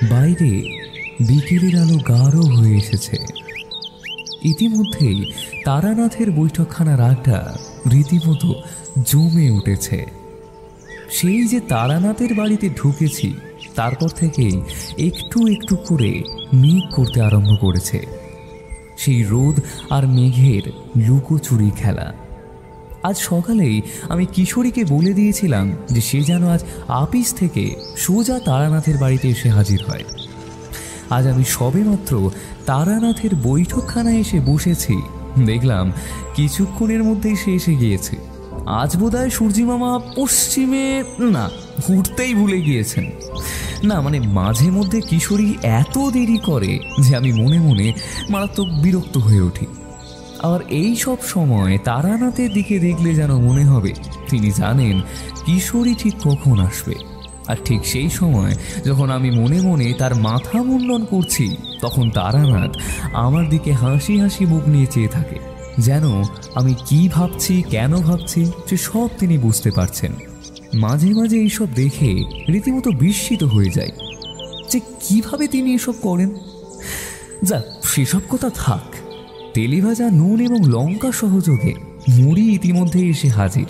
বাইরে বিকেলের আলো গাঢ় হয়ে এসেছে। ইতিমধ্যেই তারানাথের বৈঠকখানার আড্ডা রীতিমতো জমে উঠেছে। সেই যে তারানাথের বাড়িতে ঢুকেছি তারপর থেকেই একটু একটু করে মেঘ করতে আরম্ভ করেছে। সেই রোদ আর মেঘের লুকোচুরি খেলা। আজ সকালেই আমি কিশোরীকে বলে দিয়েছিলাম যে সে যেন আজ আপিস থেকে সোজা তারানাথের বাড়িতে এসে হাজির হয়। আজ আমি সবেমাত্র তারানাথের বৈঠকখানায় এসে বসেছি, দেখলাম কিছুক্ষণের মধ্যেই সে এসে গিয়েছে। আজ বোধহয় সূর্যি মামা পশ্চিমে না ঘুরতেই ভুলে গিয়েছেন। না মানে মাঝে মধ্যে কিশোরী এত দেরি করে যে আমি মনে মনে মারাত্মক বিরক্ত হয়ে উঠি। আর এই সব সময় তারানাথের দিকে দেখলে যেন মনে হবে তিনি জানেন কিশোরী ঠিক কখন আসবে। আর ঠিক সেই সময় যখন আমি মনে মনে তার মাথা মুন্ডন করছি তখন তারানাথ আমার দিকে হাসি হাসি মুখ নিয়ে চেয়ে থাকে, যেন আমি কি ভাবছি কেন ভাবছি সে সব তিনি বুঝতে পারছেন। মাঝে মাঝে এইসব দেখে রীতিমতো বিস্মিত হয়ে যায় যে কিভাবে তিনি এসব করেন। যাক, সেসব কথা থাক। তেলেভাজা নুন এবং লঙ্কা সহযোগে মুড়ি ইতিমধ্যে এসে হাজির।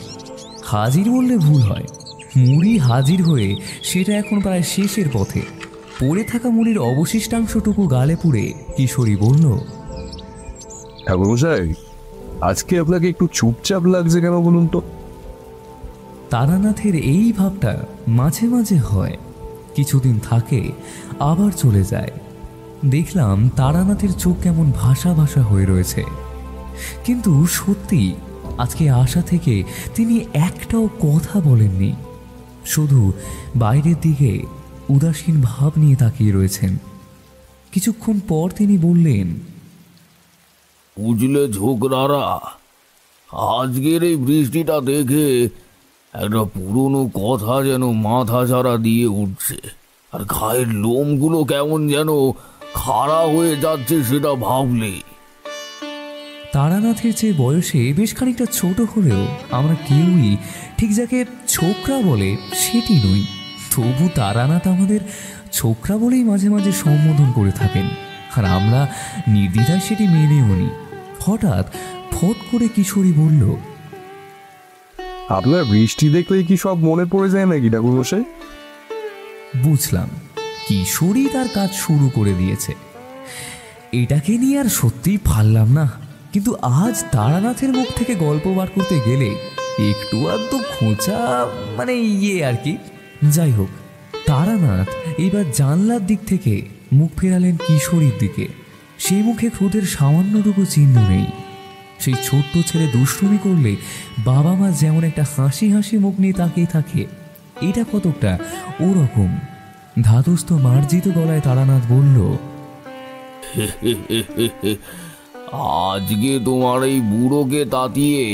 হাজির বললে ভুল হয়, মুড়ি হাজির হয়ে সেটা এখন প্রায় শেষের পথে। পড়ে থাকা মুড়ির অবশিষ্টাংশটুকু গালে পুড়ে কিশোরী বলল, ঠাকুরমশাই, আজকে আপনাকে একটু চুপচাপ লাগছে কেন বলুন তো? তারানাথের এই ভাবটা মাঝে মাঝে হয়, কিছুদিন থাকে আবার চলে যায়। দেখলাম তারানাথের চোখ কেমন ভাষা ভাষা হয়ে রয়েছে। কিন্তু সত্যি আজকে আসা থেকে তিনি একটাও কথা বলেননি, শুধু বাইরের দিকে উদাসীন ভাব নিয়ে তাকিয়ে রয়েছেন। কিছুক্ষণ পর তিনি বললেন, বুঝলে ঝোকরারা, আজকের এই বৃষ্টিটা দেখে একটা পুরনো কথা যেন মাথা ছাড়া দিয়ে উঠছে, আর গায়ের লোমগুলো কেমন যেন খাড়া হয়ে যাচ্ছে সেটা ভাবলে। তারানাথের চেয়ে বয়সে বেশ খানিকটা ছোট হলেও আমরা কেউই ঠিক যাকে ছোকরা বলে সেটি নই। তবু তারানাথ আমাদের ছোকরা বলেই মাঝে মাঝে সম্বোধন করে থাকেন, আর আমরা নির্দ্বিধায় সেটি মেনেও নিই। হঠাৎ ফট করে কিশোরী বলল, আপনার বৃষ্টি দেখলেই কি সব মনে পড়ে যায় নাকি ঠাকুরমশাই? বুঝলাম কিশোরী তার কাজ শুরু করে দিয়েছে। এটাকে নিয়ে আর সত্যিই পারলাম না, কিন্তু আজ তারানাথের মুখ থেকে গল্প বার করতে গেলে একটু আধটু খোঁচা মানে আর কি। যাই হোক, তারানাথ এইবার জানলার দিক থেকে মুখ ফেরালেন কিশোরীর দিকে। সেই মুখে ক্রোধের সামান্যটুকু চিহ্ন নেই। সেই ছোট্ট ছেলে দুষ্টুমি করলে বাবা মা যেমন একটা হাসি হাসি মুখ নিয়ে তাকিয়ে থাকে, এটা কতকটা ওরকম। ধাতস্থ মার্জিত গলায় তারানাথ বলল, আজকে তোমার এই বুড়োকে তাতিয়ে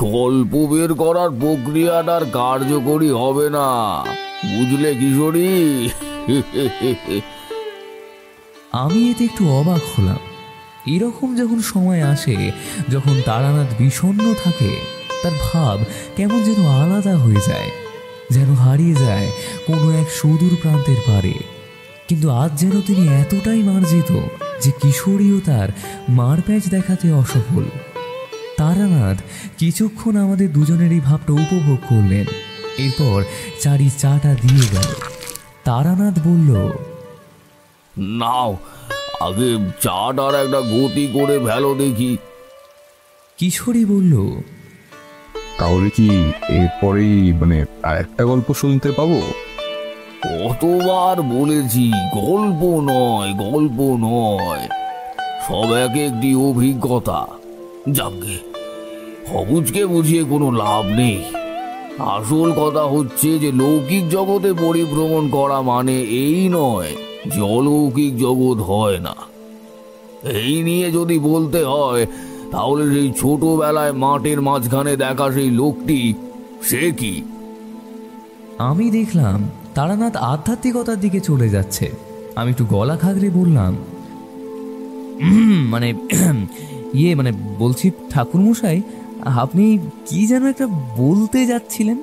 গল্প বের করার প্রক্রিয়াটার কার্যকরী হবে না, বুঝলে কিশোরী? আমি এতে একটু অবাক হলাম। এরকম যখন সময় আসে যখন তারানাথ বিষণ্ণ থাকে, তার ভাব কেমন যেন আলাদা হয়ে যায়, যেন হারিয়ে যায় কোনো এক সুদূর প্রান্তের পারে। কিন্তু আজ যেন তিনি এতটাই মার্জিত যে কিশোরীও তার মারপ্যাঁচ দেখাতে অসফল। তারানাথ কিছুক্ষণ আমাদের দুজনেরই ভাবটা উপভোগ করলেন, এরপর চারি চাটা দিয়ে গেল। তারানাথ বলল, নাও, আগে চাটার একটা গতি করে ভেলো দেখি। কিশোরী বলল, তাহলে কি এরপরেই আর একটা গল্প শুনতে পাবো? কতবার বলেছি গল্প নয়, গল্প নয়, সব এক একটি অভিজ্ঞতা। যাকে সবুজকে বুঝিয়ে কোনো লাভ নেই। আসল কথা হচ্ছে যে লৌকিক জগতে পরিভ্রমণ করা মানে এই নয় যে অলৌকিক জগৎ হয় না। এই নিয়ে যদি বলতে হয় তাহলে সেই ছোটবেলায় মাঠের মাঝখানে দেখা সেই লোকটি, সে কি? আমি দেখলাম তারানাথ আধ্যাত্মিকতার দিকে চলে যাচ্ছে। আমি একটু গলা খাগড়ে বললাম, বলছি ঠাকুরমশাই, আপনি কি যেন একটা বলতে যাচ্ছিলেন।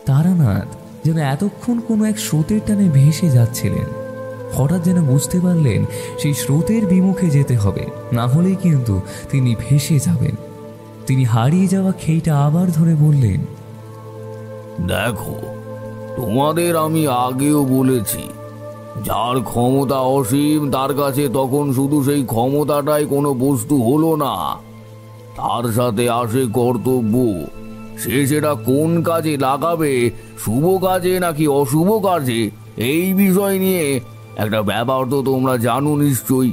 তারানাথ যেন এতক্ষণ কোনো এক স্রোতের টানে ভেসে যাচ্ছিলেন। হঠাৎ যেন বুঝতে পারলেন সেই স্রোতের বিমুখে যেতে হবে, না হলেই কিন্তু তিনি ভেসে যাবেন। তিনি হারিয়ে যাওয়া খেইটা আবার ধরে বললেন, দেখো, তোমাদের আমি আগেও বলেছি, যার ক্ষমতা অসীম তার কাছে তখন শুধু সেই ক্ষমতাটাই কোনো বস্তু হলো না, তার সাথে আসে কর্তব্য। সে সেটা কোন কাজে লাগাবে, শুভ কাজে নাকি অশুভ কাজে, এই বিষয় নিয়ে একটা ব্যাপার তো তোমরা জানো নিশ্চয়ই।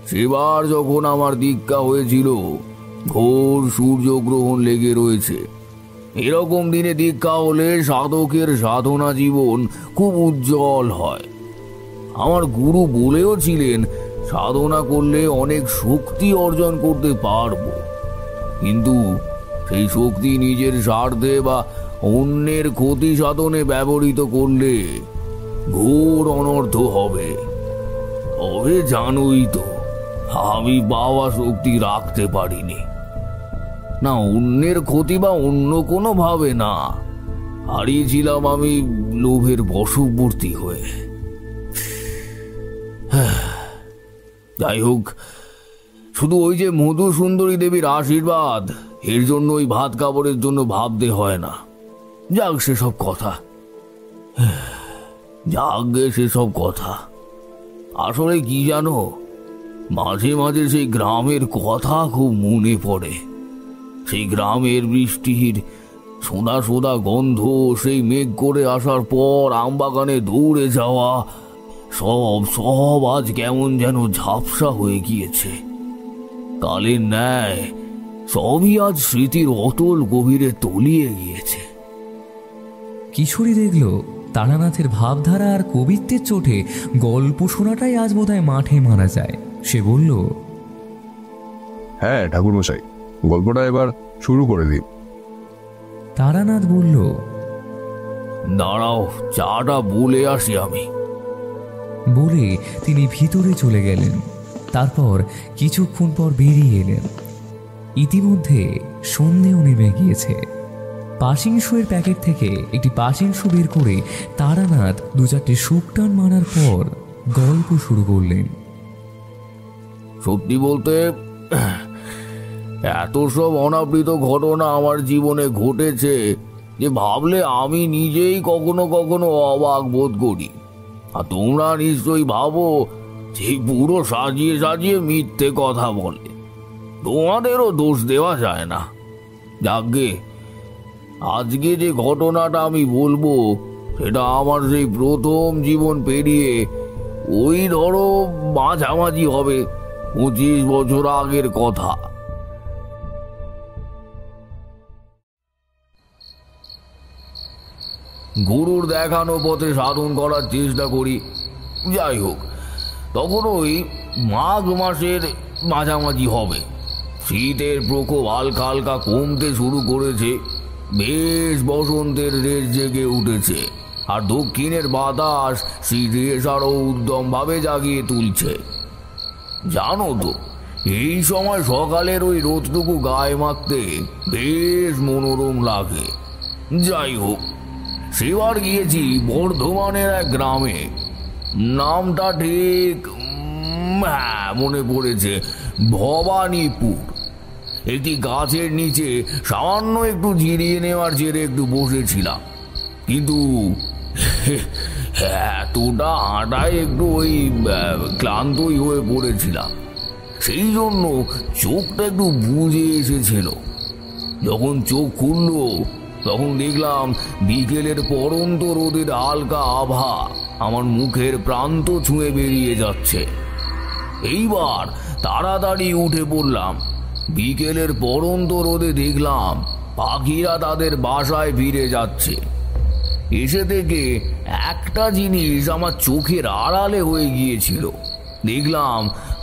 সেবার যখন আমার দীক্ষা হয়েছিল, ঘোর সূর্যগ্রহণ লেগে রয়েছে। এরকম দিনে দীক্ষা হলে সাধকের সাধনা জীবন খুব উজ্জ্বল হয়। আমার গুরু বলেও ছিলেন, সাধনা করলে অনেক শক্তি অর্জন করতে পারবো, কিন্তু সেই শক্তি নিজের স্বার্থে বা অন্যের ক্ষতি সাধনে ব্যবহৃত করলে ঘোর অনর্থ হবে। তবে জানোই তো, আমি বাবা শক্তি রাখতে পারিনি, না অন্যের ক্ষতি বা অন্য কোনো ভাবে না, হারিয়েছিলাম আমি লোভের বশবর্তী হয়ে। যাই হোক, শুধু ওই যে মধু সুন্দরী দেবীর আশীর্বাদ, এর জন্য ওই ভাত কাপড়ের জন্য ভাবতে হয় না। যাক সেসব কথা, যাগে সেসব কথা। আসলে কি জানো, মাঝে মাঝে সেই গ্রামের কথা খুব মনে পড়ে। সেই গ্রামের বৃষ্টির সোদা সোদা গন্ধ, সেই মেঘ করে আসার পর আমবাগানে দৌড়ে যাওয়া, সব সব আজ কেমন যেন ঝাপসা হয়ে গিয়েছে। কালের ন্যায় সবই আজ স্মৃতির অতল গভীরে তলিয়ে গিয়েছে। কিশোরী দেখল তারানাথের ভাবধারা আর কবিত্বের চোটে গল্প শোনাটাই আজ বোধহয় মাঠে মারা যায়। সে বলল, হ্যাঁ ঠাকুরমশাই, গল্পটা এবার শুরু করে দিন। তারানাথ বলল, দাঁড়াও, চাটা বলে আসি আমি। বলে তিনি ভিতরে চলে গেলেন। তারপর কিছুক্ষণ পর বেরিয়ে এলেন। ইতিমধ্যে সন্ধেও নেমে গিয়েছে। পাশিংশুয়ের প্যাকেট থেকে একটি পাশিংশু বের করে তারানাথ 2-4টে শুকটান মারার পর গল্প শুরু করলেন। সত্যি বলতে, এত সব অনাবৃত ঘটনা আমার জীবনে ঘটেছে যে ভাবলে আমি নিজেই কখনো কখনো অবাক বোধ করি। আর তোমরা নিশ্চয়ই ভাবো যে পুরো সাজিয়ে সাজিয়ে মিথ্যে কথা বলে। তোমাদেরও দোষ দেওয়া যায় না। যাকগে, আজকে যে ঘটনাটা আমি বলবো সেটা আমার সেই প্রথম জীবন পেরিয়ে ওই ধরো মাঝামাঝি হবে 25 বছর আগের কথা। গুরুর দেখানো পথে সাধন করার চেষ্টা করি। যাই হোক, তখন ওই মাঘ মাসের মাঝামাঝি হবে। শীতের প্রকোপ হালকা হালকা কমতে শুরু করেছে। বেশ বসন্তের রেশ জেগে উঠেছে, আর দক্ষিণের বাতাস সেই রেশ আরো উদ্যম ভাবে জাগিয়ে তুলছে। জানো তো, এই সময় সকালের ওই রোদটুকু গায়ে মাখতে বেশ মনোরম লাগে। যাই হোক, সেবার গিয়েছি বর্ধমানের এক গ্রামে। নামটা ঠিক হ্যাঁ মনে পড়েছে, ভবানীপুর। একটি গাছের নিচে সামান্য একটু জিরিয়ে নেওয়ার জেরে একটু বসেছিলাম, কিন্তু এতটা হাঁটায় একটু ওই ক্লান্তই হয়ে পড়েছিলাম। সেই জন্য চোখটা একটু বুজে এসেছিল। যখন চোখ খুলল তখন দেখলাম বিকেলের পরন্ত রোদের হালকা আভা আমার মুখের প্রান্ত ছুঁয়ে বেরিয়ে যাচ্ছে। এইবার তাড়াতাড়ি উঠে পড়লাম। বিকেলের পরন্ত রোদে দেখলাম পাখিরা তাদের বাসায় ফিরে যাচ্ছে। এসে থেকে একটা জিনিস আমার চোখের আড়ালে হয়ে গিয়েছিল। দেখলাম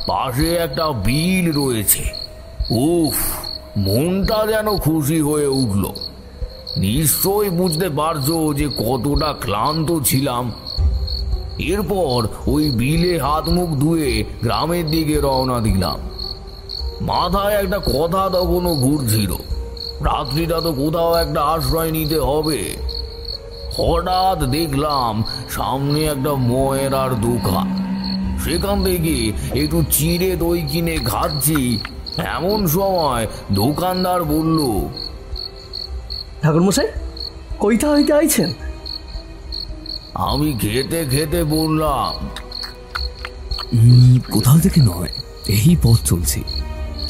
পাশে একটা বিল রয়েছে। উফ, মনটা যেন খুশি হয়ে উঠল। নিশ্চয়ই বুঝতে পারছো যে কতটা ক্লান্ত ছিলাম। এরপর ওই বিলে হাত মুখ ধুয়ে গ্রামের দিকে রওনা দিলাম। মাথায় একটা কথা তখনও ঘুরছিল, রাত্রিটা তো কোথাও একটা আশ্রয় নিতে হবে। হঠাৎ দেখলাম সামনে একটা ময়রার দোকান। সেখান থেকে একটু চিড়ে দই কিনে খাচ্ছি, এমন সময় দোকানদার বলল, ঠাকুর মশাই কইতা হইতে আইছেন? আমি খেতে খেতে বললাম, কোথাও থেকে নয়, এই পথ চলছি,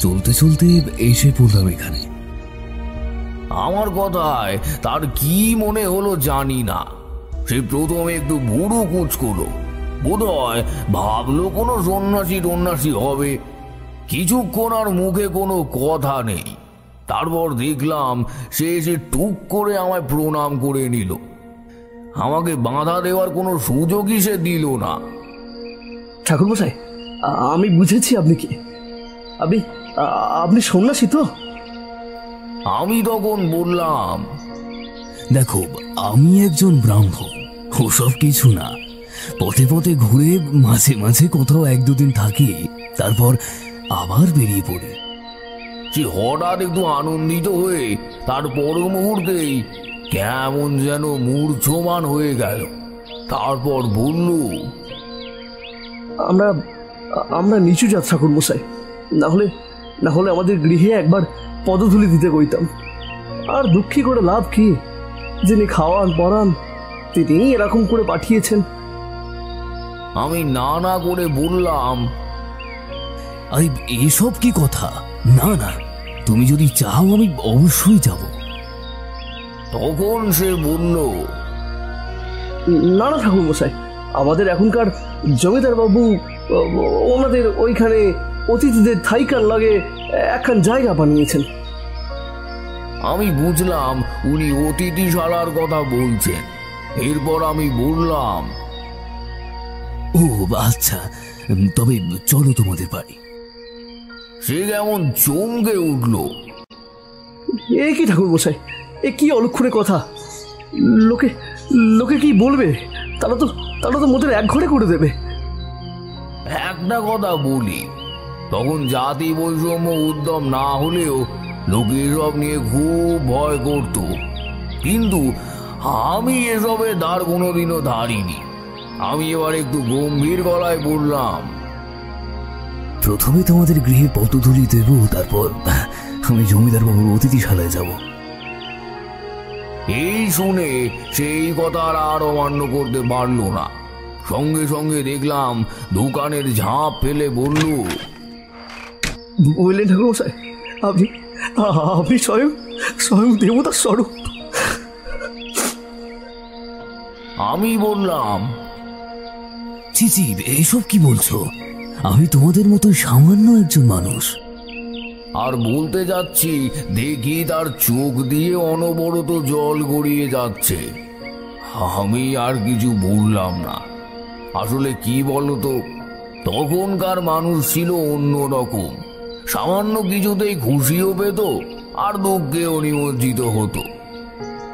চলতে চলতে এসে পড়লাম এখানে। আমার কথায় তার কি মনে হলো জানি না, সে প্রথমে একটু বুড়ো কুঁচকলো, বোধহয় ভাবলো কোনো সন্ন্যাসী হবে। কিছুক্ষণ আর মুখে কোনো কথা নেই। তারপর দেখলাম সে এসে টুক করে আমায় প্রণাম করে নিল। আমাকে বাধা দেওয়ার কোনো সুযোগই সে দিল না। ঠাকুর মশাই আমি বুঝেছি আপনি কি, আপনি সন্ন্যাসী তো? আমি তখন বললাম, দেখো, আমি একজন ব্রাহ্মণ, ওসব কিছু না। পথে পথে ঘুরে মাঝে মাঝে কোথাও 1-2 দিন থাকি, তারপর আবার বেরিয়ে পড়ি। সে হঠাৎ একটু আনন্দিত হয়ে তার পর মুহূর্তেই কেমন যেন মূর্ছমান হয়ে গেল। তারপর বলল, আমরা নিচু জাত ঠাকুর মশাই, না হলে আমাদের গৃহে একবার পদধূলি দিতে কইতাম। আর দুঃখী করে লাভ কি? যিনি খাওয়ান পরান তিনি এরকম করে পাঠিয়েছেন। আমি না করে বললাম, আরে এসব কি কথা? না না, তুমি যদি চাও আমি অবশ্যই যাব। তখন সে বলল, না ঠাকুর মশাই, আমাদের এখনকার জমিদার বাবু ওনাদের ওইখানে অতিথিদের থাইকার লাগে একখান জায়গা বানিয়েছেন। আমি বুঝলাম উনি অতিথিশালার কথা বলছেন। এরপর আমি বললাম, ও আচ্ছা, তবে চলো তোমাদের বাড়ি। সে কেমন চমকে উঠল। এ কি ঠাকুর মশাই, এ কি অলক্ষণে কথা! লোকে কি বলবে? তারা তো মোদের এক ঘরে করে দেবে। একটা কথা বলি, তখন জাতি বৈষম্য উদ্যম না হলেও লোকে এসব নিয়ে খুব ভয় করত, কিন্তু আমি এসবের ধার কোনোদিনও ধারিনি। আমি এবার একটু গম্ভীর গলায় বললাম, প্রথমে তোমাদের গৃহে পদধূলি দেব, তারপর আমি জমিদার বাবুর অতিথিশালায় যাব। এই শুনে সেই কথা আর অমান্য করতে পারল না। সঙ্গে সঙ্গে দেখলাম দোকানের ঝাঁপ ফেলে বলল, বললেন ঠাকুর মশাই, আপনি স্বয়ং দেবতার স্বরূপ। আমি বললাম, ছি, এসব কি বলছো? আমি তোমাদের মতো সামান্য একজন মানুষ। আর বলতে যাচ্ছি, দেখি তার চোখ দিয়ে অনবরত জল গড়িয়ে যাচ্ছে। আমি আর কিছু বললাম না। আসলে কি বলতো, তখনকার মানুষ ছিল অন্যরকম। সামান্য কিছুতেই খুশিও পেত আর দুঃখেও নিমজ্জিত হতো।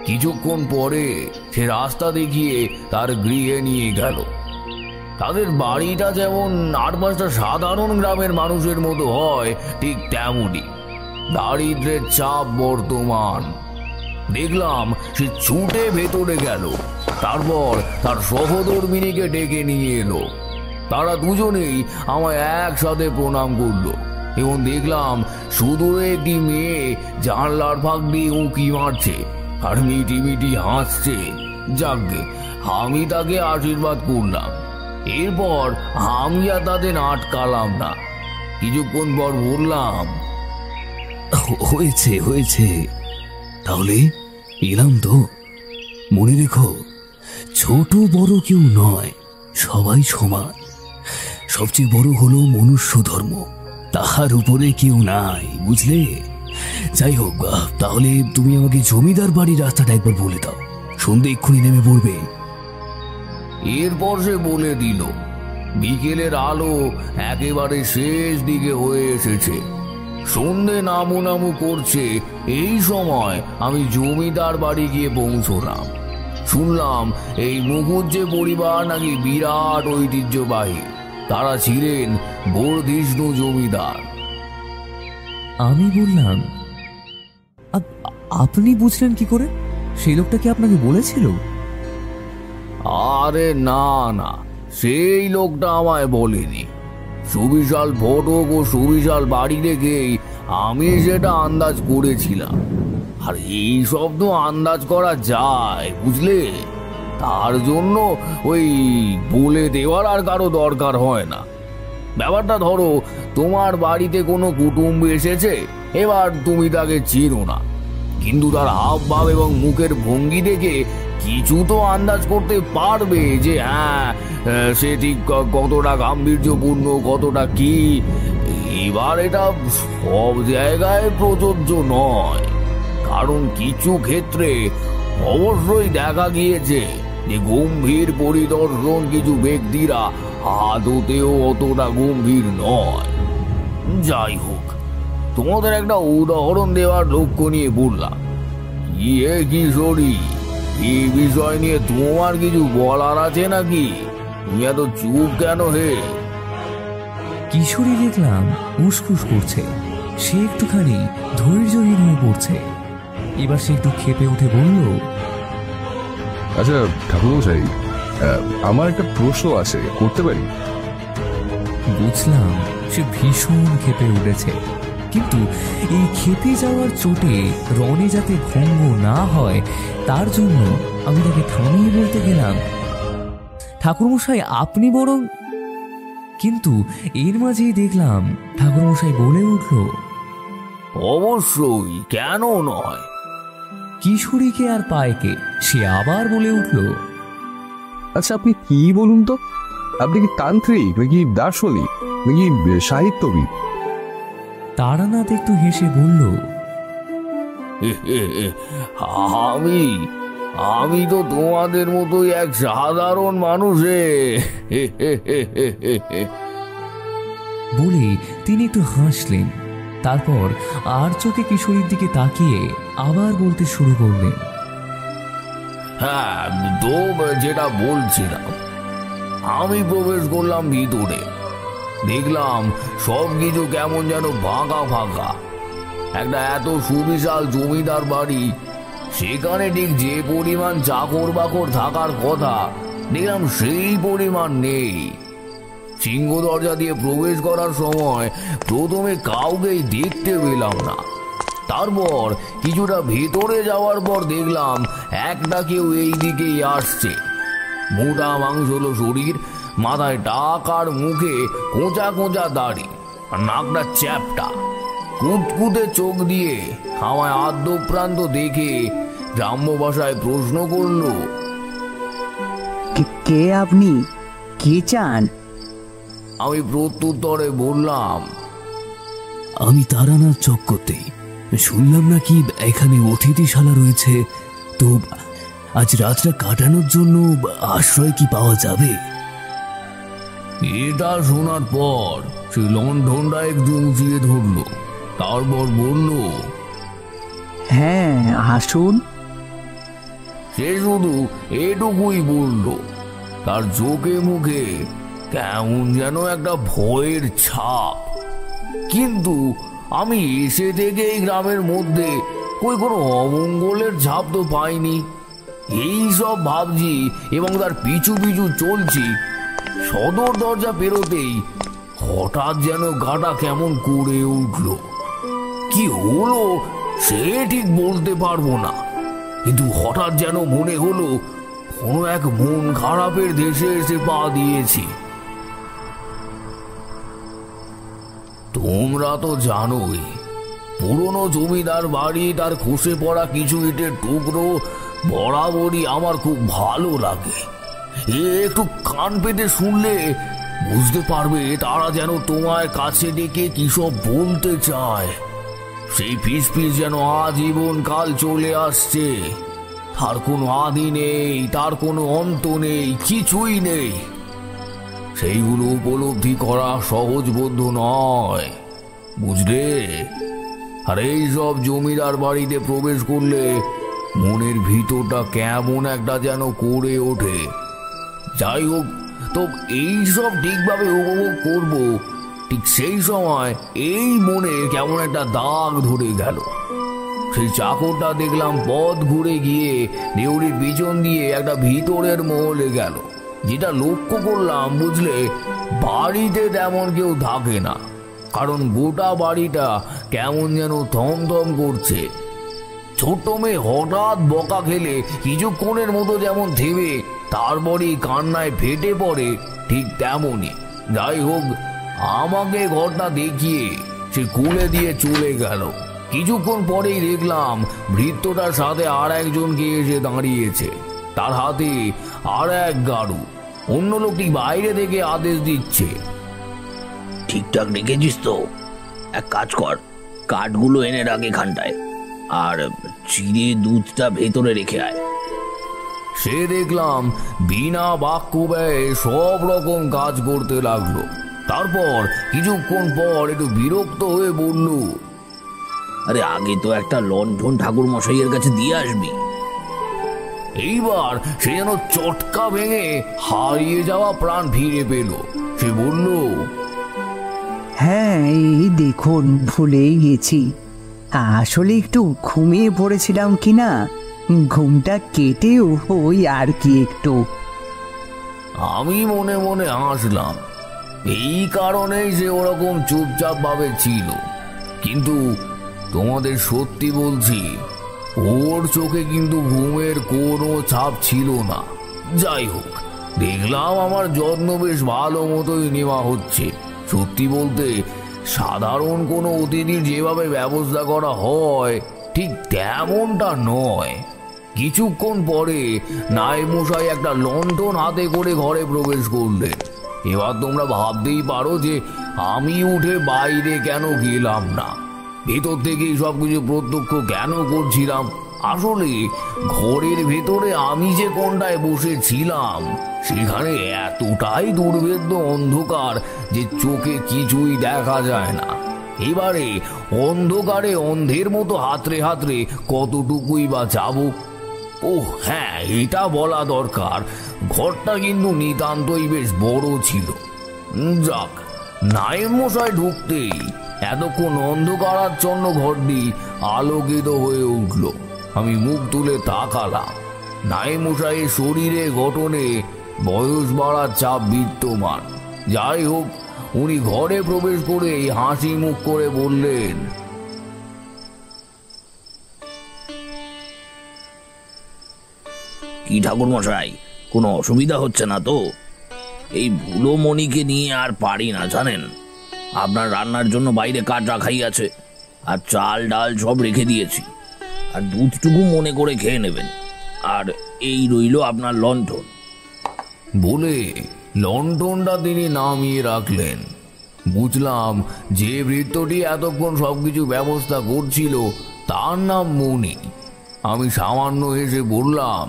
কিছুক্ষণ পরে সে রাস্তা দেখিয়ে তার গৃহে নিয়ে গেল। তাদের বাড়িটা যেমন 8-5টা সাধারণ গ্রামের মানুষের মতো হয়, ঠিক তেমনই। দারিদ্রের চাপ বর্তমান। দেখলাম সে ছুটে ভেতরে গেল, তারপর তার সহধর্মিণীকে ডেকে নিয়ে এলো। তারা দুজনেই আমায় একসাথে প্রণাম করলো এবং দেখলাম সুদূরে একটি মেয়ে জানলার ফাঁক দিয়ে উঁকি মারছে আর মিটি মিটি হাসছে। যাকে আমি তাকে আশীর্বাদ করলাম। এরপর আমি আর তাদের আটকালাম না। কিছুক্ষণ পর বললাম, হয়েছে, তাহলে এলাম তো। মনে রেখো, ছোট বড় কেউ নয়, সবাই সমান। সবচেয়ে বড় হলো মনুষ্য ধর্ম, তাহার উপরে কেউ নাই, বুঝলে? যাই হোক, তাহলে তুমি আমাকে জমিদার বাড়ির রাস্তাটা একবার বলে দাও, সন্ধে এক্ষুনি নেমে পড়বে। এরপর সে বলে দিল। বিকেলের আলো একেবারে শেষ দিকে হয়ে এসেছে, সন্ধে নামু করছে। এই সময় আমি জমিদার বাড়ি গিয়ে পৌঁছলাম। শুনলাম এই মুখুজ্জে পরিবার নাকি বিরাট ঐতিহ্যবাহী। তারা ছিলেন বর্ধিষ্ণু জমিদার। আমি বললাম, আপনি বুঝলেন কি করে? সেই লোকটা কি আপনাকে বলেছিল? আরে না না, সেই লোকটা আমায় বলেনি। সুবিশাল ফটক ও সুবিশাল বাড়ি দেখেই আমি সেটা আন্দাজ করেছিলাম। আর এই সব তো আন্দাজ করা যায়, বুঝলে? তার জন্য ওই বলে দেওয়ার আর কারো দরকার হয় না। ব্যাপারটা ধরো, তোমার বাড়িতে কোনো কুটুম্ব এসেছে, এবার তুমি তাকে চেনো না, কিন্তু তার হাব ভাব এবং মুখের ভঙ্গি দেখে কিছু তো আন্দাজ করতে পারবে যে হ্যাঁ, সে ঠিক কতটা গাম্ভীর্যপূর্ণ, কতটা কি। এবার এটা সব জায়গায় প্রযোজ্য নয়, কারণ কিছু ক্ষেত্রে অবশ্যই দেখা গিয়েছে যে গম্ভীর পরিদর্শন কিছু ব্যক্তিরা আদতেও অতটা গম্ভীর নয়। যাই হোক, তোমাদের একটা উদাহরণ দেওয়ার লক্ষ্য নিয়ে বললাম। ইয়ে কিশোরী, এই বিষয় নিয়ে তোমার কিছু বলার আছে নাকি? তুমি এত চুপ কেন হে? কিশোরী দেখলাম উসকুস করছে, সে একটুখানি ধৈর্যহীন হয়ে পড়ছে। এবার সে একটু ক্ষেপে উঠে বলল, আচ্ছা ঠাকুরমশাই, আমার একটা প্রশ্ন আছে, করতে পারি? বুঝলাম সে ভীষণ ক্ষেপে উঠেছে, কিন্তু এই ক্ষেপে যাওয়ার চোটে রণে যাতে ভঙ্গ না হয় তার জন্য আমি তাকে থামিয়ে বলতে গেলাম, ঠাকুরমশাই আপনি বরং। কিন্তু এর মাঝেই দেখলাম ঠাকুরমশাই বলে উঠল, অবশ্যই, কেন নয়। কিশোরীকে আর পায়কে সে আবার বলে উঠল, আচ্ছা আপনি কি বলুন তো, আপনি কি তান্ত্রিক নাকি দার্শনিক নাকি সাহিত্যবিদ? তারানাথ একটু হেসে বলল, আমি আমি তো তোমাদের মতোই এক সাধারণ মানুষ। বলে তিনি একটু হাসলেন। তারপর আর চোখে কিশোরীর দিকে তাকিয়ে আবার বলতে শুরু করলেন, হ্যাঁ, তো যেটা বলছিলাম, আমি প্রবেশ করলাম ভিতরে, দেখলাম সবকিছু কেমন যেন ফাঁকা ফাঁকা। একটা এত সুবিশাল জমিদার বাড়ি, সেখানে ঠিক যে পরিমাণ চাকর বাকর থাকার কথা, দেখলাম সেই পরিমাণ নেই। সিংহ দরজা দিয়ে প্রবেশ করার সময় প্রথমে কাউকেই দেখতে পেলাম না। তারপর কিছুটা ভেতরে যাওয়ার পর দেখলাম একটা কেউ এই দিকেই আসছে। মোটা মাংসলো শরীর, মাথায় টাক আর মুখে কোঁচা কোঁচা দাড়ি, আর নাকটা চ্যাপটা, কুতকুতে চোখ দিয়ে আমায় আদ্যপ্রান্ত দেখে গ্রাম্য ভাষায় প্রশ্ন করলো, কে আপনি? কে চান? আমি প্রত্যুত্তরে বললাম, আমি তারানাথ চক্রবর্তী। শুনলাম নাকি এখানে অতিথিশালা রয়েছে, তো আজ রাতটা কাটানোর জন্য আশ্রয় কি পাওয়া যাবে? এটা শোনার পর সে লণ্ঠনটা একটু উঁচিয়ে ধরল, তারপর বলল, হ্যাঁ আসুন। সে শুধু এটুকুই বলল। তার চোখে মুখে কেমন যেন একটা ভয়ের ছাপ। কিন্তু আমি এসে থেকে এই গ্রামের মধ্যে কোনো অমঙ্গলের ছাপ তো পাইনি। এই সব ভাবছি এবং তার পিছু পিছু চলছি। সদর দরজা পেরোতেই হঠাৎ যেন গাটা কেমন করে উঠল। কি হলো সে ঠিক বলতে পারবো না, কিন্তু হঠাৎ যেন মনে হলো কোনো এক মন খারাপের দেশে এসে পা দিয়েছি। তোমরা তো জানোই, পুরনো জমিদার বাড়ি, তার খসে পড়া কিছু ইটের টুকরো বরাবরই আমার খুব ভালো লাগে। একটু কান পেতে শুনলে বুঝতে পারবে তারা যেন তোমার কাছে ডেকে কি সব বলতে চায়। সেই ফিস ফিস যেন আজীবন কাল চলে আসছে। তার কোনো আদি নেই, তার কোনো অন্ত নেই, কিছুই নেই। সেইগুলো উপলব্ধি করা সহজবোধ্য নয়, বুঝলে? আর এই সব জমিদার বাড়িতে প্রবেশ করলে মনের ভিতরটা কেমন একটা যেন করে ওঠে। যাই হোক, তো এই সব ঠিকভাবে উপভোগ করব, ঠিক সেই সময় এই মনে কেমন একটা দাগ ধরে গেল। সেই চাকরটা দেখলাম পথ ঘুরে গিয়ে দেউড়ির পিছন দিয়ে একটা ভিতরের মহলে গেল। যেটা লক্ষ্য করলাম বুঝলে, বাড়িতে তেমন কেউ থাকে না, কারণ গোটা বাড়িটা কেমন যেন থমথম করছে। ছোট্ট মেয়ে হঠাৎ বকা খেলে কিছুক্ষণের মতো যেমন থেমে তারপরই কান্নায় ফেটে পড়ে, ঠিক তেমনই। যাই হোক, আমাকে ঘরটা দেখিয়ে সে খুলে দিয়ে চলে গেল। কিছুক্ষণ পরেই দেখলাম ভৃত্যটার সাথে আর একজনকে এসে দাঁড়িয়েছে, তার হাতে আর এক গাড়ু। অন্য লোকটি বাইরে থেকে আদেশ দিচ্ছে, ঠিকঠাক রেখেছিস তো? এক কাজ কর, কাঠগুলো এনে রাখ এখানটায়, আর চিড়ে দুধটা ভেতরে রেখে আয়। সে দেখলাম বিনা বাক্য ব্যয়ে সব রকম কাজ করতে লাগলো। তারপর কিছুক্ষণ পর একটু বিরক্ত হয়ে বলল, আরে আগে তো একটা লণ্ঠন ঠাকুর মশাইয়ের কাছে দিয়ে আসবি। এইবার সে যেন চটকা ভেঙে হারিয়ে যাওয়া প্রাণ ফিরে পেল। সে বলল, হ্যাঁ, এই দেখুন, ভুলেই গেছি। আসলে একটু ঘুমিয়ে পড়েছিলাম কি না, ঘুমটা কেটে ওই আর কি একটু। আমি মনে মনে হাসলাম। এই কারণেই সে ওরকম চুপচাপ ভাবে ছিল। কিন্তু তোমাদের সত্যি বলছি, ওর চোখে কিন্তু ঘুমের কোনো ছাপ ছিল না। যাই হোক, দেখলাম আমার যত্ন বেশ ভালো মতোই নেওয়া হচ্ছে। সত্যি বলতে, সাধারণ কোনো অতিথির যেভাবে ব্যবস্থা করা হয় ঠিক তেমনটা নয়। কিছুক্ষণ পরে নায়েবমশাই একটা লণ্ঠন হাতে করে ঘরে প্রবেশ করলেন। এবার তোমরা ভাবতেই পারো যে আমি উঠে বাইরে কেন গেলাম না, ভেতর থেকেই সবকিছু প্রত্যক্ষ কেন করছিলাম। আসলে ঘরের ভেতরে আমি যে কোণটায় বসেছিলাম সেখানে এতটাই দুর্ভেদ্য অন্ধকার যে চোখে কিছুই দেখা যায় না। এবারে অন্ধকারে অন্ধের মতো হাতড়ে হাতড়ে কতটুকুই বা যাবো। ওহ হ্যাঁ, এটা বলা দরকার, ঘরটা কিন্তু নিতান্তই বেশ বড় ছিল। যাক, নায়েবমশাই ঢুকতেই এতক্ষণ অন্ধকারাচ্ছন্ন ঘরটি আলোকিত হয়ে উঠল। আমি মুখ তুলে তাকালাম। নায়েবমশাইয়ের শরীরে গঠনে বয়স বাড়ার চাপ বিদ্যমান। যাই হোক, উনি ঘরে প্রবেশ করে হাসি মুখ করে বললেন, কি ঠাকুর মশাই, কোনো অসুবিধা হচ্ছে না তো? এই ভুলো মণিকে নিয়ে আর পারি না জানেন। আপনার রান্নার জন্য বাইরে কাঠ রাখাই আছে, আর চাল ডাল সব রেখে দিয়েছি, আর দুধটুকু মনে করে খেয়ে নেবেন। আর এই রইল আপনার লণ্ঠন। বলে লণ্ঠনটা তিনি নামিয়ে রাখলেন। বুঝলাম যে ভৃত্যটি এতক্ষণ সবকিছু ব্যবস্থা করছিল তার নাম মণি। আমি সামান্য হেসে বললাম,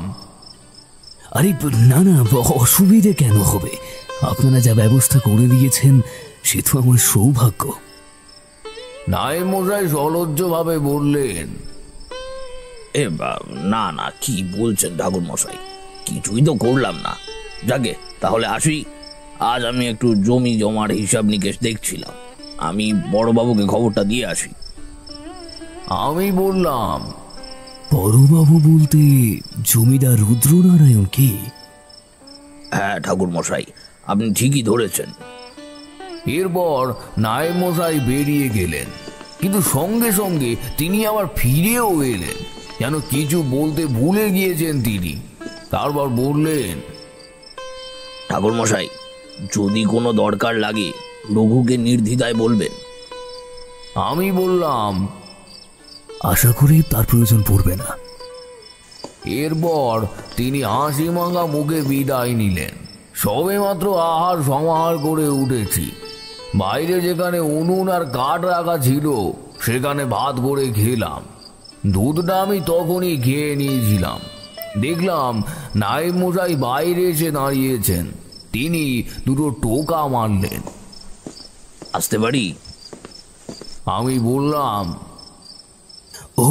আরে না না, অসুবিধে কেন হবে? আপনারা যা ব্যবস্থা করে দিয়েছেন সে তো আমার সৌভাগ্য। নায়েবমশাই সলজ্জ ভাবে বললেন, না না, কি বলছেন ঠাকুর মশাই, কিছুই তো করলাম না। যাকে তাহলে আসি। আজ আমি একটু জমি জমার হিসাব নিকেশ দেখছিলাম, আমি বড়বাবুকে খবরটা দিয়ে আসি। আমি বললাম, বড়বাবু বলতে জমিদার রুদ্রনারায়ণ কি? হ্যাঁ ঠাকুর মশাই, আপনি ঠিকই ধরেছেন। এরপর নায়েবমশাই বেরিয়ে গেলেন, কিন্তু সঙ্গে সঙ্গে তিনি আবার ফিরেও এলেন, যেন কিছু বলতে ভুলে গিয়েছেন তিনি। তারপর বললেন, ঠাকুর মশাই, যদি কোনো দরকার লাগে রঘুকে নির্দ্বিধায় বলবেন। আমি বললাম, আশা করি তার প্রয়োজন পড়বে না। এরপর তিনি হাসি মাখা মুখে বিদায় নিলেন। সবে মাত্র আহার সমাহার করে উঠেছি। বাইরে যেখানে উনুন আর কাঠ রাখা ছিল সেখানে ভাত করে খেলাম। দুধটা আমি তখনই খেয়ে নিয়েছিলাম। দেখলাম নায়েবমশাই বাইরে এসে দাঁড়িয়েছেন। তিনি দুটো টোকা মারলেন। আসতে পারি? আমি বললাম, ও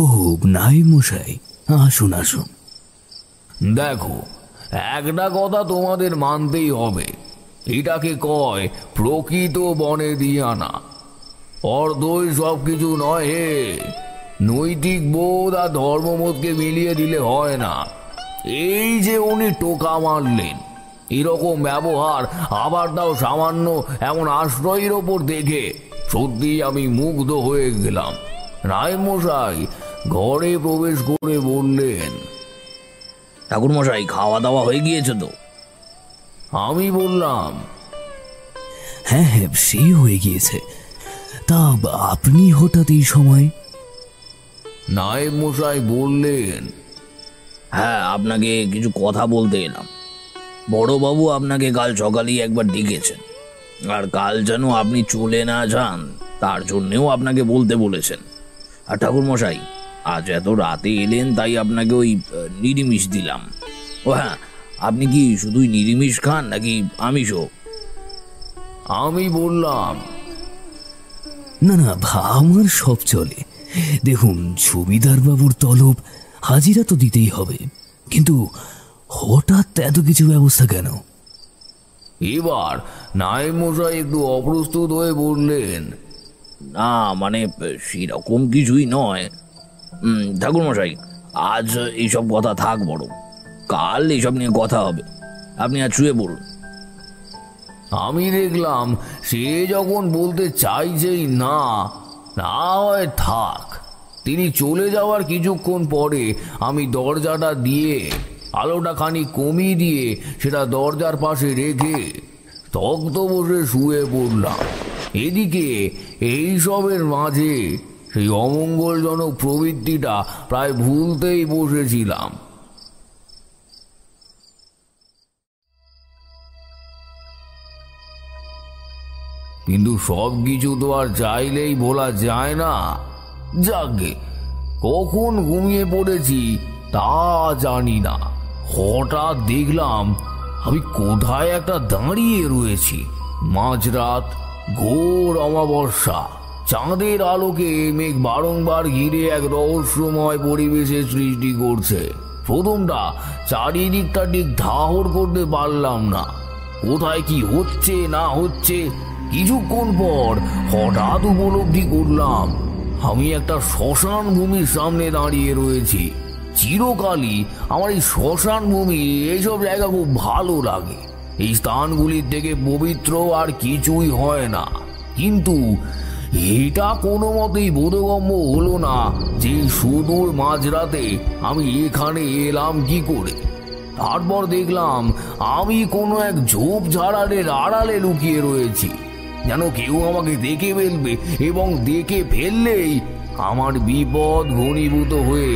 নায়েবমশাই, আসুন আসুন। দেখো, একটা কথা তোমাদের মানতেই হবে, এটাকে কয় প্রকৃত বনে দিয়ে আনা। অর্ধই সবকিছু নয় হে। নৈতিক বোধ আর ধর্মবোধকে মিলিয়ে দিলে হয় না। এই যে উনি টোকা মারলেন, এরকম ব্যবহার, আবার তাও সামান্য এমন আশ্রয়ের ওপর দেখে সত্যি আমি মুগ্ধ হয়ে গেলাম। রায়মশাই ঘরে প্রবেশ করে বললেন, ঠাকুরমশাই খাওয়া দাওয়া হয়ে গিয়েছে তো? আমি বললাম, হ্যাঁ হ্যাঁ, সে হয়ে গিয়েছে। তা আপনি হঠাৎ এই সময়? নায়েব মশাই বললেন, হ্যাঁ, আপনাকে কিছু কথা বলতে এলাম। বড়বাবু আপনাকে কাল সকালেই একবার ডেকেছেন, আর কাল যেন আপনি চলে না যান তার জন্যেও আপনাকে বলতে বলেছেন। আর ঠাকুরমশাই আজ এত রাতে এলেন, তাই আপনাকে ওই নিরামিষ দিলাম। ও হ্যাঁ, আপনি কি শুধুই নিরামিষ খান নাকি আমিষও? আমি বললাম, না না, আমার সব চলে। দেখুন, জমিদার বাবুর তলব, হাজিরা তো দিতেই হবে, কিন্তু হঠাৎ এত কিছু ব্যবস্থা কেন? এবার নায়েব মশাই একটু অপ্রস্তুত হয়ে বললেন, না মানে সেরকম কিছুই নয় ঠাকুরমশাই, আজ এইসব কথা থাক, বড় কাল এইসব নিয়ে কথা হবে। আপনি আজ শুয়ে পড়ুন। আমি দেখলাম সে যখন বলতে চাইছেই না, না হয় থাক। তিনি চলে যাওয়ার কিছুক্ষণ পরে আমি দরজাটা দিয়ে আলোটা খানি কমিয়ে দিয়ে সেটা দরজার পাশে রেখে তক্ত বসে শুয়ে পড়লাম। এদিকে এইসবের মাঝে সেই অমঙ্গলজনক প্রবৃত্তিটা প্রায় ভুলতেই বসেছিলাম। কিন্তু সব কিছু তো আর চাইলেই ভোলা যায় না। যাকে কখন ঘুমিয়ে পড়েছি তা জানি না। হঠাৎ দেখলাম আমি কোথায় একটা দাঁড়িয়ে রয়েছি। মাঝরাত, ঘোর অমাবস্যা, চাঁদের আলোকে মেঘ বারংবার ঘিরে এক রহস্যময় পরিবেশের সৃষ্টি করছে। প্রথমটা চারিদিকটা ঠিক ধাহর করতে পারলাম না, কোথায় কি হচ্ছে না হচ্ছে। কিছুক্ষণ পর হঠাৎ উপলব্ধি করলাম আমি একটা শ্মশান ভূমির সামনে দাঁড়িয়ে রয়েছি। চিরকালই আমার এই শ্মশান ভূমি, এইসব জায়গা খুব ভালো লাগে। এই স্থানগুলির থেকে পবিত্র আর কিছুই হয় না। কিন্তু এটা কোনো মতেই বোধগম্য হলো না যে সুদূর মাঝরাতে আমি এখানে এলাম কি করে। তারপর দেখলাম আমি কোনো এক ঝোপঝাড়ের আড়ালে লুকিয়ে রয়েছি, যেন কেউ আমাকে দেখে ফেলবে এবং দেখে ফেললেই আমার বিপদ ঘনীভূত হয়ে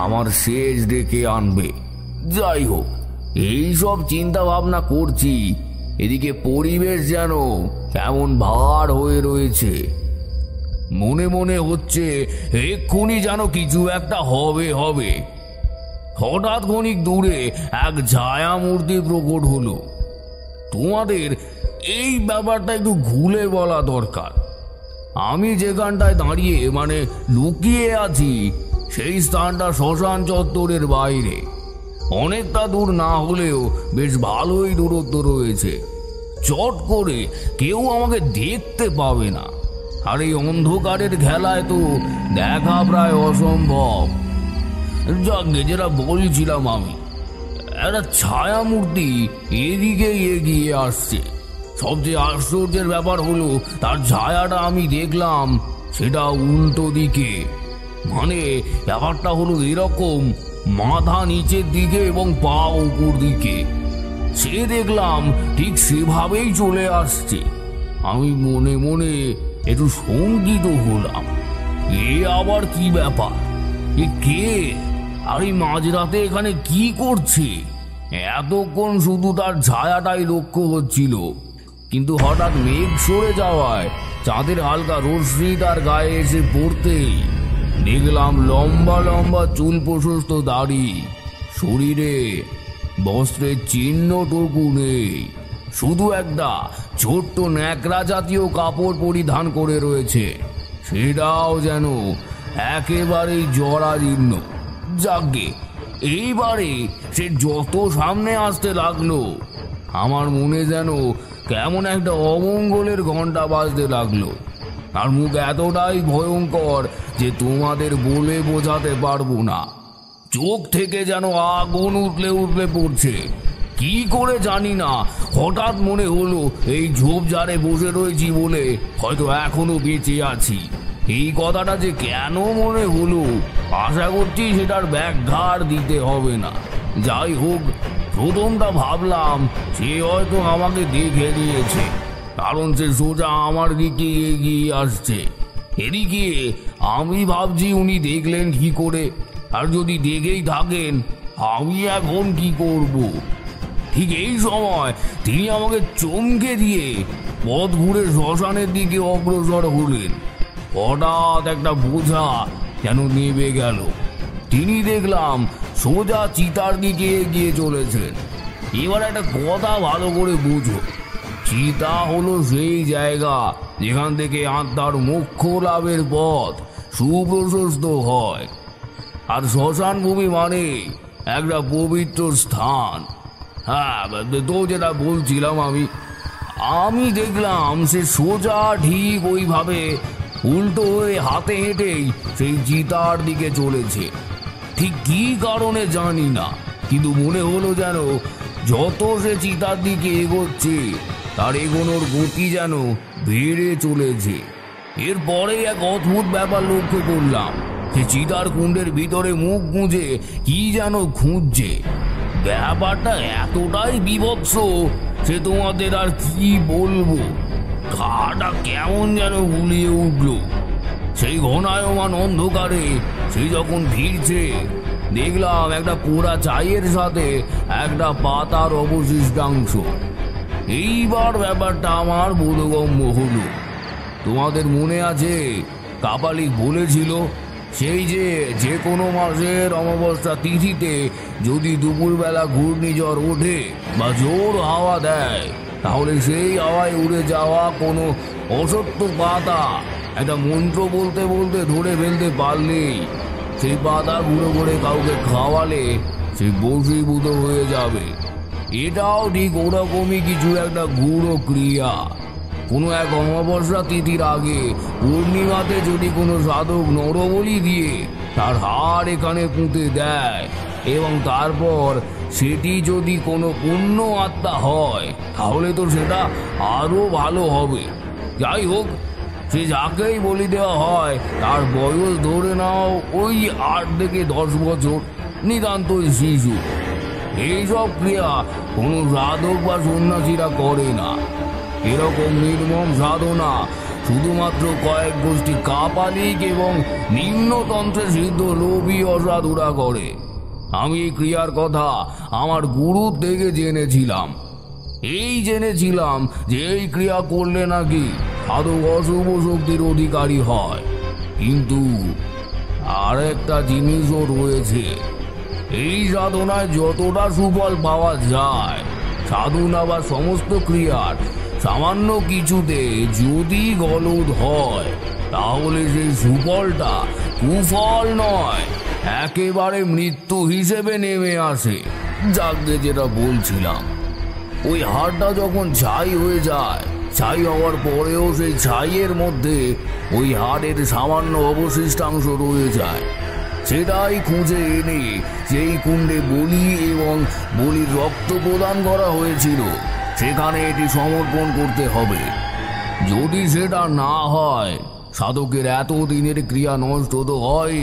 আমার শেষ ডেকে আনবে। যাই হোক, এইসব চিন্তা ভাবনা করছি, এদিকে পরিবেশ যেন কেমন ভার হয়ে রয়েছে। মনে মনে হচ্ছে এক্ষুনি যেন কিছু একটা হবে। হঠাৎ ক্ষণিক দূরে এক ছায়া মূর্তি প্রকট হলো। তোমাদের এই ব্যাপারটা একটু ঘুরে বলা দরকার। আমি যেখানটায় দাঁড়িয়ে মানে লুকিয়ে আছি সেই স্থানটা শ্মশান চত্বরের বাইরে। অনেকটা দূর না হলেও বেশ ভালোই দূরত্ব রয়েছে। চট করে কেউ আমাকে দেখতে পাবে না, আর এই অন্ধকারের খেলায় তো দেখা প্রায় অসম্ভব। যাকে যেটা বলছিলাম, আমি একটা ছায়া মূর্তি এদিকে এগিয়ে আসছে। সবচেয়ে আশ্চর্যের ব্যাপার হলো তার ছায়াটা আমি দেখলাম সেটা উল্টো দিকে। মানে ব্যাপারটা হলো এরকম, মাথা নিচের দিকে এবং পা উপর দিকে। সে দেখলাম ঠিক সেভাবেই চলে আসছে। আমি মনে মনে একটু শঙ্কিত হলাম, এ আবার কি ব্যাপার? এ কে? আর এই মাঝরাতে এখানে কি করছে? এতক্ষণ শুধু তার ছায়াটাই লক্ষ্য হচ্ছিল, কিন্তু হঠাৎ মেঘ সরে যাওয়ায় চাঁদের হালকা রশ্মি তার গায়ে এসে পড়তেই দেখলাম লম্বা লম্বা চুল প্রশস্ত দাড়ি, শরীরে বস্ত্রের চিহ্নটুকু নেই, শুধু একটা ছোট্ট ন্যাকড়া জাতীয় কাপড় পরিধান করে রয়েছে। সেটাও যেন একেবারেই জরাজীর্ণ। যাকে এইবারে সে যত সামনে আসতে লাগলো, আমার মনে যেন কেমন একটা অমঙ্গলের ঘন্টা বাজতে লাগলো। তার মুখ এতটাই ভয়ঙ্কর যে তোমাদের বলে বোঝাতে পারবো না। চোখ থেকে যেন আগুন উঠলে উঠলে পড়ছে। কি করে জানি না, হঠাৎ মনে হলো এই ঝোপঝাড়ে বসে রয়েছি বলে হয়তো এখনো বেঁচে আছি। এই কথাটা যে কেন মনে হলো আশা করছি সেটার ব্যাখ্যার দিতে হবে না। যাই হোক, প্রথমটা ভাবলাম সে হয়তো আমাকে দেখে নিয়েছে, কারণ সে সোজা আমার দিকে এগিয়ে আসছে। এদিকে আমি ভাবছি উনি দেখলেন কি করে, আর যদি দেখেই থাকেন আমি এখন কি করব। ঠিক এই সময় তিনি আমাকে চমকে দিয়ে পথ ঘুরে শ্মশানের দিকে অগ্রসর হলেন। হঠাৎ একটা বোঝা যেন নেমে গেল। তিনি দেখলাম সোজা চিতার দিকে এগিয়ে চলেছেন। এবার একটা কথা ভালো করে বুঝো, চিতা হলো সেই জায়গা যেখান থেকে আত্মার মোক্ষ লাভের পথ সুপ্রশস্ত হয়। আর শ্মশান ভূমি মানে একটা পবিত্র স্থান। হ্যাঁ, তো যেটা বলছিলাম আমি দেখলাম সে সোজা ঠিক ওইভাবে উল্টো হয়ে হাতে হেঁটেই সেই চিতার দিকে চলেছে। ঠিক কি কারণে জানি না, কিন্তু মনে হলো যেন যত সে চিতার দিকে এগোচ্ছে তার এগোনোর গতি যেন বেড়ে চলেছে। এরপরে এক অদ্ভুত ব্যাপার লক্ষ্য করলাম, সে চিতার কুণ্ডের ভিতরে মুখ গুঁজে কি যেন খুঁজছে। ব্যাপারটা এতটাই বীভৎস সে তোমাদের আর কি বলবো। গাটা কেমন যেন গুলিয়ে উঠল। সেই ঘনায়মান অন্ধকারে সে যখন ভিড়ছে, দেখলাম একটা পোড়া চায়ের সাথে একটা পাতার অবশিষ্টাংশ। এইবার ব্যাপারটা আমার বোধগম্য হলো। তোমাদের মনে আছে কাপালিক বলেছিল সেই যে কোনো মাসের অমাবস্যা তিথিতে যদি দুপুরবেলা ঘূর্ণিঝড় ওঠে বা জোর হাওয়া দেয়, তাহলে সেই হাওয়ায় উড়ে যাওয়া কোনো অসত্য পাতা একটা মন্ত্র বলতে বলতে ধরে ফেলতে পারলেই সেই পাতা গুঁড়ো করে কাউকে খাওয়ালে সে বশীভূত হয়ে যাবে। এটাও ঠিক ওরকমই কিছু একটা গূঢ় ক্রিয়া। কোনো এক অমাবস্যা তিথির আগে পূর্ণিমাতে যদি কোনো সাধক নরবলি দিয়ে তার হাড় এখানে পুঁতে দেয় এবং তারপর সেটি যদি কোনো পুণ্য আত্মা হয়, তাহলে তো সেটা আরো ভালো হবে। যাই হোক, সে যাকেই বলি দেওয়া হয় তার বয়স ধরে নাও ওই 8 থেকে 10 বছর, নিতান্তই শিশু। এইসব ক্রিয়া কোনো সাধক বা সন্ন্যাসীরা করে না। এরকম নির্মম সাধনা শুধুমাত্র কয়েক গোষ্ঠী কাপালিক এবং নিম্নতন্ত্রে সিদ্ধ লোভী অসাধুরা করে। আমি এই ক্রিয়ার কথা আমার গুরুর থেকে জেনেছিলাম। জেনেছিলাম যে এই ক্রিয়া করলে নাকি সাধক অশুভ শক্তির অধিকারী হয়। কিন্তু আর একটা জিনিসও রয়েছে, এই সাধনায় যতটা সুফল পাওয়া যায়, সাধনা বা সমস্ত ক্রিয়ার সামান্য কিছুতে যদি গলদ হয়, তাহলে সেই সুফলটা কুফল নয়, একেবারে মৃত্যু হিসেবে নেমে আসে। যাকে যেটা বলছিলাম, ওই হাড়টা যখন ছাই হয়ে যায়, ছাই হওয়ার পরেও সেই ছাইয়ের মধ্যে ওই হাড়ের সামান্য অবশিষ্টাংশ রয়ে যায়। সেটাই খুঁজে এনে সেই কুণ্ডে বলি এবং বলির রক্ত প্রদান করা হয়েছিল সেখানে এটি সমর্পণ করতে হবে। যদি সেটা না হয়, সাধকের এতদিনের ক্রিয়া নষ্ট তো হয়,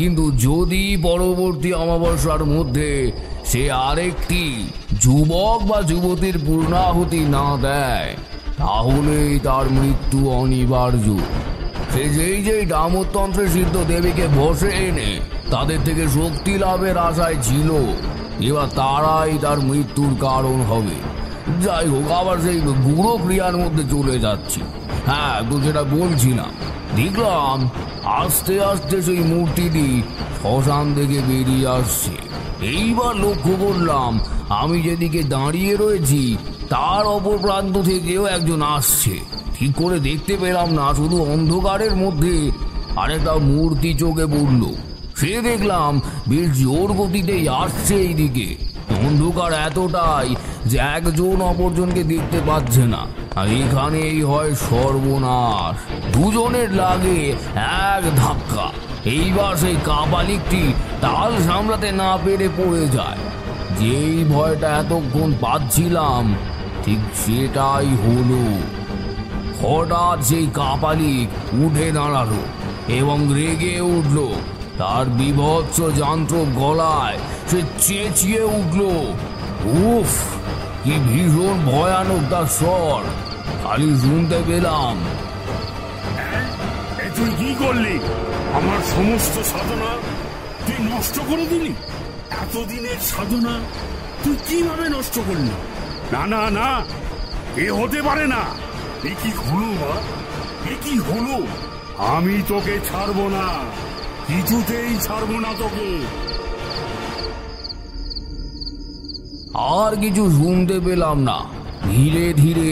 কিন্তু যদি পরবর্তী অমাবস্যার মধ্যে সে আরেকটি যুবক বা যুবতীর পূর্ণাহুতি না দেয়, তাহলেই তার মৃত্যু অনিবার্য। সে যেই ডামরতন্ত্রে সিদ্ধ দেবীকে বসে এনে তাদের থেকে শক্তি লাভের আশায় ছিল, এবার তারাই তার মৃত্যুর কারণ হবে। যাই হোক, আবার সেই গুঁড়ো ক্রিয়ার মধ্যে চলে যাচ্ছি। হ্যাঁ, তো যেটা বলছিলাম, দেখলাম আস্তে আস্তে সেই মূর্তিটি শ্মশান থেকে বেরিয়ে আসছে। এইবার লক্ষ্য করলাম আমি যেদিকে দাঁড়িয়ে রয়েছি তার অপর প্রান্ত থেকেও একজন আসছে। ঠিক করে দেখতে পেলাম না, শুধু অন্ধকারের মধ্যে আরেকটা মূর্তি চোখে পড়ল। সে দেখলাম বেশ জোর গতিতেই আসছে এইদিকে। অন্ধকার এতটাই যে একজন অপরজনকে দেখতে পাচ্ছে না, আর এখানেই হয় সর্বনাশ। দুজনের লাগে এক ধাক্কা। এইবার সেই কাপালিকটি তাল সামলাতে না পেরে পড়ে যায়। যেই ভয়টা এতক্ষণ পাচ্ছিলাম ঠিক সেটাই হলো। হঠাৎ সেই কাপালিক উঠে দাঁড়ালো এবং রেগে উঠল। তার বিভৎস যান্ত্রিক গলায় সে চেঁচিয়ে উঠল, উফ, কি ভীষণ ভয়ানক তার স্বর! খালি শুনতে পেলাম, তুই কি করলি? আমার সমস্ত সাধনা তুই নষ্ট করে দিলি। এতদিনের সাধনা তুই কিভাবে নষ্ট করলি? না না না, এ হতে পারে না। এ কি হলো মা? এ কি হলো? আমি তোকে ছাড়বো না, কিছুতেই ছাড়বো না তোকে। আর কিছু শুনতে পেলাম না। ধীরে ধীরে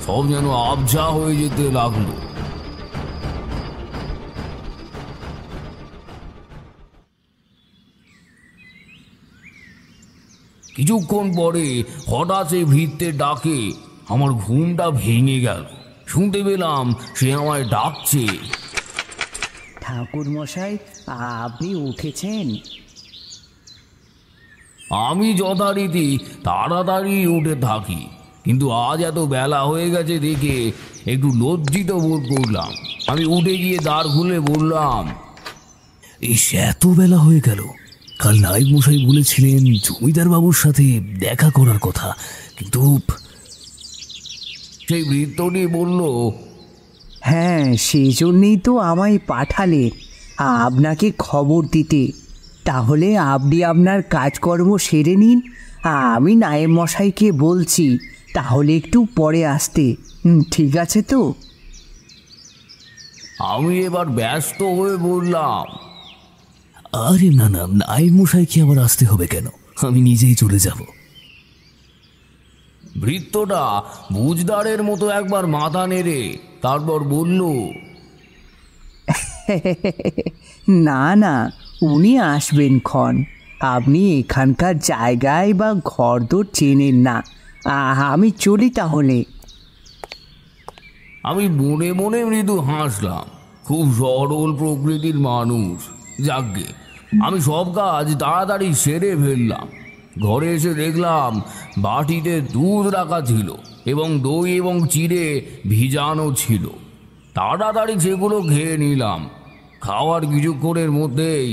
সব যেন আবঝা হয়ে যেতে লাগলো। কিছুক্ষণ পরে হঠাৎ সেই ভৃত্যের ডাকে আমার ঘুমটা ভেঙে গেল। শুনতে পেলাম সে আমায় ডাকছে, ঠাকুর মশাই, আপনি উঠেছেন? আমি যথারীতি তাড়াতাড়ি উঠে থাকি, কিন্তু আজ এত বেলা হয়ে গেছে দেখে একটু লজ্জিত বোধ করলাম। আমি উঠে গিয়ে দ্বার খুলে বললাম, এই এত বেলা হয়ে গেল? কাল নায়েব মশাই বলেছিলেন জমিদার বাবুর সাথে দেখা করার কথা, কিন্তু সেই বৃত্তটি বলল, হ্যাঁ, সেই জন্যেই তো আমায় পাঠালেন আপনাকে খবর দিতে। তাহলে আপনি আপনার কাজকর্ম সেরে নিন, আমি নায়েব মশাইকে বলছি তাহলে একটু পরে আসতে। ঠিক আছে তো? আমি এবার ব্যস্ত হয়ে বললাম, আরে না না, নায়েব মশাই কি আবার আসতে হবে কেন? আমি নিজেই চলে যাব। বৃত্তটা বুঝদারের মতো একবার মাথা নেড়ে তারপর বলল, না না, উনি আসবেন ক্ষণ। আপনি এখানকার জায়গায় বা ঘরদোর চেনেন না। আমি চলি তাহলে। আমি মনে মনে মৃদু হাসলাম। খুব সরল প্রকৃতির মানুষ। যাকগে, আমি সব কাজ তাড়াতাড়ি সেরে ফেললাম। ঘরে এসে দেখলাম বাটিতে দুধ রাখা ছিল এবং দই এবং চিড়ে ভিজানো ছিল। তাড়াতাড়ি সেগুলো খেয়ে নিলাম। খাওয়ার কিছুক্ষণের মধ্যেই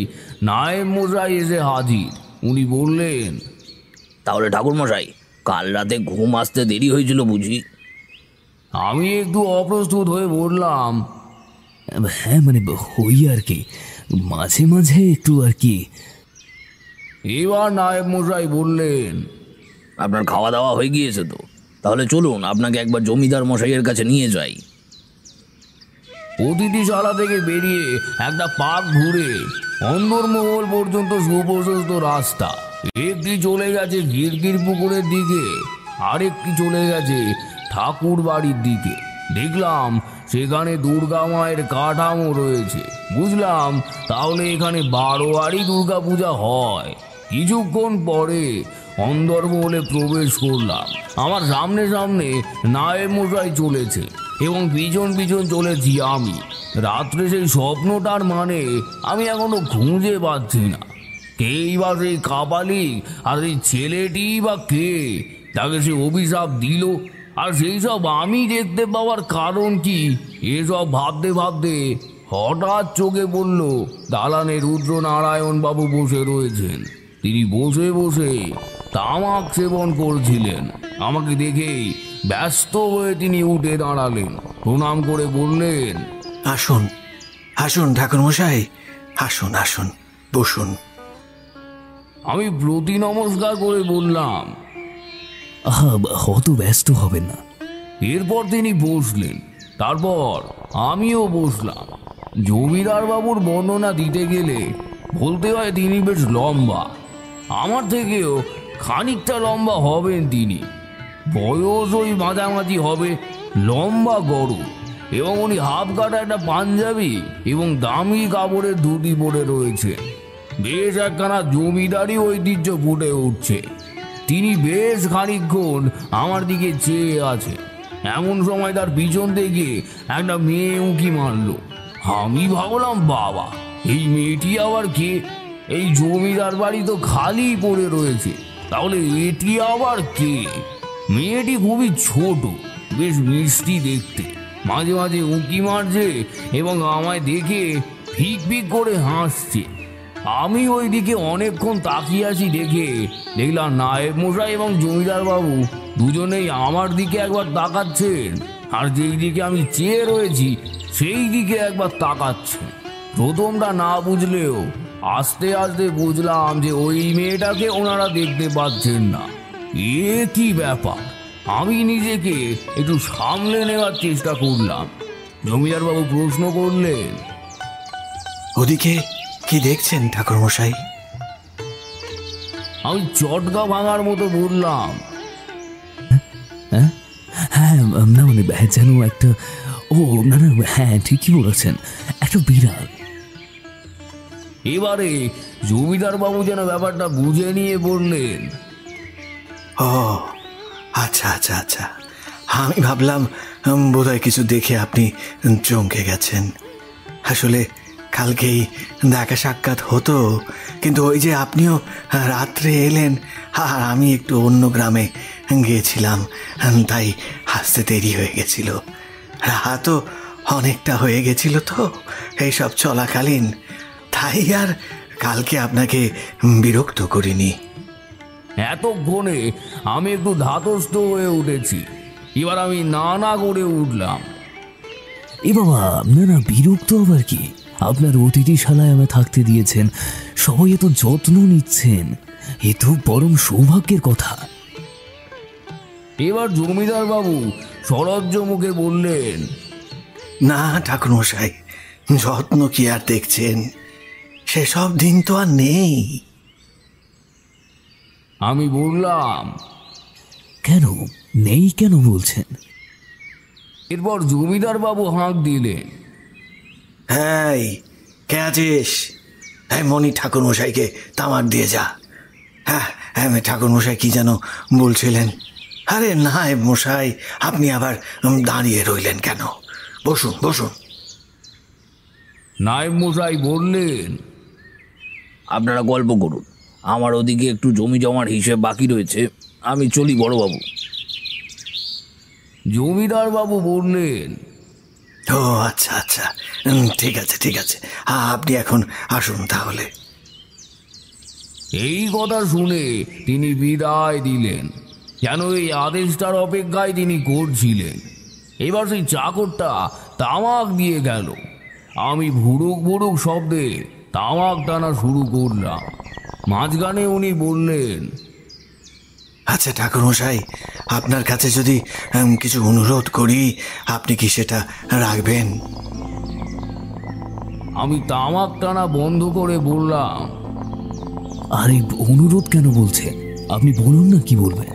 নায়েব মশাই এসে হাজির। উনি বললেন, তাহলে ঠাকুর মশাই, কাল রাতে ঘুম আসতে দেরি হয়েছিল বুঝি? আমি একটু অপ্রস্তুত হয়ে বললাম, হ্যাঁ মানে ওই আর কি, মাঝে মাঝে একটু আর কি। এবার নায়েব মশাই বললেন, আপনার খাওয়া দাওয়া হয়ে গিয়েছে তো? তাহলে চলুন আপনাকে একবার জমিদার মশাইয়ের কাছে নিয়ে যাই। অতিথিশালা থেকে বেরিয়ে একটা পাক ঘুরে অন্দরমহল পর্যন্ত সুপ্রশস্ত রাস্তা। একটি চলে গেছে গিরগির পুকুরের দিকে, আরেকটি চলে গেছে ঠাকুর বাড়ির দিকে। দেখলাম সেখানে দুর্গা মায়ের কাঠামো রয়েছে। বুঝলাম তাহলে এখানে 12বারই দুর্গা পূজা হয়। কিছুক্ষণ পরে অন্দরমহলে প্রবেশ করলাম। আমার সামনে সামনে নায়েব মশাই চলেছে এবং পিছন পিছন চলেছি আমি। রাত্রে সেই স্বপ্নটার মানে আমি এখনো খুঁজে পাচ্ছি না। কেই বা সেই কাপালিক, আর সেই ছেলেটি বা কে তাকে সে অভিশাপ দিল, আর সেই সব আমি দেখতে পাওয়ার কারণ কি? এসব ভাবতে ভাবতে হঠাৎ চোখে পড়ল দালানে রুদ্রনারায়ণ বাবু বসে রয়েছেন। তিনি বসে বসে তামাক সেবন করছিলেন। আমাকে দেখেই ব্যস্ত হয়ে তিনি উঠে দাঁড়ালেন, প্রণাম করে বললেন, আসুন আসুন ঠাকুরমশাই, আসুন আসুন, বসুন। আমি প্রতি নমস্কার করে বললাম, আহা, অত ব্যস্ত হবেন না। এরপর তিনি বসলেন, তারপর আমিও বসলাম। জমিদার বাবুর বর্ণনা দিতে গেলে বলতে হয় তিনি বেশ লম্বা, আমার থেকেও খানিকটা লম্বা হবেন তিনি। বয়স ওই মাঝামাঝি হবে, লম্বা গরু, এবং উনি হাফ কাটা একটা পাঞ্জাবি এবং দামি কাপড়ের ধুতি পরে রয়েছে। বেশ একখানা জমিদারি ঐতিহ্য ফুটে উঠছে। তিনি বেশ খানিকক্ষণ আমার দিকে চেয়ে আছে। এমন সময় তার পিছন থেকে একটা মেয়ে উঁকি মারলো। আমি ভাবলাম, বাবা, এই মেয়েটি আবার কে? এই জমিদার বাড়ি তো খালি পড়ে রয়েছে, তাহলে এটি আবার কে? মেয়েটি খুবই ছোট, বেশ মিষ্টি দেখতে, মাঝে মাঝে উঁকি মারছে এবং আমায় দেখে ফিক ফিক করে হাসছে। আমি ওই দিকে অনেকক্ষণ তাকিয়ে আছি দেখে দেখলাম নায়েব মশাই এবং জমিদার বাবু দুজনেই আমার দিকে একবার তাকাচ্ছেন, আর যেই দিকে আমি চেয়ে রয়েছি সেই দিকে একবার তাকাচ্ছেন। প্রথমটা না বুঝলেও আস্তে আস্তে বুঝলাম যে ওই মেয়েটাকে ওনারা দেখতে পাচ্ছেন না। এ কি ব্যাপার? আমি নিজেকে একটু সামলে নেওয়ার চেষ্টা করলাম। জমিদার বাবু প্রশ্ন করলেন, ওদিকে কি দেখছেন ঠাকুরমশাই? আমি চটকা ভাঙার মতো বললাম, হ্যাঁ, না মানে যেন একটা, ও না না, হ্যাঁ ঠিকই বলেছেন, একটা বিড়াল। এবারে জমিদার বাবু যেন ব্যাপারটা বুঝে নিয়ে বললেন, ও আচ্ছা আচ্ছা আচ্ছা, আমি ভাবলাম বোধহয় কিছু দেখে আপনি চমকে গেছেন। আসলে কালকেই দেখা সাক্ষাৎ হতো, কিন্তু ওই যে আপনিও রাত্রে এলেন আর আমি একটু অন্য গ্রামে গিয়েছিলাম, তাই আসতে দেরি হয়ে গেছিল। রাতও অনেকটা হয়ে গেছিল তো এইসব চলাকালীন, তাই আর কালকে আপনাকে বিরক্ত করিনি। এতক্ষণে আমি একটু ধাতস্থ হয়ে উঠেছি। এবার আমি না না করে উঠলাম, এ বাবা, না না, বিরক্ত আবার কি? আপনার অতিথিশালায় আমায় থাকতে দিয়েছেন, সবাই এত যত্ন নিচ্ছেন, এ তো পরম সৌভাগ্যের কথা। এবার জমিদার বাবু সলজ্জ মুখে বললেন, না ঠাকুরমশাই, যত্ন কি আর দেখছেন, সেসব দিন তো আর নেই। আমি বললাম, কেন নেই, কেন বলছেন? এরপর জমিদার বাবু হাঁক দিলেন, হ্যাঁ কে আছিস? হ্যাঁ মণি, ঠাকুরমশাইকে তামাক দিয়ে যা। হ্যাঁ হ্যাঁ, ঠাকুরমশাই কি যেন বলছিলেন? আরে নায়েব মশাই, আপনি আবার দাঁড়িয়ে রইলেন কেন? বসুন বসুন। নায়েব মশাই বললেন, আপনারা গল্প করুন, আমার ওদিকে একটু জমি জমার হিসেব বাকি রয়েছে, আমি চলি বড়বাবু। জমিদার বাবু বললেন, ও আচ্ছা আচ্ছা, ঠিক আছে ঠিক আছে, আপনি এখন আসুন তাহলে। এই কথা শুনে তিনি বিদায় দিলেন, যেন এই আদেশটার অপেক্ষায় তিনি করছিলেন। এবার সেই চাকরটা তামাক দিয়ে গেল। আমি ভুরুক ভুরুক শব্দে তামাক টানা শুরু করলাম। মাঝখানে উনি বললেন, আচ্ছা ঠাকুরমশাই, আপনার কাছে যদি কিছু অনুরোধ করি, আপনি কি সেটা রাখবেন? আমি তামাক টানা বন্ধ করে বললাম, আরে অনুরোধ কেন বলছেন? আপনি বলুন না, কি বলবেন?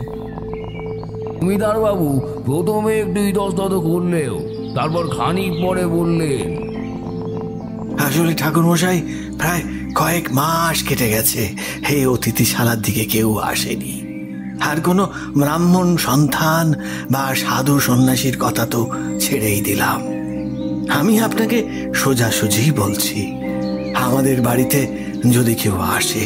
জমিদার বাবু প্রথমে একটু ইতস্তত করলেও তারপর খানিক পরে বললেন, আসলে ঠাকুরমশাই, প্রায় কয়েক মাস কেটে গেছে এই অতিথিশালার দিকে কেউ আসেনি, আর কোনো ব্রাহ্মণ সন্তান বা সাধু সন্ন্যাসীর কথা তো ছেড়েই দিলাম। আমি আপনাকে সোজাসুজি বলছি, আমাদের বাড়িতে যদি কেউ আসে,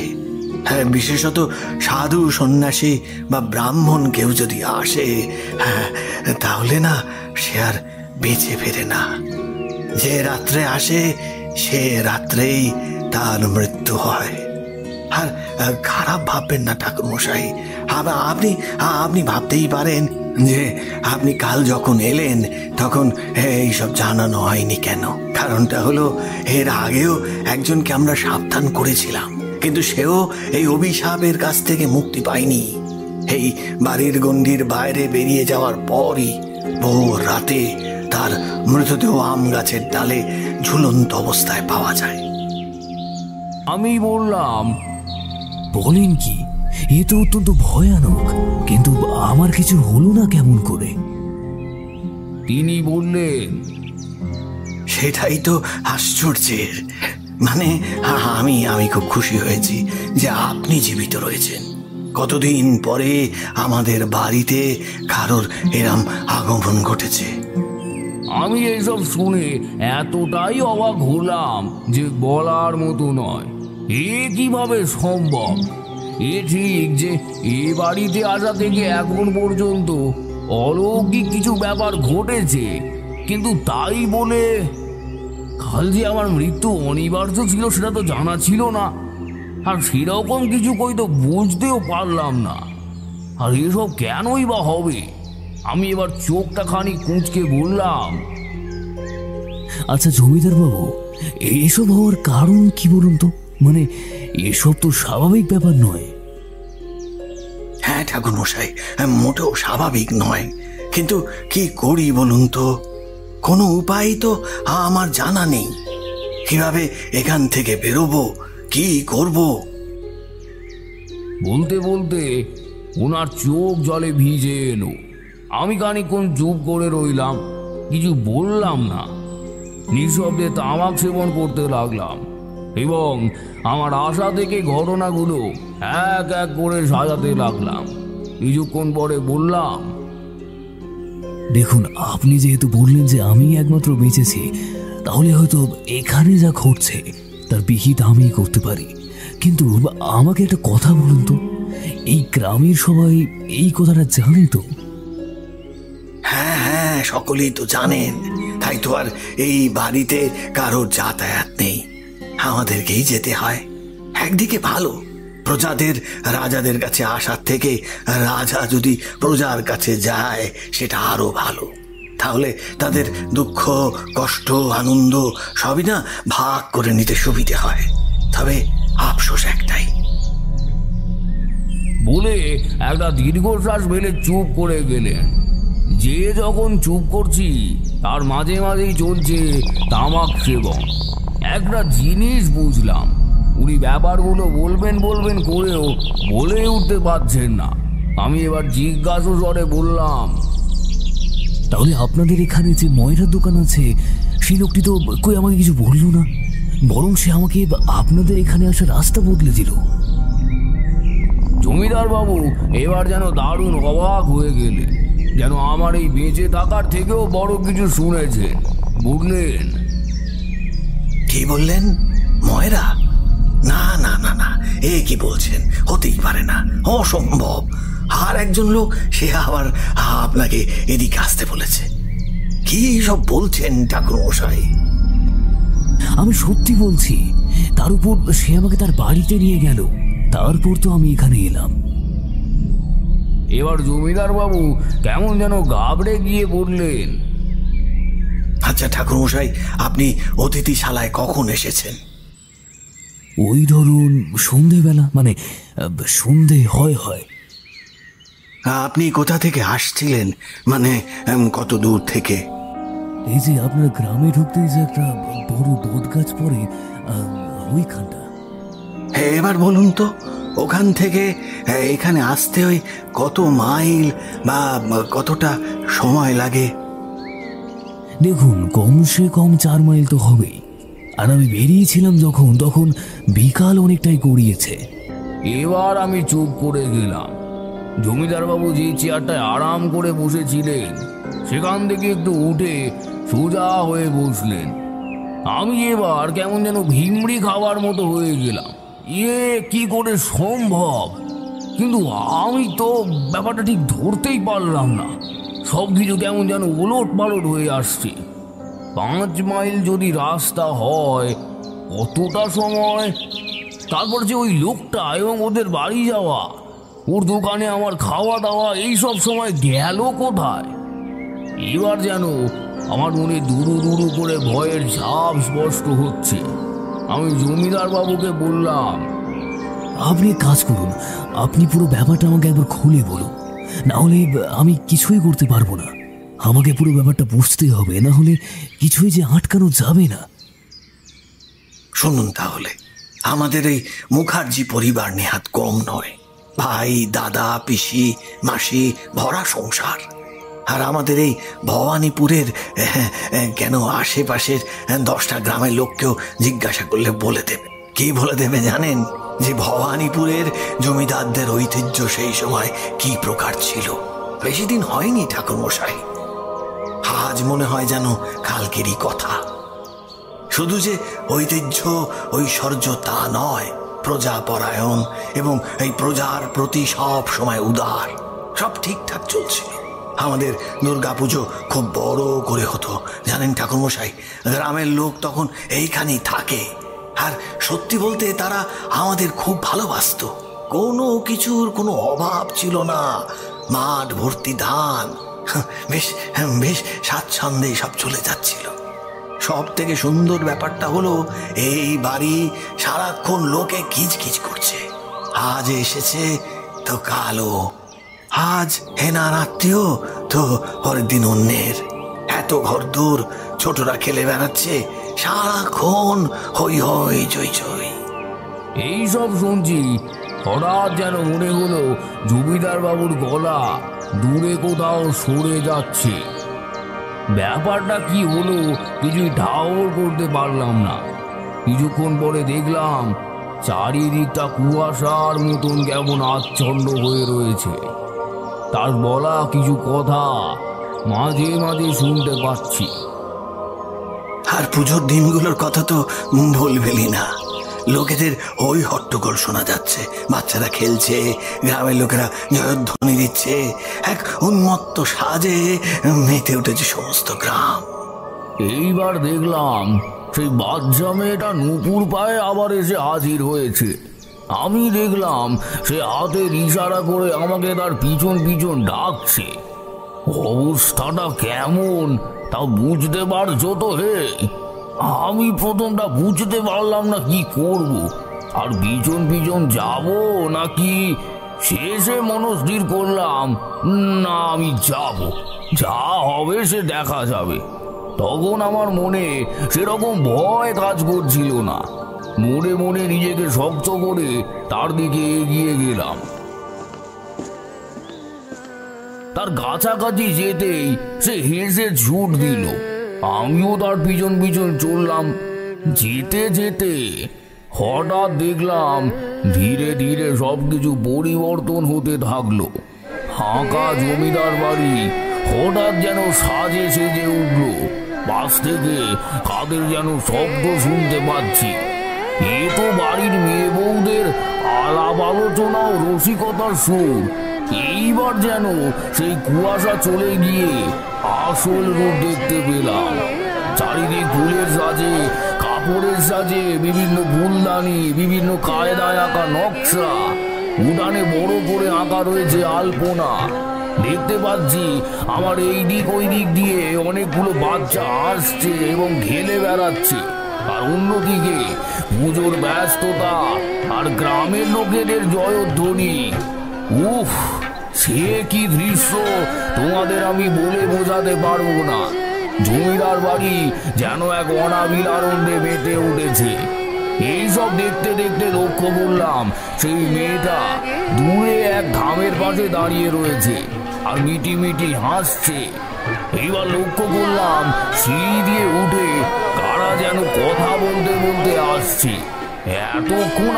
হ্যাঁ বিশেষত সাধু সন্ন্যাসী বা ব্রাহ্মণ কেউ যদি আসে, হ্যাঁ তাহলে না সে আর বেঁচে ফেরে না। যে রাত্রে আসে সে রাত্রেই তার মৃত্যু হয়। আর খারাপ ভাববেন না ঠাকুরমশাই, আপনি আপনি ভাবতেই পারেন যে আপনি কাল যখন এলেন তখন এইসব জানানো হয়নি কেন। কারণটা হলো, এর আগেও একজনকে আমরা সাবধান করেছিলাম, কিন্তু সেও এই অভিশাপের কাছ থেকে মুক্তি পায়নি। এই বাড়ির গণ্ডির বাইরে বেরিয়ে যাওয়ার পরই ভোর রাতে তার মৃতদেহ আম গাছের ডালে ঝুলন্ত অবস্থায় পাওয়া যায়। আমি বললাম, বলেন কি? এ তো অত্যন্ত ভয়ানক, কিন্তু আমার কিছু হলো না কেমন করে? তিনি বললেন, সেটাই তো আশ্চর্যের। মানে আমি খুব খুশি হয়েছি যে আপনি জীবিত রয়েছেন। কতদিন পরে আমাদের বাড়িতে কারোর এরম আগমন ঘটেছে। আমি এইসব শুনে এতটাই অবাক হলাম যে বলার মতো নয়। এ কিভাবে সম্ভব? এ ঠিক যে এ বাড়িতে আসা থেকে এখন পর্যন্ত অলৌকিক কিছু ব্যাপার ঘটেছে, কিন্তু তাই বলে কাল যে আমার মৃত্যু অনিবার্য ছিল সেটা তো জানা ছিল না। আর সেরকম কিছু কই তো বুঝতেও পারলাম না। আর এসব কেনই বা হবে? আমি এবার চোখটা খানি কুঁচকে বললাম, আচ্ছা জমিদার বাবু, এসব হওয়ার কারণ কি বলুন তো? মানে এসব তো স্বাভাবিক ব্যাপার নয়। হ্যাঁ ঠাকুর মশাই, মোটেও স্বাভাবিক নয়, কিন্তু কি করি বলুন তো? কোনো উপায় তো আমার জানা নেই। কিভাবে এখান থেকে বেরোবো, কি করব? বলতে বলতে ওনার চোখ জলে ভিজে এলো। আমি খানিকক্ষণ চুপ করে রইলাম, কিছু বললাম না। নিঃশব্দে তামাক সেবন করতে লাগলাম এবং আমার আশা থেকে ঘটনাগুলো এক এক করে সাজাতে লাগলাম। কিছুক্ষণ পরে বললাম, দেখুন, আপনি যেহেতু বললেন যে আমি একমাত্র বেঁচেছি, তাহলে হয়তো এখানে যা ঘটছে তার বিহিত আমি করতে পারি। কিন্তু আমাকে একটা কথা বলুন তো, এই গ্রামের সবাই এই কথাটা জানে তো? হ্যাঁ হ্যাঁ, সকলেই তো জানেন, তাই তো আর এই বাড়িতে কারোর যাতায়াত নেই, আমাদেরকেই যেতে হয়। একদিকে ভালো, প্রজাদের রাজাদের কাছে আসার থেকে রাজা যদি প্রজার কাছে যায় সেটা আরো ভালো। তাহলে তাদের দুঃখ কষ্ট আনন্দ সবই না ভাগ করে নিতে সুবিধে হয়। তবে আফসোস একটাই। বলে একটা দীর্ঘশ্বাস ফেলে চুপ করে গেলেন। যে যখন চুপ করছি তার মাঝে মাঝেই চলছে তামাক সেবন। একটা জিনিস বুঝলাম, উনি ব্যাপারগুলো বলবেন বলবেন করেও বলে উঠতে পারছেন না। আমি এবার জিজ্ঞাসা স্বরে বললাম, তাহলে আপনাদের এখানে যে ময়রার দোকান আছে সেই লোকটি তো কই আমাকে কিছু বললো না, বরং সে আমাকে আপনাদের এখানে আসার রাস্তা বদলে দিল। জমিদার বাবু এবার যেন দারুণ অবাক হয়ে গেলেন, যেন আমার এই বেঁচে থাকার থেকেও বড় কিছু শুনেছেন। বললেন, কি বললেন? ময়রা? না না না না, এ কি বলছেন? হতেই পারে না, অসম্ভব। আর একজন লোক, সে আবার আপনাকে এদিকে আসতে বলেছে। কি সব বলছেন ঠাকুর মশাই? আমি সত্যি বলছি, তার উপর সে আমাকে তার বাড়িতে নিয়ে গেল, তারপর তো আমি এখানে এলাম। এবার জমিদার বাবু কেমন যেন ঘাবড়ে গিয়ে বললেন, আচ্ছা ঠাকুর মশাই, আপনি অতিথিশালায় কখন এসেছেন? ওই ধরুন সন্ধেবেলা, মানে সন্ধে হয়। আপনি কোথা থেকে আসছিলেন? মানে কত দূর থেকে? এই যে আপনার গ্রামে ঢুকতেই যে একটা বড় বট গাছ পড়ে, ওইখানটা। হ্যাঁ, এবার বলুন তো, ওখান থেকে এখানে আসতে ওই কত মাইল বা কতটা সময় লাগে? দেখুন, কমসে কম 4 মাইল তো হবেই। আর আমি বেরিয়েছিলাম তখন বিকাল অনেকটাই গড়িয়েছে। এবার আমি চুপ করে গেলাম। জমিদার বাবু যে চেয়ারটায় আরাম করে বসেছিলেন সেখান থেকে একটু উঠে সোজা হয়ে বসলেন। আমি এবার কেমন যেন ভিমড়ি খাওয়ার মতো হয়ে গেলাম। কি করে সম্ভব? কিন্তু আমি তো ব্যাপারটা ঠিক ধরতেই পারলাম না। সব কিছু কেমন যেন ওলট পালট হয়ে আসছে। 5 মাইল যদি রাস্তা হয়, কতটা সময়? তারপর যে ওই লোকটা এবং ওদের বাড়ি যাওয়া, ওর দোকানে আমার খাওয়া দাওয়া, এই সব সময় গেল কোথায়? এবার যেন আমার মনে দুরু দুরু করে ভয়ের ছাপ স্পষ্ট হচ্ছে। আমি জমিদার বাবুকে বললাম, আপনি কাজ করুন, আপনি পুরো ব্যাপারটা আমাকে একবার খুলে বলুন, না হলে আমি কিছুই করতে পারবো না। আমাকে পুরো ব্যাপারটা বুঝতে হবে, না হলে কিছুই যে আটকানো যাবে না। শুনুন তাহলে, আমাদের এই মুখার্জি পরিবার নেহাত কম নয়। ভাই, দাদা, পিসি, মাসি, ভরা সংসার। আর আমাদের এই ভবানীপুরের কেন আশেপাশের 10টা গ্রামের লোককেও জিজ্ঞাসা করলে বলে দেবে। কি বলে দেবে জানেন? যে ভবানীপুরের জমিদারদের ঐতিহ্য সেই সময় কি প্রকার ছিল। বেশি দিন হয়নি ঠাকুরমশাই, আজ মনে হয় যেন কালকেরই কথা। শুধু যে ঐতিহ্য ঐশ্বর্য তা নয়, প্রজাপরায়ণ এবং এই প্রজার প্রতি সব সময় উদার, সব ঠিকঠাক চলছিল। আমাদের দুর্গাপুজো খুব বড় করে হতো জানেন ঠাকুরমশাই। গ্রামের লোক তখন এইখানেই থাকে, আর সত্যি বলতে তারা আমাদের খুব ভালোবাসতো। কোনো কিছুর কোনো অভাব ছিল না, মাঠ ভর্তি ধান, বেশ বেশ স্বাচ্ছন্দ্যে সব চলে যাচ্ছিল। সব থেকে সুন্দর ব্যাপারটা হলো এই বাড়ি সারাক্ষণ লোকে খিচখিচ করছে। আজ এসেছে তো কালও, আজ হেনার আত্মীয় তো পরের দিন অন্যের। এত ঘর দূর ছোটরা খেলে বেড়াচ্ছে, সারাক্ষণ হই হই চই চই। এইসব শুনছি, হঠাৎ যেন মনে হলো জমিদার বাবুর গলা দূরে কোথাও সরে যাচ্ছে। ব্যাপারটা কি হলো কিছুই ঠাউর করতে পারলাম না। কিছুক্ষণ পরে দেখলাম চারিদিকটা কুয়াশার মতন কেমন আচ্ছন্ন হয়ে রয়েছে। তার বলা কিছু কথা মাঝে মাঝে শুনতে পাচ্ছি। আর পুজোর দিনগুলোর কথা তো বলবেলি না। লোকেদের ওই হট্টগোল শোনা যাচ্ছে, বাচ্চারা খেলছে, গ্রামের লোকেরা জয়ধ্বনি দিচ্ছে, এক উন্মত্ত সাজে মেতে উঠেছে সমস্ত গ্রাম। এইবার দেখলাম সেই বাচ্চা মেয়েটা নুপুর পায়ে আবার এসে হাজির হয়েছে। আমি দেখলাম সে হাতের ইশারা করে আমাকে তার পিছন পিছন ডাকছে। অবস্থাটা কেমন তা বুঝতে পারছো তো হে? আমি প্রথমটা বুঝতে পারলাম না কি করব, আর পিছন পিছন যাব নাকি। শেষে মনস্থির করলাম না, আমি যাব, যা হবে সে দেখা যাবে। তখন আমার মনে সেরকম ভয় কাজ করছিল না। মনে মনে নিজেকে শক্ত করে তার দিকে এগিয়ে গেলাম। তার কাছাকাছি যেতেই সে হেসে ছুট দিল। আমিও তার পিছন পিছন চললাম। যেতে যেতে হঠাৎ দেখলাম ধীরে ধীরে সবকিছু পরিবর্তন হতে থাকলো। ফাঁকা জমিদার বাড়ি হঠাৎ যেন সাজে সেজে উঠল। পাশ থেকে কাদের যেন শব্দ শুনতে পাচ্ছি। এ তো বাড়ির মেয়ে বউদের আলাপ আলোচনা ও রসিকতার সুর। এইবার যেন সেই কুয়াশা চলে গিয়ে আসল রূপ দেখতে পেলাম। চারিদিক ফুলের সাজে, কাপড়ের সাজে, বিভিন্ন ফুলদানি, বিভিন্ন কায়দায় আঁকা নকশা, উঠানে বড় করে আঁকা রয়েছে আলপনা। দেখতে পাচ্ছি আমার এই দিক ওই দিক দিয়ে অনেকগুলো বাচ্চা আসছে এবং খেলে বেড়াচ্ছে। আর অন্যদিকে পুজোর ব্যস্ততা আর গ্রামের লোকেদের জয়ধ্বনি। উফ, সে কি দৃশ্য তোমাদের আমি বলে বোঝাতে পারবো না। জমিদার বাড়ি যেন এক অনাবিল আনন্দে মেতে উঠেছে। এইসব দেখতে দেখতে লক্ষ্য করলাম সেই মেয়েটা দূরে এক ধামের পাশে দাঁড়িয়ে রয়েছে আর মিটি মিটি হাসছে। এইবার লক্ষ্য করলাম সিঁড়ি দিয়ে উঠে কারা যেন কথা বলতে বলতে আসছে। এতক্ষণ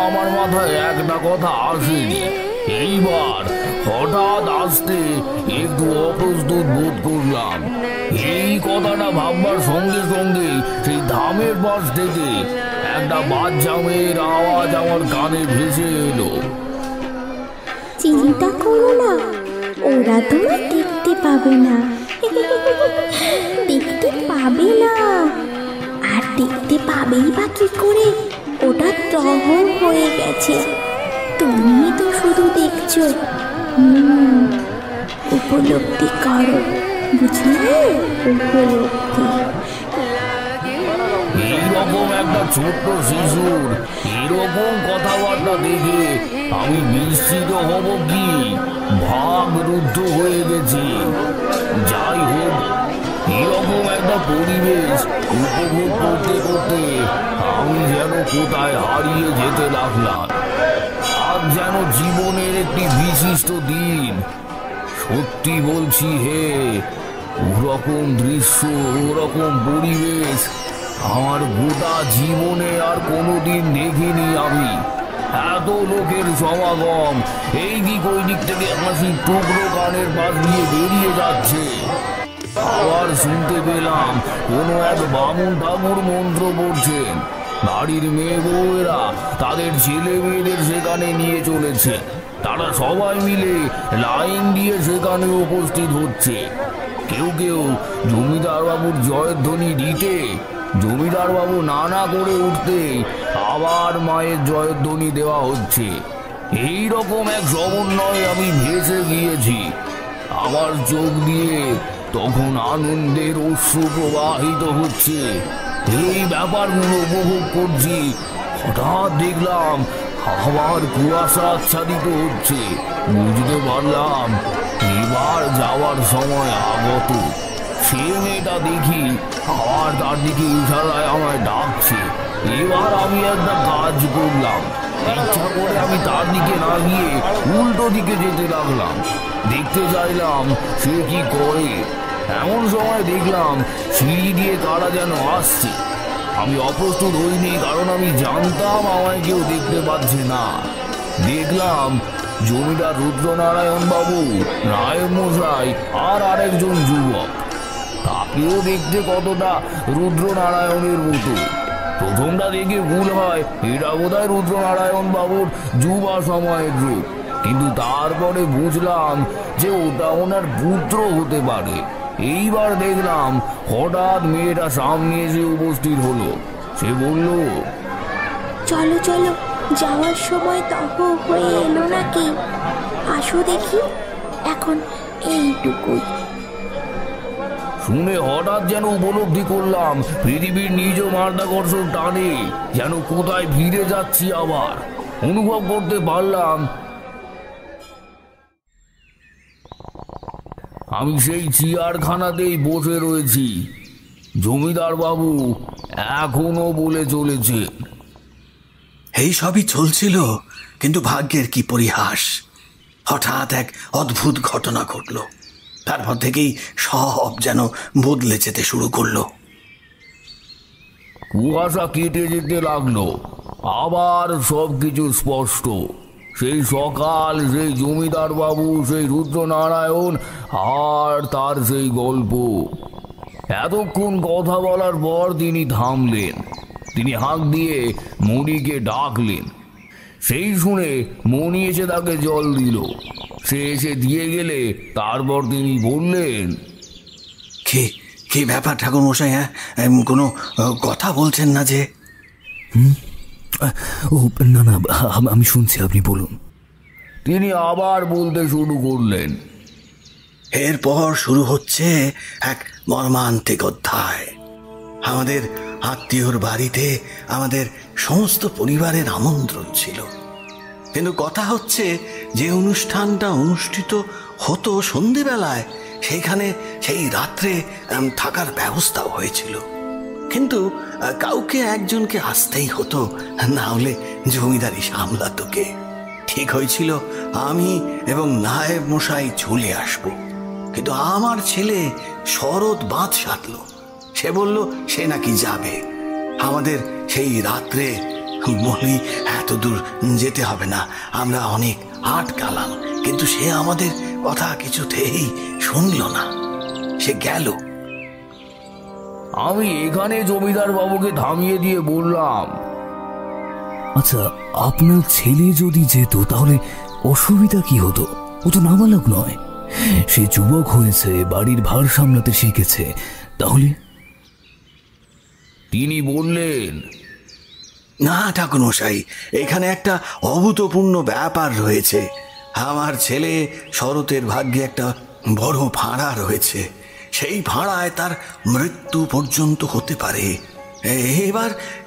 আমার মাথায় একটা কথা আসেনি। এইবার হঠাৎ আসতে একটু অপ্রস্তুত বোধ করলাম। এই কথাটা ভাববার সঙ্গে সঙ্গে সেই ধামের পাশ থেকে একটা বাচ্চা মেয়ের আওয়াজ আমার কানে ভেসে এলো। চিন্তা করো না, ওরা তোমার দেখতে পাবে না, দেখতে পাবে না। আর দেখতে পাবেই বা কি করে? ওটা টহল হয়ে গেছে, তুমি তো শুধু দেখছো। উপলব্ধি করো, বুঝলে? উপলব্ধি। এইরকম একটা ছোট্ট শিশুর এরকম কথাবার্তা দেখে আমি বিস্মিত হব কি? ভাব রুদ্ধ হয়ে গেছি। যাই হোক, এরকম একটা পরিবেশ উপভোগ করতে করতে আমি যেন কোথায় হারিয়ে যেতে লাগলাম। আজ যেন জীবনের একটি বিশিষ্ট দিন। সত্যি বলছি হে, ওরকম দৃশ্য, ওরকম পরিবেশ আমার গোটা জীবনে আর কোনোদিন দেখিনি আমি এত লোকের সমাগম। এই দিক ওই দিক থেকে হাসির টুকরো কানের পাশ দিয়ে বেরিয়ে যাচ্ছে। আবার শুনতে পেলাম কোনো এক বামুন ঠাকুর মন্ত্র পড়ছেন। বাড়ির মেয়ে বউয়েরা তাদের ছেলে মেয়েদের সেখানে নিয়ে চলেছে। তারা সবাই মিলে লাইন দিয়ে সেখানে উপস্থিত হচ্ছে। কেউ কেউ জমিদার বাবুর জয়ধ্বনি দিতে, জমিদার বাবু নানা করে উঠতে আবার মায়ের জয়ধ্বনি দেওয়া হচ্ছে। এই রকম এক সমন্বয়ে আমি ভেসে গিয়েছি। আমার চোখ দিয়ে তখন আনন্দের অশ্রু প্রবাহিত হচ্ছে। এই ব্যাপারগুলো উপভোগ করছি। হঠাৎ দেখলাম আবার কুয়াশা আচ্ছাদিত হচ্ছে। বুঝতে পারলাম এবার যাওয়ার সময় আগত। সে মেয়েটা দেখি আবার তার দিকে ইশারায় আমায় ডাকছে। এবার আমি একটা কাজ করলাম, ইচ্ছা করে আমি তার দিকে না গিয়ে উল্টো দিকে যেতে লাগলাম। দেখতে চাইলাম সে কি করে। এমন সময় দেখলাম সিঁড়ি দিয়ে কারা যেন আসছে। আমি অপ্রস্তুত হইনি, কারণ আমি জানতাম আমায় কেউ দেখতে পাচ্ছে না। দেখলাম জমিদার রুদ্রনারায়ণ বাবু, নায়েব মশাই আর আরেকজন যুবক। তাকেও দেখতে কতটা রুদ্রনারায়ণের মতো। প্রথমটা দেখে ভুল হয় এটা বোধহয় রুদ্রনারায়ণ বাবুর যুবা সময়ের রূপ, কিন্তু তারপরে বুঝলাম যে ওটা ওনার পুত্র হতে পারে। এইবার দেখলাম হঠাৎ মেয়েটা সামনে এসে উপস্থিত হলো। সে বলল, চলো চলো, যাওয়ার সময় তহ হয়ে এলো নাকি? আসো দেখি, এখন এইটুকুই। শুনে হঠাৎ যেন উপলব্ধি করলাম পৃথিবীর নিজ মাধ্যাকর্ষণ টানে যেন কোথায় ফিরে যাচ্ছি। আবার অনুভব করতে পারলাম আমি সেই চেয়ারখানাতেই বসে রয়েছি। জমিদার বাবু এখনো বলে চলেছে, এই সবই চলছিল, কিন্তু ভাগ্যের কি পরিহাস। হঠাৎ এক অদ্ভুত ঘটনা ঘটল। তারপর থেকেই সব যেন বদলে যেতে শুরু করলো। কুয়াশা কেটে যেতে লাগলো, আবার সবকিছু স্পষ্ট। সেই সকাল, সেই জমিদার বাবু, সেই রুদ্রনারায়ণ আর তার সেই গল্প। এতক্ষণ কথা বলার পর তিনি থামলেন। তিনি হাঁক দিয়ে মণিকে ডাকলেন। সেই শুনে মণি এসে তাকে জল দিল। সে এসে দিয়ে গেলে তারপর তিনি বললেন, কি ব্যাপার ঠাকুর মশাই? হ্যাঁ, কোনো কথা বলছেন না যে? ও না না, আমি শুনছি, আপনি বলুন। তিনি আবার বলতে শুরু করলেন, এরপর শুরু হচ্ছে এক মর্মান্তিক অধ্যায়। আমাদের আত্মীয়র বাড়িতে আমাদের সমস্ত পরিবারের আমন্ত্রণ ছিল, কিন্তু কথা হচ্ছে যে অনুষ্ঠানটা অনুষ্ঠিত হতো সন্ধেবেলায়, সেইখানে সেই রাত্রে থাকার ব্যবস্থাও হয়েছিল। কিন্তু কাউকে একজনকে আসতেই হতো, না হলে জমিদারি সামলাতো কে। ঠিক হয়েছিল আমি এবং নায়েব মশাই চলে আসব, কিন্তু আমার ছেলে শরৎ বাঁধ সাধল। সে বলল সে নাকি যাবে। আমাদের সেই রাত্রে বলি এত দূর যেতে হবে না, আমরা অনেক আটকালাম, কিন্তু সে আমাদের কথা কিছুতেই শুনল না, সে গেল। আমি এখানে জমিদার বাবুকে থামিয়ে দিয়ে বললাম, আচ্ছা, আপনার ছেলে যদি যেত তাহলে অসুবিধা কি হতো? ও তো নাবালক নয়, সে যুবক হয়েছে, বাড়ির ভার সামলাতে শিখেছে। তাহলে? তিনি বললেন, না ঠাকুর মশাই, এখানে একটা অভূতপূর্ণ ব্যাপার রয়েছে। আমার ছেলে শরতের ভাগ্যে একটা বড় ভাড়া রয়েছে। সেই ভাড়ায় তার মৃত্যু পর্যন্ত হতে পারে।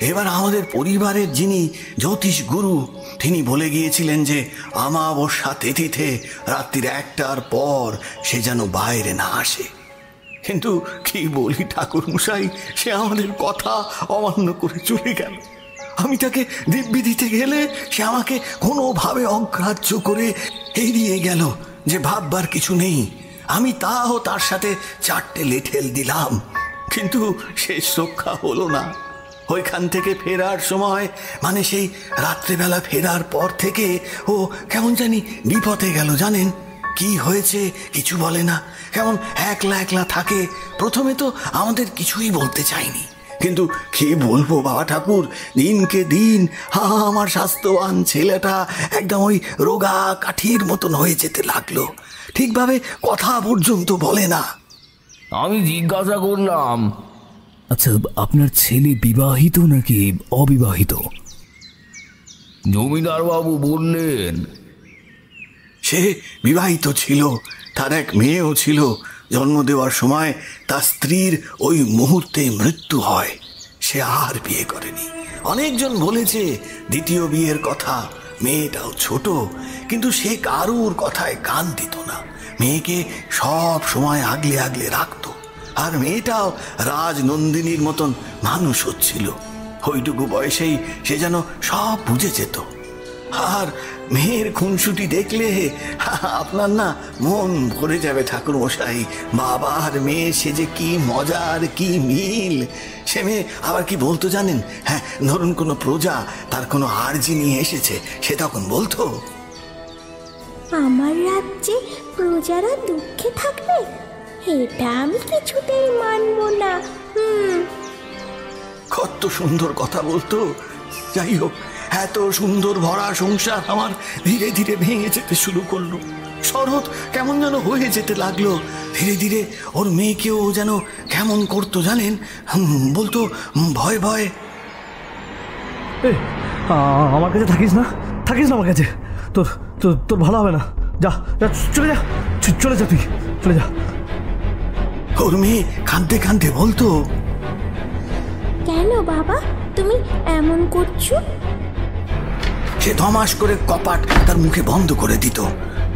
এবার আমাদের পরিবারের যিনি জ্যোতিষ গুরু, তিনি বলে গিয়েছিলেন যে আমাবস্যা তিথিতে রাত্রির 1টার পর সে যেন বাইরে না আসে। কিন্তু কি বলি ঠাকুর মশাই, সে আমাদের কথা অমান্য করে চলে গেল। আমি তাকে দিব্যি দিতে গেলে সে আমাকে কোনোভাবে অগ্রাহ্য করে এড়িয়ে গেল যে ভাববার কিছু নেই। আমি তাও তার সাথে 4টে লেঠেল দিলাম, কিন্তু শেষ রক্ষা হলো না। ওইখান থেকে ফেরার সময়, মানে সেই রাত্রেবেলা ফেরার পর থেকে ও কেমন জানি বিপদে গেল। জানেন কি হয়েছে? কিছু বলে না, কেমন একলা একলা থাকে। প্রথমে তো আমাদের কিছুই বলতে চায়নি, কিন্তু কি বলবো বাবা ঠাকুর, দিনকে দিন আমার স্বাস্থ্যবান ছেলেটা একদম ওই রোগা কাঠির মতন হয়ে যেতে লাগলো। ঠিকভাবে কথা পর্যন্ত বলে না। আমি জিজ্ঞাসা করলাম, আচ্ছা, আপনার ছেলে বিবাহিত নাকি অবিবাহিত? জমিদার বাবু বললেন সে বিবাহিত ছিল, তার এক মেয়েও ছিল। জন্ম দেওয়ার সময় তার স্ত্রীর ওই মুহূর্তে মৃত্যু হয়, সে আর বিয়ে করেনি। অনেকজন বলেছে দ্বিতীয় বিয়ের কথা, মেয়েটাও ছোট, কিন্তু সে কারুর কথায় কান দিত না। মেয়েকে সব সময় আগলে আগলে রাখত, আর মেয়েটাও রাজনন্দিনীর মতন মানুষ হচ্ছিল। ওইটুকু বয়সেই সে যেন সব বুঝে যেত। আর মেয়ের খুনসুটি দেখলে আপনার না মন ভরে যাবে ঠাকুর মশাই। বাবা আর মেয়ে সে যে কি মজার, কি মিল। সে মেয়ে আবার কি বলতো জানেন? হ্যাঁ, ধরুন কোনো প্রজা তার কোনো আর্জি নিয়ে এসেছে, সে তখন বলতো, আমার রাজ্যে প্রজারা দুঃখে থাকবে, এটা আমি কিছুতেই মানব না। কত সুন্দর কথা বলতো। যাই হোক, এত সুন্দর ভরা সংসার আমার ধীরে ধীরে ভেঙে যেতে শুরু করলো। শরৎ কেমন যেন হয়ে যেতে লাগলো। ধীরে ধীরে ওর মেয়েকেও যেন কেমন করতো জানেন, বলতো ভয় ভয়, আমার কাছে থাকিস না, থাকিস না আমার কাছে, তোর তোর তোর ভালো হবে না, যা যা, চলে যা, চলে যা, তুই চলে যা। ওর মেয়ে কাঁদতে কাঁদতে বলতো, কেন বাবা তুমি এমন করছো? সে ধমাস করে কপাট তার মুখে বন্ধ করে দিত।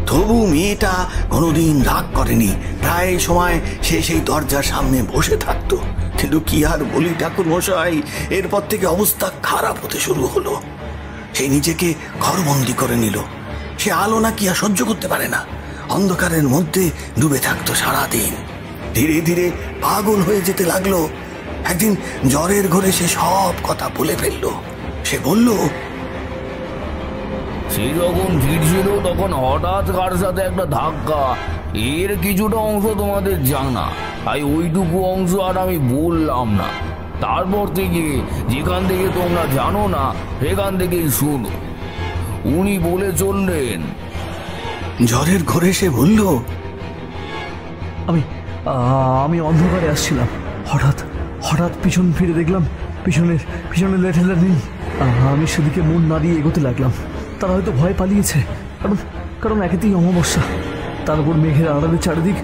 তবু মেয়েটা কোনোদিন রাগ করেনি। প্রায় সময় সে সেই দরজার সামনে বসে থাকতো। কিন্তু কি আর বলি ঠাকুর মশাই, এরপর থেকে অবস্থা খারাপ হতে শুরু হলো। সে নিজেকে ঘরবন্দি করে নিল। সে আলো না কি আর সহ্য করতে পারে না। অন্ধকারের মধ্যে ডুবে থাকতো সারাদিন। ধীরে ধীরে পাগল হয়ে যেতে লাগলো। একদিন জ্বরের ঘরে সে সব কথা বলে ফেললো। সে বলল, সে যখন ফিরছিল তখন হঠাৎ কার সাথে একটা ধাক্কা। এর কিছুটা অংশ তোমাদের জানা, তাই ওইটুকু অংশ আর আমি বললাম না। তারপর থেকে যেখান থেকে তোমরা জানো না সেখান থেকেই শুনো। উনি বলে চললেন, জ্বরের ঘরে সে বলল, আমি অন্ধকারে আসছিলাম, হঠাৎ হঠাৎ পিছন ফিরে দেখলাম পিছনে লেঠেলা নেই। আমি সেদিকে মন না দিয়ে এগোতে লাগলাম। তারা হয়তো ভয় পালিয়েছে, কারণ একেতেই অমাবস্যা, তার উপর মেঘের আড়ালে চারিদিক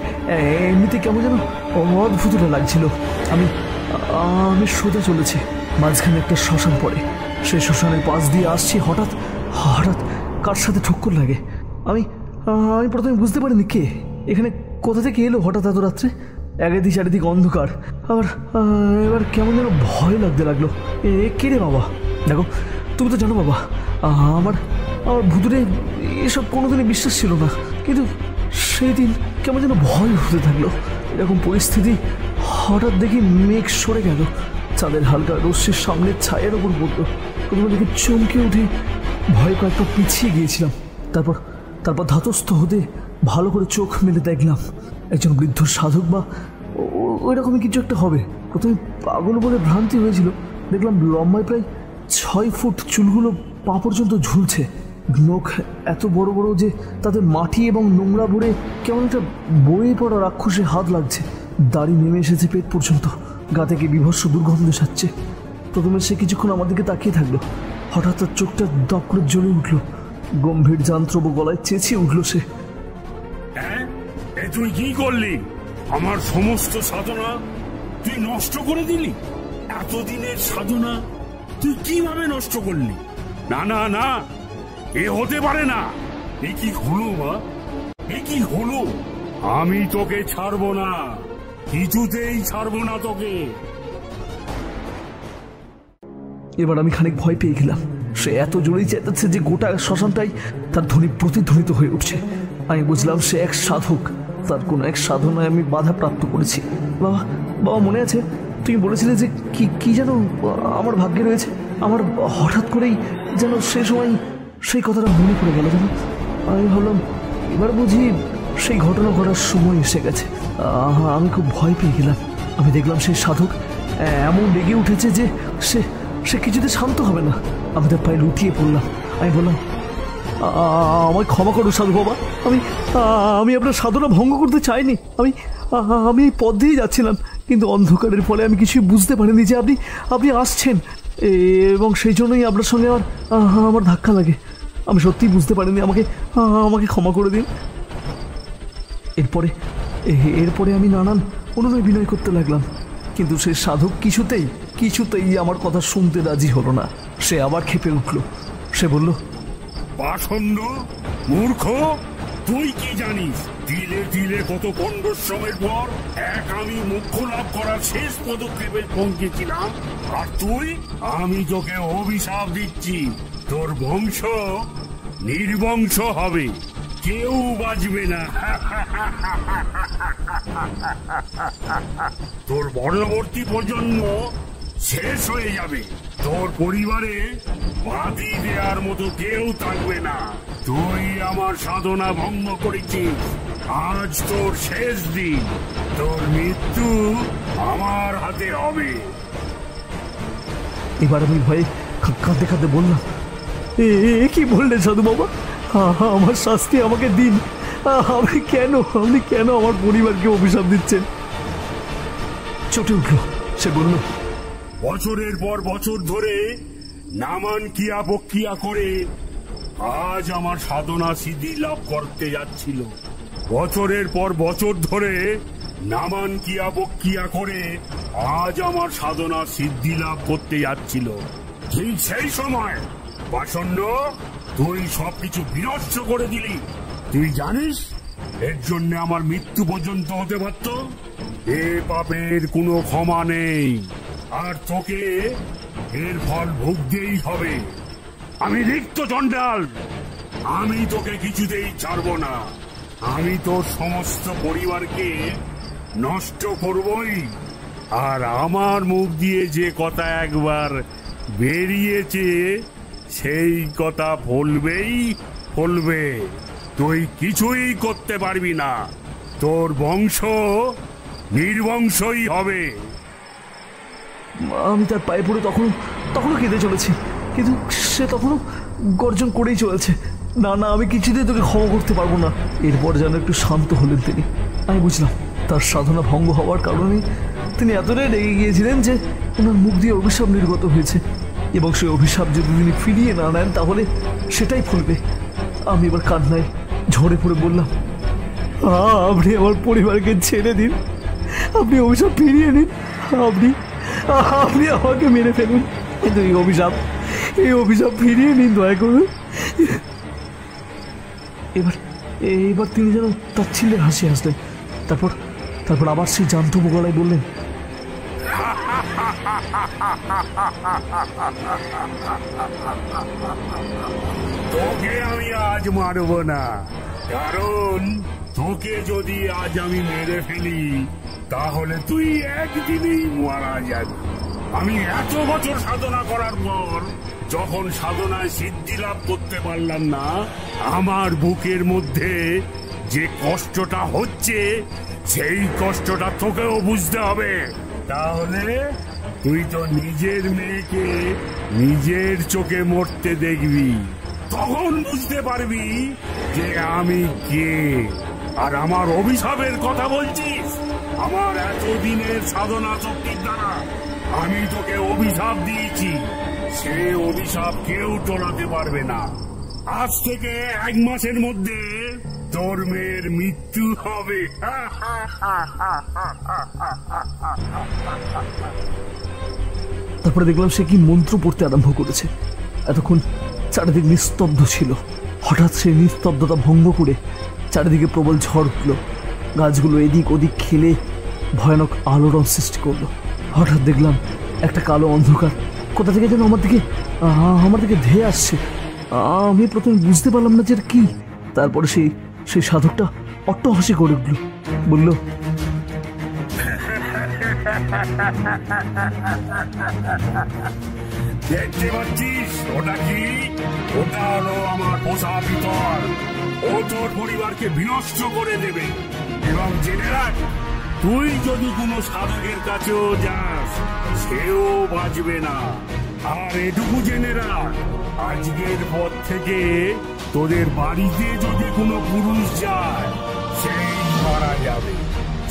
এমনিতে কেমন যেন অদ্ভুত লাগছিল। আমি সোজা চলেছি, মাঝখানে একটা শ্মশান পড়ে। সেই শ্মশানের পাশ দিয়ে আসছি, হঠাৎ কার সাথে ঠক্কর লাগে। আমি প্রথমে বুঝতে পারিনি কে, এখানে কোথা থেকে এলো হঠাৎ এত রাত্রে। একদিক চারিদিক অন্ধকার, এবার কেমন যেন ভয় লাগতে লাগলো। কে রে বাবা? দেখো, তুমি তো জানো বাবা, আমার ভুতুরে এসব কোনোদিনই বিশ্বাস ছিল না, কিন্তু সেই দিন কেমন যেন ভয় হতে থাকলো। এরকম পরিস্থিতি হঠাৎ দেখি মেঘ সরে গেল, চাঁদের হালকা রশ্মির সামনের ছায়ের ওপর পড়লো। প্রথমে দেখি চমকে উঠে ভয় কয়েকটা পিছিয়ে গিয়েছিলাম। তারপর ধাতস্থ হতে ভালো করে চোখ মেলে দেখলাম একজন বৃদ্ধ সাধক বা ওই রকমই কিছু একটা হবে। প্রথমে পাগল বলে ভ্রান্তি হয়েছিল। দেখলাম লম্বায় প্রায় 6 ফুট, চুলগুলো পা পর্যন্ত ঝুলছে, নখ এত বড় বড় যে তাতে মাটি এবং নোংরা ভরে কেমন একটা বয়ে পড়া রাক্ষসে হাত লাগছে। দাড়ি নেমে এসেছে পেট পর্যন্ত, গা থেকে বিভৎস দুর্গন্ধ ছাড়ছে। প্রথমে সে কিছুক্ষণ আমার দিকে তাকিয়ে থাকলো, হঠাৎ তার চোখটা দপ করে জ্বলে উঠলো, গম্ভীর যান্ত্রব গলায় চেঁচিয়ে উঠল সে, তুই কি করলি? আমার সমস্ত সাধনা তুই নষ্ট করে দিলি। এতদিনের সাধনা তুই কিভাবে নষ্ট করলি? না না না, এ হতে পারে না। এ কি হলো বা? এ কি হলো? আমি তোকে ছাড়বো না, কিছুতেই ছাড়বো না তোকে। এবার আমি খানিক ভয় পেয়ে গেলাম। সে এত জোরেই চেঁচাচ্ছে যে গোটা শ্মশানটাই তার ধ্বনি প্রতিধ্বনিত হয়ে উঠছে। আমি বুঝলাম সে এক সাধক, তার কোনো এক সাধনায় আমি বাধা প্রাপ্ত করেছি। বাবা মনে আছে তুমি বলেছিলে যে কি কি যেন আমার ভাগ্যে রয়েছে। আমার হঠাৎ করেই যেন সে সময় সেই কথাটা মনে পড়ে গেল। যেন আমি ভাবলাম এবার বুঝি সেই ঘটনা ঘটার সময় এসে গেছে। আমি খুব ভয় পেয়ে গেলাম। আমি দেখলাম সেই সাধক এমন রেগে উঠেছে যে সে সে কিছুতে শান্ত হবে না। আমি তার পায়ে লুটিয়ে পড়লাম। আমি বললাম, আমায় ক্ষমা করো সাধু বাবা, আমি আমি আপনার সাধনা ভঙ্গ করতে চাইনি। আমি এই পথ দিয়েই যাচ্ছিলাম, কিন্তু অন্ধকারের ফলে আমি কিছুই বুঝতে পারিনি যে আপনি আসছেন, এবং সেই জন্যই আপনার সঙ্গে আমার ধাক্কা লাগে। আমি সত্যিই বুঝতে পারিনি, আমাকে ক্ষমা করে দিন। এরপরে আমি নানান অনুনয় বিনয় করতে লাগলাম, কিন্তু সেই সাধক কিছুতেই আমার কথা শুনতে রাজি হলো না। সে আবার ক্ষেপে উঠল। সে বলল, পাষণ্ড মূর্খ, তুই কি জানিস ধীরে ধীরে কত পরিশ্রমের পর আমি মোক্ষ লাভ করার শেষ পদক্ষেপে পৌঁছেছিলাম, আর তুই? আমি তোকে অভিশাপ দিচ্ছি, তোর বংশ নির্বংশ হবে, কেউ বাঁচবে না। তোর পরবর্তী প্রজন্ম শেষ হয়ে যাবে, তোর পরিবারে বাদি দেওয়ার মতো কেউ থাকবে না। তুই আমার সাধনা ভঙ্গ করেছিস, আজ তোর শেষ দিন, তোর মৃত্যু আমার হাতে হবে। এবার আমি ভয়ে কাঁদতে কাঁদতে বললাম, কি বললেন সাধু বাবা? আমার শাস্তি আমাকে দিন। আপনি কেন আমার পরিবারকে অভিশাপ দিচ্ছেন? চটে উঠল। সে বলল, বছরের পর বছর ধরে নামান কিয়া প্রক্রিয়া করে আজ আমার সাধনা সিদ্ধি লাভ করতে যাচ্ছিল। বছরের পর বছর ধরে নামান কিয়া প্রক্রিয়া করে আজ আমার সাধনা সিদ্ধি লাভ করতে যাচ্ছিল। ঠিক সেই সময় পাষণ্ড তুই সবকিছু বিনষ্ট করে দিলি। তুই জানিস এর জন্য আমার মৃত্যু পর্যন্ত হতে পারত। এ পাপের কোনো ক্ষমা নেই, আর তোকে এর ফল ভুগতেই হবে। আমি রিক্ত চণ্ডাল, আমি তোকে কিছুতেই ছাড়ব না। আমি তোর সমস্ত পরিবারকে নষ্ট করবই, আর আমার মুখ দিয়ে যে কথা একবার বেরিয়েছে সেই কথা ফলবে। তুই কিছুই করতে পারবি না, তোর বংশ নির্বংশই হবে। আমি তার পায়ে পড়ে তখনও কেঁদে চলেছি, কিন্তু সে তখনও গর্জন করেই চলেছে, না আমি কিছুতেই তোকে ক্ষমা করতে পারবো না। এরপর যেন একটু শান্ত হলেন তিনি। আমি বুঝলাম তার সাধনা ভঙ্গ হওয়ার কারণে তিনি এতটাই রেগে গিয়েছিলেন যে ওনার মুখ দিয়ে অভিশাপ নির্গত হয়েছে, এবং সেই অভিশাপ যদি তিনি ফিরিয়ে না নেন তাহলে সেটাই ফলবে। আমি এবার কান্নায় ঝরে পড়ে বললাম, আপনি আমার পরিবারকে ছেড়ে দিন, আপনি অভিশাপ ফিরিয়ে নিন, আপনি আমাকে মেরে ফেলুন, কিন্তু এই অভিশাপ ফিরিয়ে নিন দয়া করে। এবার তিনি যেন তাচ্ছিল্যের হাসি হাসলেন। তারপর আবার সেই জান্তব গলায় বললেন, তোকে আমি আজ মারব না, কারণ তোকে যদি আজ আমি মেরে ফেলি তাহলে তুই একদিনেই মারা যাবি। আমি এত বছর সাধনা করার পর যখন সাধনায় সিদ্ধি লাভ করতে পারলাম না, আমার বুকের মধ্যে যে কষ্টটা হচ্ছে সেই কষ্টটা তোকেও বুঝতে হবে। তাহলে তুই তো নিজের মেয়েকে নিজের চোখে মরতে দেখবি, তখন বুঝতে পারবি যে আমি কে। আর আমার অভিশাপের কথা বলছিস? আমার এতদিনের সাধনা শক্তির দ্বারা আমি তোকে অভিশাপ দিয়েছি, সে অভিশাপ কেউ টলাতে পারবে না। আজ থেকে 1 মাসের মধ্যে তোর মেয়ের মৃত্যু হবে। তারপরে দেখলাম সে কি মন্ত্র পড়তে আরম্ভ করেছে। এতক্ষণ চারিদিক নিস্তব্ধ ছিল, হঠাৎ সে নিস্তব্ধতা ভঙ্গ করে চারিদিকে প্রবল ঝড় উঠল। গাছগুলো এদিক ওদিক খেলে ভয়ানক আলোড়ন সৃষ্টি করলো। হঠাৎ দেখলাম একটা কালো অন্ধকার কোথা থেকে যেন আমার দিকে ধেয়ে আসছে। আমি প্রথমে বুঝতে পারলাম না যে কি। তারপরে সেই সাধকটা অট্টহাসি করে উঠল, বলল, দেখতে পাচ্ছিস ওটা কি? ওটা হলো আমার পোষা পিতর। ও তোর পরিবারকে বিনষ্ট করে দেবে। এবং জেনে রাখ, তুই যদি কোনো সাধকের কাছেও যাস, সেও বাঁচবে না। আর এটুকু জেনে রাখ, আজকের পর থেকে তোদের বাড়িতে যদি কোনো পুরুষ যায়, সেই মারা যাবে।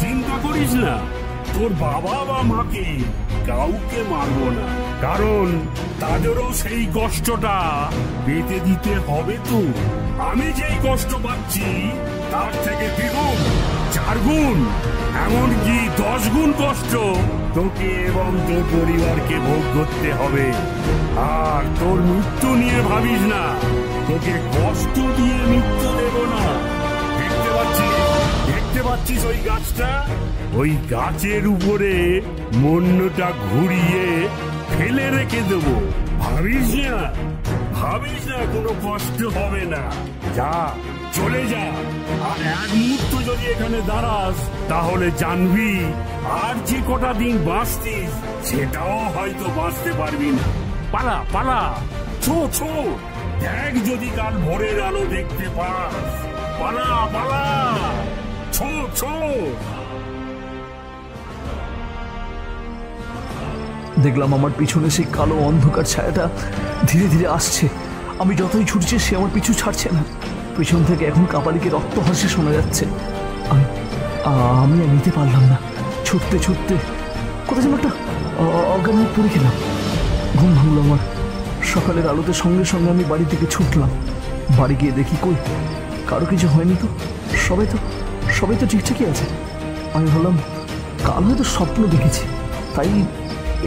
চিন্তা করিস না, তোর বাবা বা মাকে কাউকে মারবো না, কারণ তাদেরও সেই কষ্টটা পেতে দিতে হবে। তো আমি যেই কষ্ট পাচ্ছি তার থেকে দ্বিগুণ, 4 গুণ, এমনকি 10 গুণ কষ্ট তোকে এবং তোর পরিবারকে ভোগ করতে হবে। আর তোর মৃত্যু নিয়ে ভাবিস না, তোকে কষ্ট দিয়ে মৃত্যু দেব না। দেখতে পাচ্ছিস ওই গাছটা? ওই গাছের উপরে মন্যটা ঘুরিয়ে ফেলে রেখে দেব। ভাবিস না কোনো কষ্ট হবে না। যা, চলে যা। আর 1 মুহূর্ত যদি এখানে দাঁড়াস, তাহলে জানবি আর যে কটা দিন বাঁচতিস, সেটাও হয়তো বাঁচতে পারবি না। পালা পালা, ছো দেখ যদি কাল ভোরের আলো দেখতে পাস। পালা পালা, ছো। দেখলাম আমার পিছনে সেই কালো অন্ধকার ছায়াটা ধীরে ধীরে আসছে। আমি যতই ছুটছি, সে আমার পিছু ছাড়ছে না। পিছন থেকে এখন কাপালিকে রক্তহাসি শোনা যাচ্ছে। আমি আর নিতে পারলাম না। ছুটতে কোথায় যেন একটা অজ্ঞান হয়ে পড়ে গেলাম। ঘুম ভাঙল আমার। সকালের আলোতে সঙ্গে সঙ্গে আমি বাড়ি থেকে ছুটলাম। বাড়ি গিয়ে দেখি, কই, কারো কিছু হয়নি তো। সবাই তো ঠিকঠাকই আছে। আমি ভাবলাম কাল হয়তো স্বপ্ন দেখেছি, তাই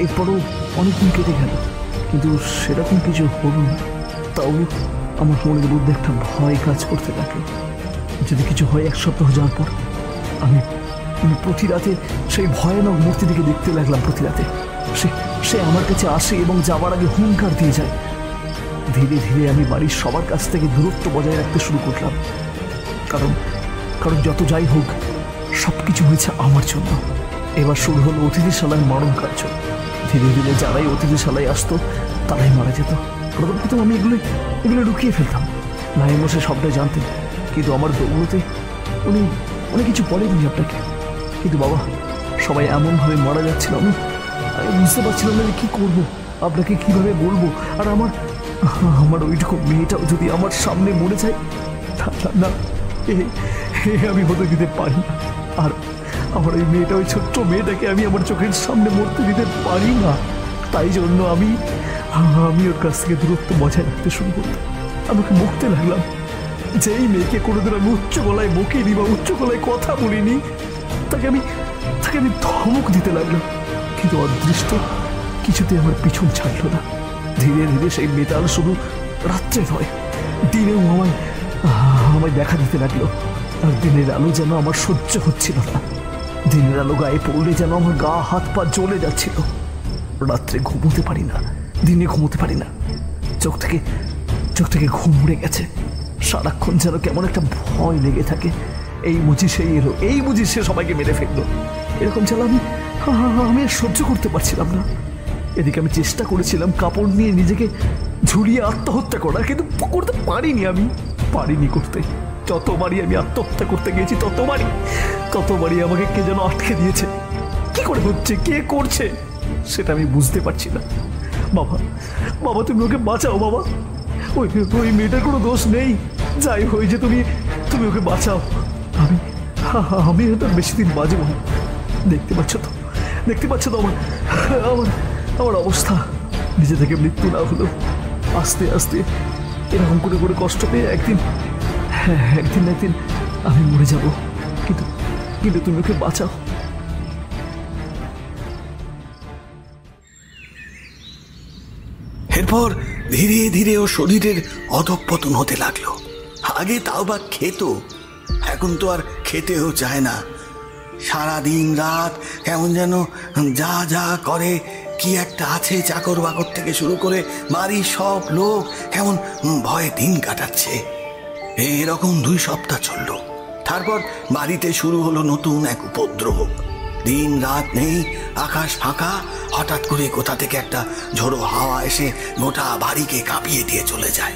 এরপরও অনেকদিন কেটে গেল, কিন্তু সেরকম কিছু হলো না। তাও আমার মনের মধ্যে একটা ভয় কাজ করতে থাকে। যদি কিছু হয় 1 সপ্তাহ যাওয়ার পর, আমি প্রতি রাতে সেই ভয়ানক মূর্তিটিকে দেখতে লাগলাম। প্রতি রাতে সে আমার কাছে আসে এবং যাওয়ার আগে হুঙ্কার দিয়ে যায়। ধীরে ধীরে আমি বাড়ির সবার কাছ থেকে দূরত্ব বজায় রাখতে শুরু করলাম, কারণ যত যাই হোক, সবকিছু হয়েছে আমার জন্য। এবার শুরু হলো অতিথিশালার মরণ কার্য। ধীরে ধীরে যারাই অতিথিশালায় আসতো, তারাই মারা যেত। প্রথম আমি এগুলো লুকিয়ে ফেলতাম। নাইম মশাই সবটাই জানতেন, কিন্তু আমার দৌড়তে উনি কিছু বলেননি আপনাকে। কিন্তু বাবা, সবাই এমনভাবে মারা যাচ্ছিল, আমি বুঝতে পারছিলাম না কি করবো, আপনাকে কিভাবে বলবো। আর আমার ওইটুকু মেয়েটাও যদি আমার সামনে মরে যায়, না, আমি হতে দিতে পারি না। আর আমার ওই মেয়েটা, ওই ছোট্ট মেয়েটাকে আমি আমার চোখের সামনে মরতে দিতে পারি না। তাই জন্য আমি ওর কাছ থেকে দূরত্ব বজায় রাখতে শুরু করলাম। আমাকে বকতে লাগলাম, যে এই মেয়েকে কোনোদিন আমি উচ্চ গলায় বকিনি বা উচ্চ গলায় কথা বলিনি, তাকে আমি ধমক দিতে লাগলাম। কিন্তু অদৃষ্ট কিছুতে আমার পিছন ছাড়লো না। ধীরে ধীরে সেই মেটাল শুধু রাত্রে নয়, দিনেও আমায় দেখা দিতে লাগলো। আর দিনের আলো যেন আমার সহ্য হচ্ছিল না। দিনের আলো গায়ে পড়লে যেন আমার গা হাত পা জ্বলে যাচ্ছিল। রাত্রে ঘুমোতে পারি না, দিনে ঘুমোতে পারি না। চোখ থেকে ঘুম উড়ে গেছে। সারাক্ষণ যেন কেমন একটা ভয় লেগে থাকে, এই বুঝি সেই এলো, এই বুঝি সে সবাইকে মেরে ফেললো। এরকম যেন আমি আর সহ্য করতে পারছিলাম না। এদিকে আমি চেষ্টা করেছিলাম কাপড় নিয়ে নিজেকে ঝুলিয়ে আত্মহত্যা করার, কিন্তু করতে পারিনি করতে। যতবারই আমি আত্মহত্যা করতে গিয়েছি, ততবারই আমাকে কে যেন আটকে দিয়েছে। কি করে হচ্ছে, কে করছে, সেটা আমি বুঝতে পারছি না। বাবা, তুমি ওকে বাঁচাও বাবা। ওই মেয়েটার কোনো দোষ নেই। যাই হয়েছে, তুমি ওকে বাঁচাও। আমি হয়তো বেশি দিন বাঁচব না। দেখতে পাচ্ছ তো আমার অবস্থা। নিজে থেকে মৃত্যু না হলেও আস্তে আস্তে এরকম করে কষ্ট পেয়ে একদিন আমি মরে যাব। কিন্তু তুমি ওকে বাঁচাও। এরপর ধীরে ধীরে ও শরীরের অধঃপতন হতে লাগলো। আগে তাও বা খেত, এখন তো আর খেতেও চায় না। সারাদিন রাত কেমন যেন যা করে, কি একটা আছে, চাকর বাকর থেকে শুরু করে বাড়ির সব লোক কেমন ভয়ে দিন কাটাচ্ছে। এরকম 2 সপ্তাহ চলল। তারপর বাড়িতে শুরু হলো নতুন এক উপদ্রব। দিন রাত নেই, আকাশ ফাঁকা। হঠাৎ করে কোথা থেকে একটা ঝোড়ো হাওয়া এসে গোটা বাড়িকে কাঁপিয়ে দিয়ে চলে যায়।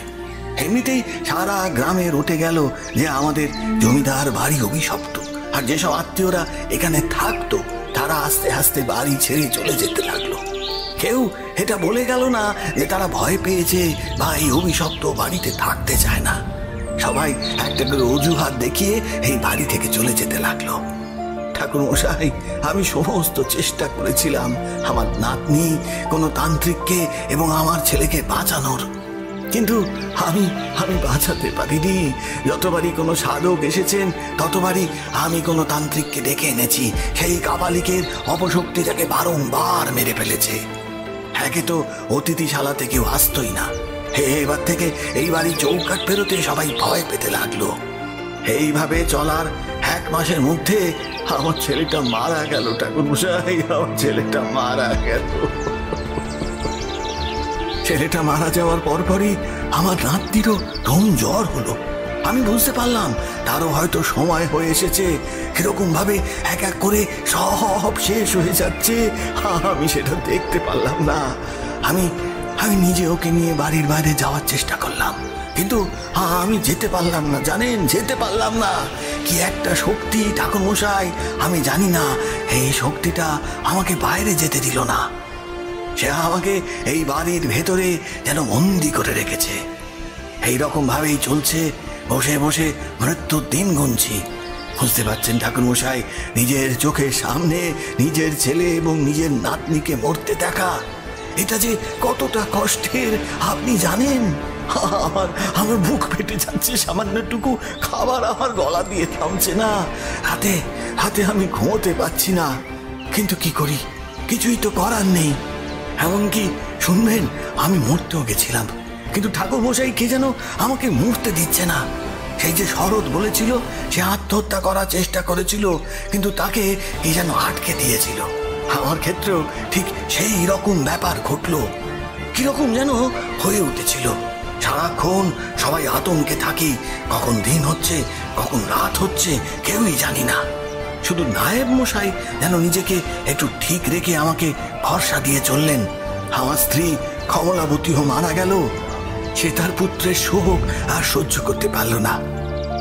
এমনিতেই সারা গ্রামে রটে গেল যে আমাদের জমিদার বাড়ি অভিশপ্ত, আর যেসব আত্মীয়রা এখানে থাকতো তারা আস্তে আস্তে বাড়ি ছেড়ে চলে যেতে লাগলো। কেউ এটা বলে গেল না যে তারা ভয় পেয়েছে বা এই অভিশপ্ত বাড়িতে থাকতে চায় না। সবাই একটা করে অজুহাত দেখিয়ে এই বাড়ি থেকে চলে যেতে লাগলো। ঠাকুর মশাই, আমি সমস্ত চেষ্টা করেছিলাম আমার নাতনি, কোনো তান্ত্রিককে এবং আমার ছেলেকে বাঁচানোর, কিন্তু আমি বাঁচাতে পারিনি। যতবারই কোনো সাধক এসেছেন ততবারই আমি কোনো তান্ত্রিককে ডেকে এনেছি। সেই কাপালিকের অপশক্তি তাকে বারংবার মেরে ফেলেছে। একে তো অতিথিশালাতে কেউ আসতই না, এবার থেকে এই বাড়ি চৌকাঠ পেরোতে সবাই ভয় পেতে লাগলো। এইভাবে চলার 1 মাসের মধ্যে আমার ছেলেটা মারা গেল। ঠাকুর মশাই, আমার ছেলেটা মারা গেল। ছেলেটা মারা যাওয়ার পরপরই আমার নাতনিরও ধুম জ্বর হলো। আমি বুঝতে পারলাম তারও হয়তো সময় হয়ে এসেছে। এরকম ভাবে এক এক করে সব শেষ হয়ে যাচ্ছে, আমি সেটা দেখতে পারলাম না। আমি নিজে ওকে নিয়ে বাড়ির বাইরে যাওয়ার চেষ্টা করলাম, কিন্তু আমি যেতে পারলাম না। জানেন, যেতে পারলাম না। কি একটা শক্তি ঠাকুর মশাই, আমি জানি না, এই শক্তিটা আমাকে বাইরে যেতে দিল না। সে আমাকে এই বাড়ির ভেতরে যেন বন্দি করে রেখেছে। এইরকম ভাবেই চলছে। বসে বসে মৃত্যুর দিন গুনছি। বুঝতে পারছেন ঠাকুর মশাই, নিজের চোখের সামনে নিজের ছেলে এবং নিজের নাতনিকে মরতে দেখা, এটা যে কতটা কষ্টের আপনি জানেন। আমার বুক ফেটে যাচ্ছে, সামান্যটুকু খাবার আমার গলা দিয়ে থামছে না। হাতে আমি ঘুমোতে পারছি না, কিন্তু কি করি, কিছুই তো করার নেই। এমনকি শুনবেন, আমি মরতেও গেছিলাম, কিন্তু ঠাকুর মশাই কে যেন আমাকে মরতে দিচ্ছে না। সেই যে শরৎ বলেছিল সে আত্মহত্যা করার চেষ্টা করেছিল, কিন্তু তাকে কে যেন আটকে দিয়েছিল। আমার ক্ষেত্রেও ঠিক সেই রকম ব্যাপার ঘটলো। কিরকম যেন হয়ে উঠেছিল। সারাক্ষণ সবাই আতঙ্কে থাকি, কখন দিন হচ্ছে কখন রাত হচ্ছে কেউই জানি না। শুধু নায়েব মশাই যেন নিজেকে একটু ঠিক রেখে আমাকে ভরসা দিয়ে চললেন। আমার স্ত্রী কমলাবতীও মারা গেল। সে তার পুত্রের শোক আর সহ্য করতে পারল না।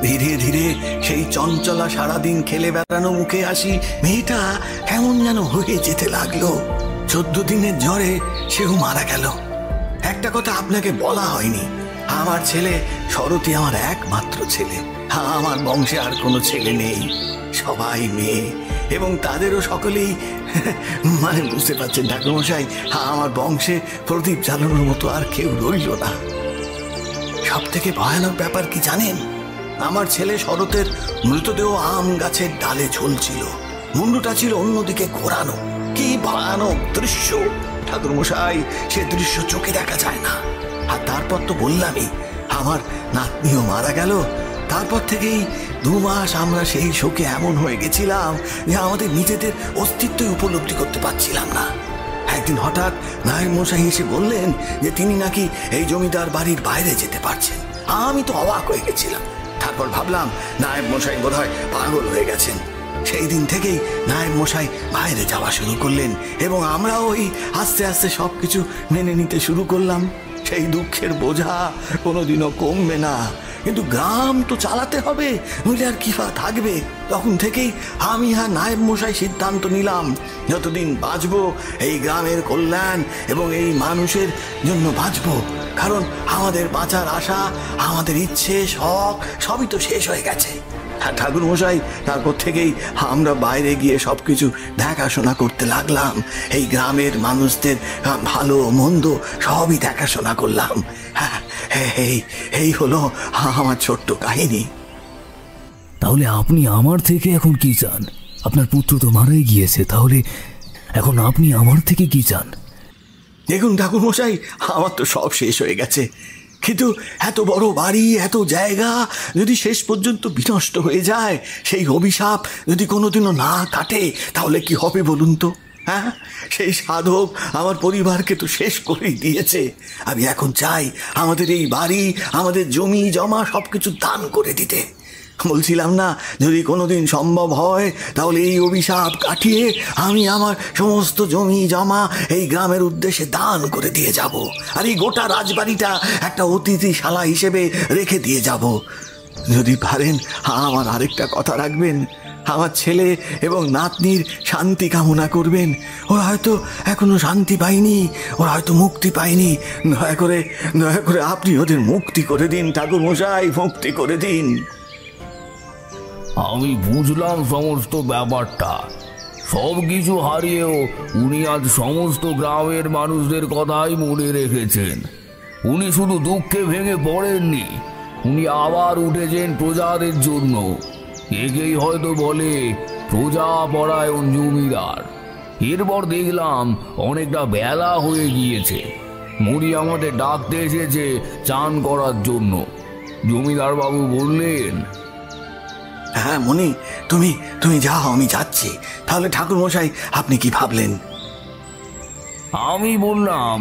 ধীরে ধীরে সেই চঞ্চলা সারাদিন খেলে বেড়ানো মুখে আসি মেয়েটা কেমন যেন হয়ে যেতে লাগলো। 14 দিনের জ্বরে সেও মারা গেল। একটা কথা আপনাকে বলা হয়নি, আমার ছেলে শরৎই আমার একমাত্র ছেলে। আমার বংশে আর কোনো ছেলে নেই, সবাই মেয়ে, এবং তাদেরও সকলেই মানে বুঝতে পারছেন ঠাকুরমশাই, আমার বংশে প্রদীপ জ্বালানোর মতো আর কেউ রইল না। সব থেকে ভয়ানক ব্যাপার কি জানেন? আমার ছেলে শরতের মৃতদেহ আম গাছের ডালে ঝুলছিল, মুন্ডুটা ছিল অন্যদিকে ঘোরানো। কি ভয়ানক দৃশ্য ঠাকুরমশাই, সে দৃশ্য চোখে দেখা যায় না। আর তারপর তো বললামই, আমার নাতনিও মারা গেল। তারপর থেকেই 2 মাস আমরা সেই শোকে এমন হয়ে গেছিলাম যে আমাদের নিজেদের অস্তিত্বই উপলব্ধি করতে পারছিলাম না। একদিন হঠাৎ নায়েব মশাই এসে বললেন যে তিনি নাকি এই জমিদার বাড়ির বাইরে যেতে পারছেন। আমি তো অবাক হয়ে গেছিলাম। তারপর ভাবলাম নায়েব মশাই বোধহয় পাগল হয়ে গেছেন। সেই দিন থেকেই নায়েব মশাই বাইরে যাওয়া শুরু করলেন এবং আমরাও ওই আস্তে আস্তে সবকিছু মেনে নিতে শুরু করলাম। সেই দুঃখের বোঝা কোনোদিনও কমবে না, কিন্তু গ্রাম তো চালাতে হবে, নইলে আর কি থাকবে। তখন থেকেই আমি আর নায়েব মশাই সিদ্ধান্ত নিলাম, যতদিন বাঁচবো এই গ্রামের কল্যাণ এবং এই মানুষের জন্য বাঁচবো। কারণ আমাদের বাঁচার আশা, আমাদের ইচ্ছে, শখ সবই তো শেষ হয়ে গেছে। আর ঠাকুর মশাই, তারপর থেকেই আমরা বাইরে গিয়ে সবকিছু দেখাশোনা করতে লাগলাম। এই গ্রামের মানুষদের ভালো মন্দ সবই দেখাশোনা করলাম। এই হলো আমার ছোট্ট কাহিনী। তাহলে আপনি আমার থেকে এখন কি চান? আপনার পুত্র তো মারাই গিয়েছে, তাহলে এখন আপনি আমার থেকে কি চান? দেখুন ঠাকুর মশাই, আমার তো সব শেষ হয়ে গেছে, কিন্তু এত বড় বাড়ি, এত জায়গা যদি শেষ পর্যন্ত বিনষ্ট হয়ে যায়, সেই অভিশাপ যদি কোনোদিনও না কাটে, তাহলে কি হবে বলুন তো? হ্যাঁ, সেই সাধক আমার পরিবারকে তো শেষ করেই দিয়েছে। আমি এখন চাই আমাদের এই বাড়ি, আমাদের জমি জমা সবকিছু দান করে দিতে। বলছিলাম না, যদি কোনোদিন সম্ভব হয় তাহলে এই অভিশাপ কাটিয়ে আমি আমার সমস্ত জমি জমা এই গ্রামের উদ্দেশ্যে দান করে দিয়ে যাব, আর এই গোটা রাজবাড়িটা একটা অতিথিশালা হিসেবে রেখে দিয়ে যাব। যদি পারেন আমার আরেকটা কথা রাখবেন, আমার ছেলে এবং নাতনির শান্তি কামনা করবেন। ওরা হয়তো এখনো শান্তি পায়নি, ওরা হয়তো মুক্তি পায়নি। দয়া করে আপনি ওদের মুক্তি করে দিন ঠাকুর মশাই, মুক্তি করে দিন। আমি বুঝলাম সমস্ত ব্যাপারটা। সব কিছু হারিয়েও উনি আজ সমস্ত গ্রামের মানুষদের কথাই মনে রেখেছেন। উনি শুধু দুঃখে ভেঙে পড়েননি, উনি আবার উঠেছেন প্রজাদের জন্য। একেই হয়তো বলে প্রজাপরায়ণ জমিদার। এরপর দেখলাম অনেকটা বেলা হয়ে গিয়েছে। মুড়ি আমাদের ডাকতে এসেছে চান করার জন্য। জমিদার বাবু বললেন, হ্যাঁ মনি, তুমি যাও, আমি যাচ্ছি। তাহলে ঠাকুর মশাই আপনি কি ভাবলেন? আমি বললাম,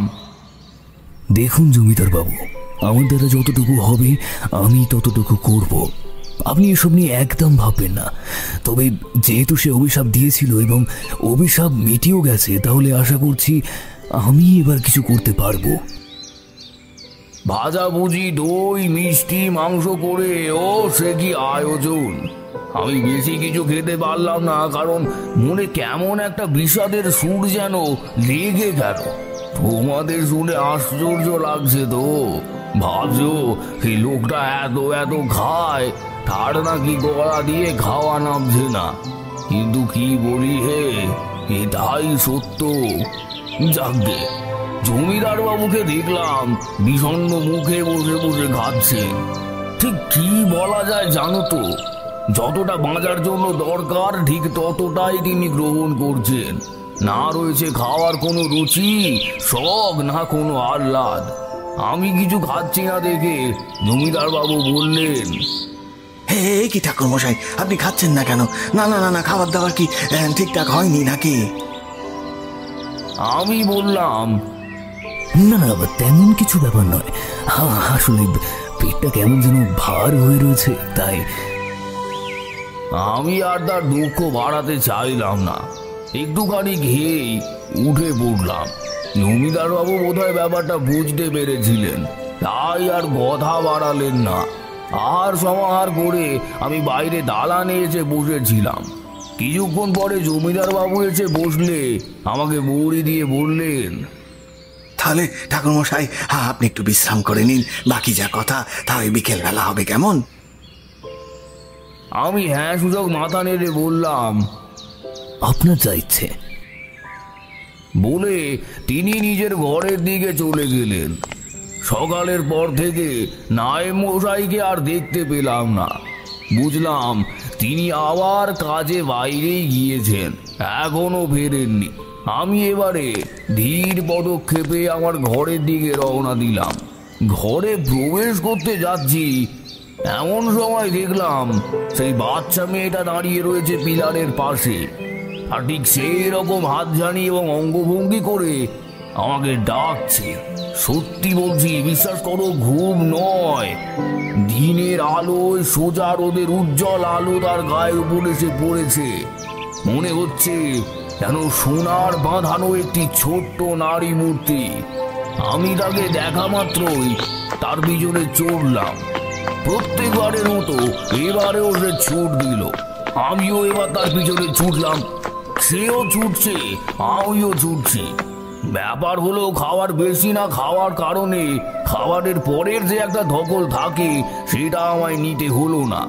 দেখুন জমিদার বাবু, আমার দ্বারা যতটুকু হবে আমি ততটুকু করব। আপনি এসব নিয়ে একদম ভাববেন না। তবে যেহেতু সে অভিশাপ দিয়েছিল এবং অভিশাপ মিটিয়েও গেছে, তাহলে আশা করছি আমি এবার কিছু করতে পারবো। ভাজাভুজি, দই, মিষ্টি, মাংস করে ও সে কি আয়োজন! আমি বেশি কিছু খেতে পারলাম না, কারণ মনে কেমন একটা বিষাদের সুর যেন লেগে গেল। তোমাদের শুনে আশ্চর্য লাগছে তো। ভাবছো এই লোকটা এত এত খায়, তার নাকি গলা দিয়ে খাওয়া নামছে না। কিন্তু কি বলি হে, এটাই সত্য। যাকে জমিদার বাবুকে দেখলাম বিষণ্ণ মুখে বসে বসে খাচ্ছেন। ঠিক কি বলা যায় জানো তো, যতটা বাঁচার জন্য দরকার ঠিক ততটাই তিনি গ্রহণ করছেন। না রয়েছে খাওয়ার কোনো রুচি, শখ, না কোনো আহ্লাদ। আমি কিছু খাচ্ছি না দেখে জমিদার বাবু বললেন, হে কি ঠাকুর মশাই, আপনি খাচ্ছেন না কেন? না না না না, খাবার দাবার কি ঠিকঠাক হয়নি নাকি? আমি বললাম, না না, তেমন কিছু ব্যাপার নয়। আসলে পেটটা কেমন যেন ভার হয়ে রয়েছে, তাই। আমি আর তার দুঃখ বাড়াতে চাইলাম না, একটুখানি খেয়েই উঠে পড়লাম। জমিদার বাবু বোধহয় ব্যাপারটা বুঝতে পেরেছিলেন, তাই আর কথা বাড়ালেন না। আর সমাহার করে আমি বাইরে দালানে এসে বসেছিলাম। কিছুক্ষণ পরে জমিদার বাবু এসে বসলে আমাকে বড়ি দিয়ে বললেন, তাহলে ঠাকুর মশাই আপনি একটু বিশ্রাম করে নিন, বাকি যা কথা তা ওই বিকেল বেলা হবে, কেমন? আমি হ্যাঁ সূচক মাথা নেড়ে বললাম, আপনার যা ইচ্ছে। বলে তিনি নিজের ঘরের দিকে চলে গেলেন। সকালের পর থেকে নায়েব মশাইকে আর দেখতে পেলাম না। বুঝলাম তিনি আবার কাজে বাইরেই গিয়েছেন, এখনো ফেরেননি। আমি এবারে ধীর পদক্ষেপে আমার ঘরের দিকে রওনা দিলাম। ঘরে প্রবেশ করতে যাচ্ছি, এমন সময় দেখলাম সেই বাচ্চা মেয়েটা দাঁড়িয়ে রয়েছে পিলারের পাশে, আর ঠিক সেই রকম হাতঝানি এবং অঙ্গভঙ্গি করে আমাকে ডাকছে। সত্যি বলছি, বিশ্বাস করো, ঘুম নয়। দিনের আলোয় সোজা রোদের উজ্জ্বল আলো তার গায়ের উপর এসে পড়েছে। মনে হচ্ছে যেন সোনার বাঁধানো একটি ছোট্ট নারী মূর্তি। আমি তাকে দেখা মাত্রই তার পিছনে চড়লাম। প্রত্যেকবারের মতো এবারেও সে ছুট দিল। আমিও এবার তার পিছনে ছুটলাম। সেও ছুটছে, আমিও ছুটছি। ব্যাপার হলো, খাওয়ার বেশি না খাওয়ার কারণে খাবারের পরের যে একটা ধকল থাকে সেটা আমায় নিতে হলো না।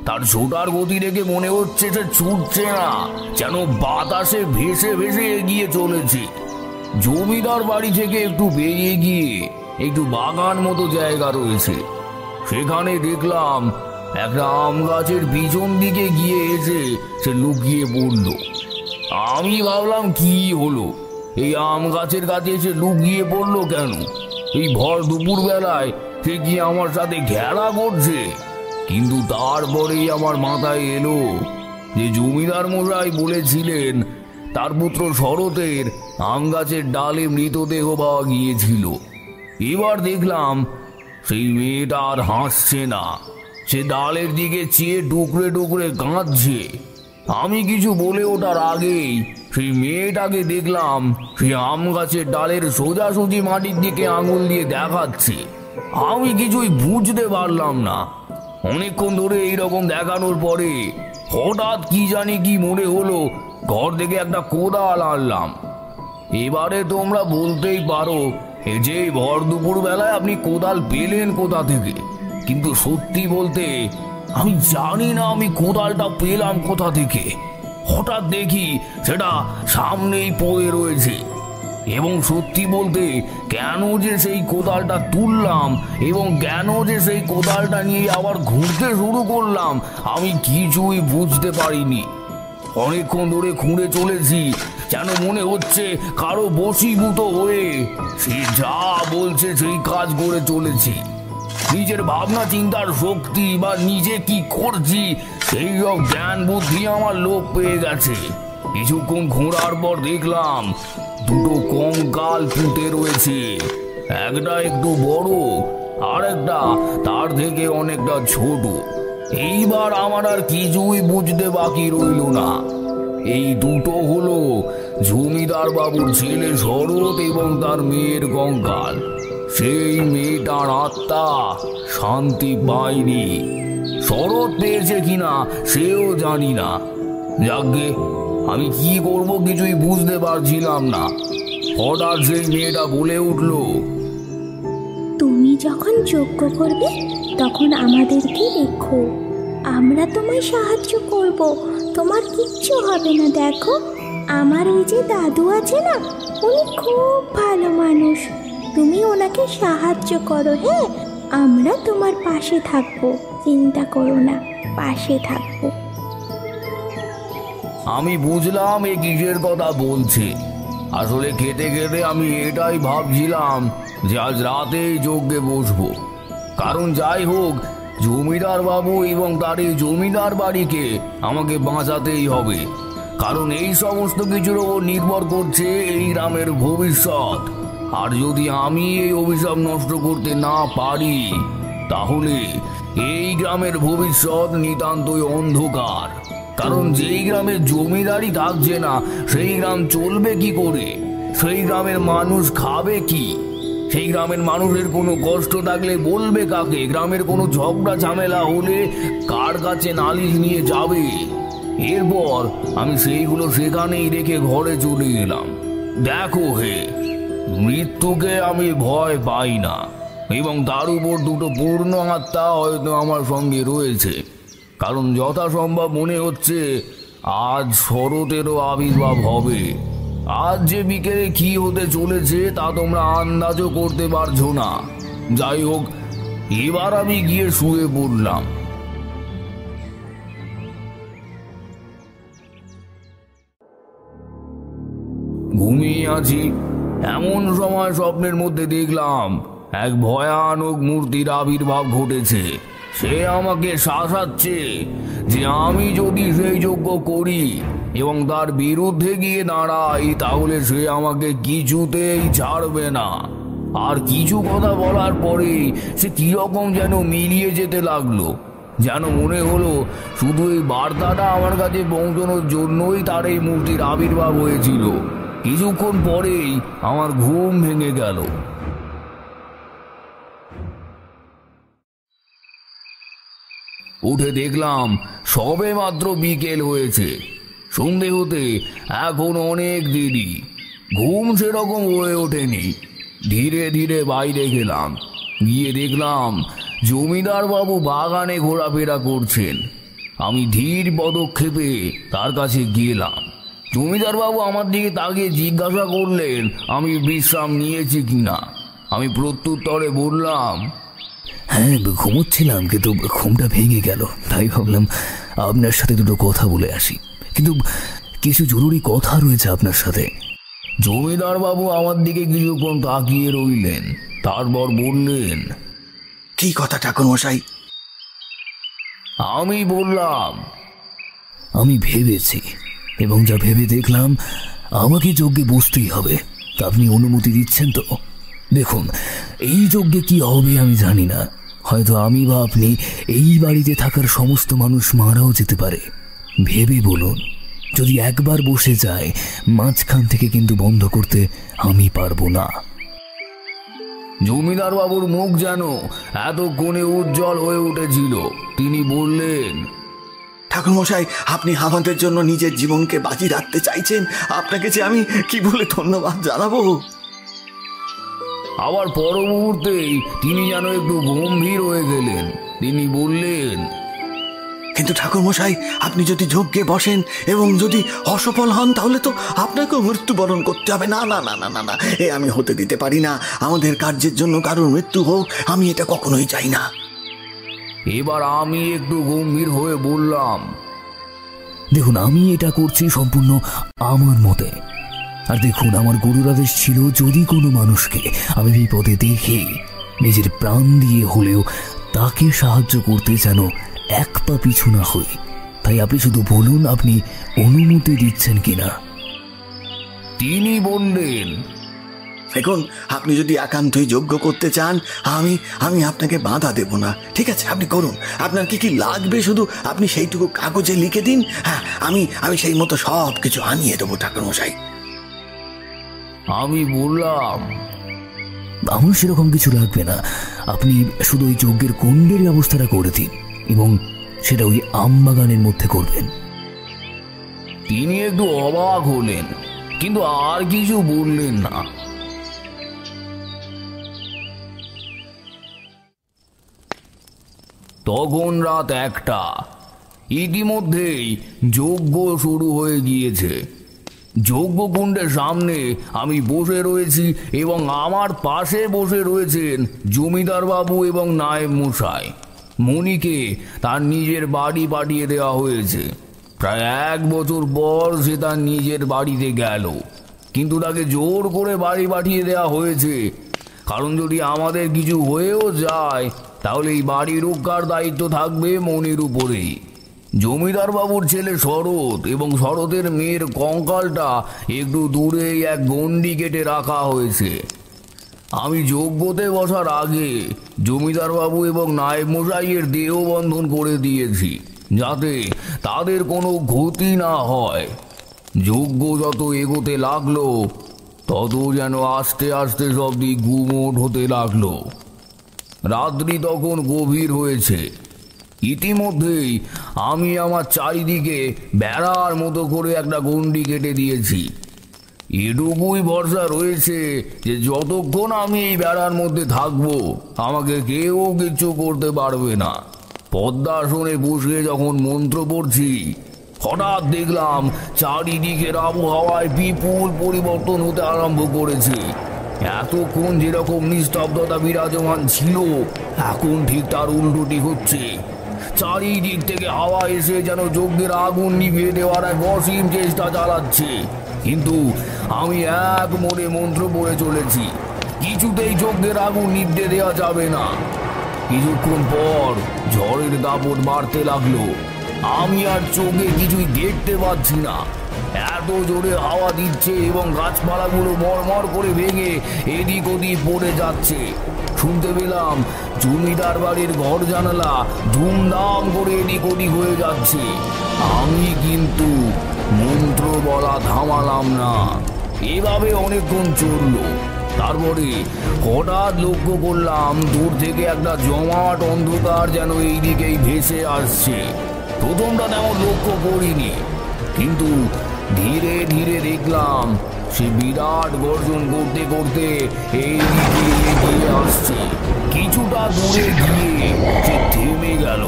তার ছোটার গতি দেখে মনে হচ্ছে সে ছুটছে না, যেন বাতাসে ভেসে ভেসে এগিয়ে চলেছে। জমিদার বাড়ি থেকে একটু বেরিয়ে গিয়ে একটু বাগান মতো জায়গা রয়েছে, সেখানে দেখলাম একটা আম গাছের পিছন দিকে গিয়ে এসে সে লুকিয়ে পড়ল। আমি ভাবলাম কি হলো, এই আম গাছের কাছে এসে লুকিয়ে পড়লো কেন? এই ভর দুপুর বেলায় সে কি আমার সাথে খেলা করছে? কিন্তু তারপরেই আমার মাথায় এলো যে জমিদার মশাই বলেছিলেন তার পুত্র শরতের আম গাছের ডালে মৃতদেহ পাওয়া গিয়েছিল। এবার দেখলাম সেই মেয়েটা আর হাসছে না, সে ডালের দিকে চেয়ে টুকরে টুকরে কাঁদছে। আমি কিছু বলে ওঠার আগেই সেই মেয়েটাকে দেখলাম সেই আম গাছের ডালের সোজাসুজি মাটির দিকে আঙুল দিয়ে দেখাচ্ছে। আমি কিছুই বুঝতে পারলাম না। অনেকক্ষণ ধরে এইরকম দেখানোর পরে হঠাৎ কি জানি কি মনে হলো, ঘর থেকে একটা কোদাল আনলাম। এবারে তোমরা বলতেই পারো যে ভর দুপুর বেলায় আপনি কোদাল পেলেন কোথা থেকে, কিন্তু সত্যি বলতে আমি জানি না আমি কোদালটা পেলাম কোথা থেকে। হঠাৎ দেখি সেটা সামনেই পড়ে রয়েছে, এবং সত্যি বলতে কেন যে সেই কোদালটা তুললাম এবং কেন যে সেই কোদালটা নিয়ে আবার ঘুরতে শুরু করলাম আমি কিছুই বুঝতে পারিনি। অনেকক্ষণ ধরে খুঁড়ে চলেছি, যেন মনে হচ্ছে কারো বশীভূত হয়ে সে যা বলছে সেই কাজ করে চলেছি। নিজের ভাবনা চিন্তার শক্তি বা নিজে কি করছি সেই সব জ্ঞান বুদ্ধি আমার লোপ পেয়ে গেছে। কিছুক্ষণ ঘোরার পর দেখলাম দুটো কঙ্কাল পুঁতে রয়েছে, একটা একটু বড় আর একটা তার থেকে অনেকটা ছোট। এইবার আমার আর কিছুই বুঝতে বাকি রইল না। এই দুটো হলো জমিদার বাবুর ছেলে শরৎ এবং তার মেয়ের কঙ্কাল। সেই মেয়েটার আত্মা শান্তি পায়নি, শরৎ পেয়েছে কিনা সেও জানি না। যাকে আমি কি করব কিছুই বুঝতে পারছিলাম না। হঠাৎ সেই মেয়েটা বলে উঠল, তুমি যখন যজ্ঞ করবে তখন আমাদেরকে রেখো, আমরা তোমায় সাহায্য করব, তোমার কিচ্ছু হবে না। দেখো আমার ওই যে দাদু আছে না, উনি খুব ভালো মানুষ, তুমি ওনাকে সাহায্য করো। হ্যাঁ, আমরা তোমার পাশে থাকবো, চিন্তা করো না, পাশে থাকবো। আমি বুঝলাম এ কিসের কথা বলছে। আসলে খেতে খেতে আমি এটাই ভাবছিলাম যে আজ রাতেই যজ্ঞে বসবো, কারণ যাই হোক জমিদার বাবু এবং তার এই জমিদার বাড়িকে আমাকে বাঁচাতেই হবে, কারণ এই সমস্ত কিছুর ওপর নির্ভর করছে এই গ্রামের ভবিষ্যৎ। আর যদি আমি এই অভিশাপ নষ্ট করতে না পারি তাহলে এই গ্রামের ভবিষ্যৎ নিতান্তই অন্ধকার। কারণ যেই গ্রামে জমিদারি থাকছে না সেই গ্রাম চলবে কি করে, সেই গ্রামের মানুষ খাবে কি, সেই গ্রামের মানুষের কোনো কষ্ট থাকলে বলবে কাকে, গ্রামের কোনো ঝগড়া ঝামেলা হলে কার কাছে নালিশ নিয়ে যাবে। এরপর আমি সেইগুলো সেখানেই রেখে ঘরে চলে গেলাম। দেখো হে, মৃত্যুকে আমি ভয় পাই না, এবং তার উপর দুটো পূর্ণ আত্মা হয়তো আমার সঙ্গে রয়েছে, কারণ যথাসম্ভব মনে হচ্ছে আজ শরতেরও আবির্ভাব হবে। আজ যে বিকেলে কি হতে চলেছে তা তোমরা আন্দাজও করতে পারছো না। যাই হোক, এবার আমি গিয়ে শুয়ে পড়লাম। ঘুমিয়ে আছি, এমন সময় স্বপ্নের মধ্যে দেখলাম এক ভয়ানক মূর্তির আবির্ভাব ঘটেছে। সে আমাকে শাসাচ্ছে যে আমি যদি সেই যজ্ঞ করি এবং তার বিরুদ্ধে গিয়ে দাঁড়াই তাহলে সে আমাকে কিছুতেই ছাড়বে না। আর কিছু কথা বলার পরে সে কিরকম যেন মিলিয়ে যেতে লাগলো, যেন মনে হলো শুধু এই বার্তাটা আমার কাছে পৌঁছানোর জন্যই তার এই মূর্তির আবির্ভাব হয়েছিল। কিছুক্ষণ পরেই আমার ঘুম ভেঙে গেল। উঠে দেখলাম সবে মাত্র বিকেল হয়েছে, সন্ধে হতে এখন অনেক দেরি। ঘুম সেরকম হয়ে ওঠেনি। ধীরে ধীরে বাইরে গেলাম, গিয়ে দেখলাম জমিদার বাবু বাগানে ঘোরাফেরা করছেন। আমি ধীর পদক্ষেপে তার কাছে গেলাম। জমিদার বাবু আমার দিকে তাকিয়ে জিজ্ঞাসা করলেন আমি বিশ্রাম নিয়েছি কিনা। আমি প্রত্যুত্তরে বললাম, হ্যাঁ ঘুমোচ্ছিলাম, কিন্তু ঘুমটা ভেঙে গেল, তাই ভাবলাম আপনার সাথে দুটো কথা বলে আসি, কিন্তু কিছু জরুরি কথা রয়েছে আপনার সাথে। জমিদার বাবু আমার দিকে কিছুক্ষণ তাকিয়ে রইলেন, তারপর বললেন, কি কথা ঠাকুরমশাই? আমি বললাম, আমি ভেবেছি এবং যা ভেবে দেখলাম আমাকে যজ্ঞে বসতেই হবে। তা আপনি অনুমতি দিচ্ছেন তো? দেখুন, এই যজ্ঞে কি হবে আমি জানি না, হয়তো আমি বা আপনি এই বাড়িতে থাকার সমস্ত মানুষ মারাও যেতে পারে। ভেবে বলুন, যদি একবার বসে যায় মাঝখান থেকে কিন্তু বন্ধ করতে আমি পারবো না। জমিদার বাবুর মুখ যেন এতক্ষণে উজ্জ্বল হয়ে উঠেছিল। তিনি বললেন, ঠাকুরমশাই, আপনি আমাদের জন্য নিজের জীবনকে বাজি রাখতে চাইছেন, আপনাকে যে আমি কি বলে ধন্যবাদ জানাবো। আবার পর মুহূর্তেই তিনি যেন একটু গম্ভীর হয়ে গেলেন। তিনি বললেন, কিন্তু ঠাকুরমশাই, আপনি যদি যজ্ঞে বসেন এবং যদি অসফল হন তাহলে তো আপনাকেও মৃত্যুবরণ করতে হবে। না না না না না না, এ আমি হতে দিতে পারি না। আমাদের কার্যের জন্য কারোর মৃত্যু হোক, আমি এটা কখনোই চাই না। এবার আমি একটু গম্ভীর হয়ে বললাম, দেখুন, আমি এটা করছি সম্পূর্ণ আমার মতে। আর দেখুন, আমার গুরুর আদেশ ছিল যদি কোনো মানুষকে আমি বিপদে দেখি নিজের প্রাণ দিয়ে হলেও তাকে সাহায্য করতে যেন এক পা পিছু না হই। তাই আপনি শুধু বলুন আপনি অনুমতি দিচ্ছেন কিনা। তিনি বললেন, দেখুন, আপনি যদি একান্তই যজ্ঞ করতে চান আমি আমি আপনাকে বাধা দেব না। ঠিক আছে, আপনি করুন। আপনার কি কি লাগবে শুধু আপনি সেইটুকু কাগজে লিখে দিন। হ্যাঁ, আমি সেই মতো সব কিছু আনিয়ে দেবো ঠাকুরমশাই। আমি বললাম, আমার সেরকম কিছু লাগবে না, আপনি শুধু ওই যজ্ঞের কুণ্ডের ব্যবস্থাটা করে দিন এবং সেটা ওই আমবাগানের মধ্যে করবেন। তিনি একটু অবাক হলেন, কিন্তু আর কিছু বললেন না। তখন রাত 1টা। ইতিমধ্যেই যজ্ঞ শুরু হয়ে গিয়েছে। যজ্ঞকুণ্ডের সামনে আমি বসে রয়েছি এবং আমার পাশে বসে রয়েছেন জমিদার বাবু এবং নায়েব মশাই। মণিকে তার নিজের বাড়ি পাঠিয়ে দেওয়া হয়েছে। প্রায় 1 বছর পর সে তার নিজের বাড়িতে গেল, কিন্তু তাকে জোর করে বাড়ি পাঠিয়ে দেওয়া হয়েছে, কারণ যদি আমাদের কিছু হয়েও যায় তাহলে এই বাড়ি রক্ষার দায়িত্ব থাকবে মনির উপরেই। জমিদার বাবুর ছেলে শরৎ এবং শরতের মেয়ের কঙ্কালটা একটু দূরে এক গণ্ডি কেটে রাখা হয়েছে। আমি যজ্ঞতে বসার আগে জমিদার বাবু এবং নায়েব মশাইয়ের দেহ বন্ধন করে দিয়েছি, যাতে তাদের কোনো ক্ষতি না হয়। যজ্ঞ যত এগোতে লাগলো তত যেন আস্তে আস্তে সব দিক গুমোট হতে লাগলো। রাত্রি তখন গভীর হয়েছে। ইতিমধ্যেই আমি আমার চারিদিকে বেড়ার মতো করে একটা গণ্ডি কেটে দিয়েছি। এটুকুই ভরসা রয়েছে যে যতক্ষণ আমি এই বেড়ার মধ্যে থাকবো আমাকে কেউ কিছু করতে পারবে না। পদ্মাসনে বসে যখন মন্ত্র পড়ছি, হঠাৎ দেখলাম চারিদিকের আবহাওয়ায় বিপুল পরিবর্তন হতে আরম্ভ করেছে। এতক্ষণ যেরকম নিস্তব্ধতা বিরাজমান ছিল, এখন ঠিক তার উল্টোটি হচ্ছে। চারিদিক থেকে হাওয়া এসে যেন যজ্ঞের আগুন নিভিয়ে দেওয়ার এক অসীম চেষ্টা চালাচ্ছে। কিন্তু আমি এক মনে মন্ত্র পড়ে চলেছি, কিছুতেই যজ্ঞের আগুন নিভতে দেওয়া যাবে না। কিছুক্ষণ পর ঝড়ের দাপট বাড়তে লাগলো। আমি আর চোখে কিছুই দেখতে পাচ্ছি না, এত জোরে হাওয়া দিচ্ছে এবং গাছপালাগুলো মরমর করে ভেঙে এদিক ওদিক পড়ে যাচ্ছে। শুনতে পেলাম জমিদার বাড়ির ঘর জানালা ধুমধাম করে এদিক ওদিক হয়ে যাচ্ছে। আমি কিন্তু মন্ত্র বলা থামালাম না। এভাবে অনেকক্ষণ চললো। তারপরে হঠাৎ লক্ষ্য করলাম দূর থেকে একটা জমাট অন্ধকার যেন এই দিকেই ভেসে আসছে। প্রথমটা তেমন লক্ষ্য করিনি, কিন্তু ধীরে ধীরে দেখলাম সে বিরাট গর্জন করতে করতে এই দিকে এগিয়ে আসছে। কিছুটা দূরে গিয়ে সে থেমে গেল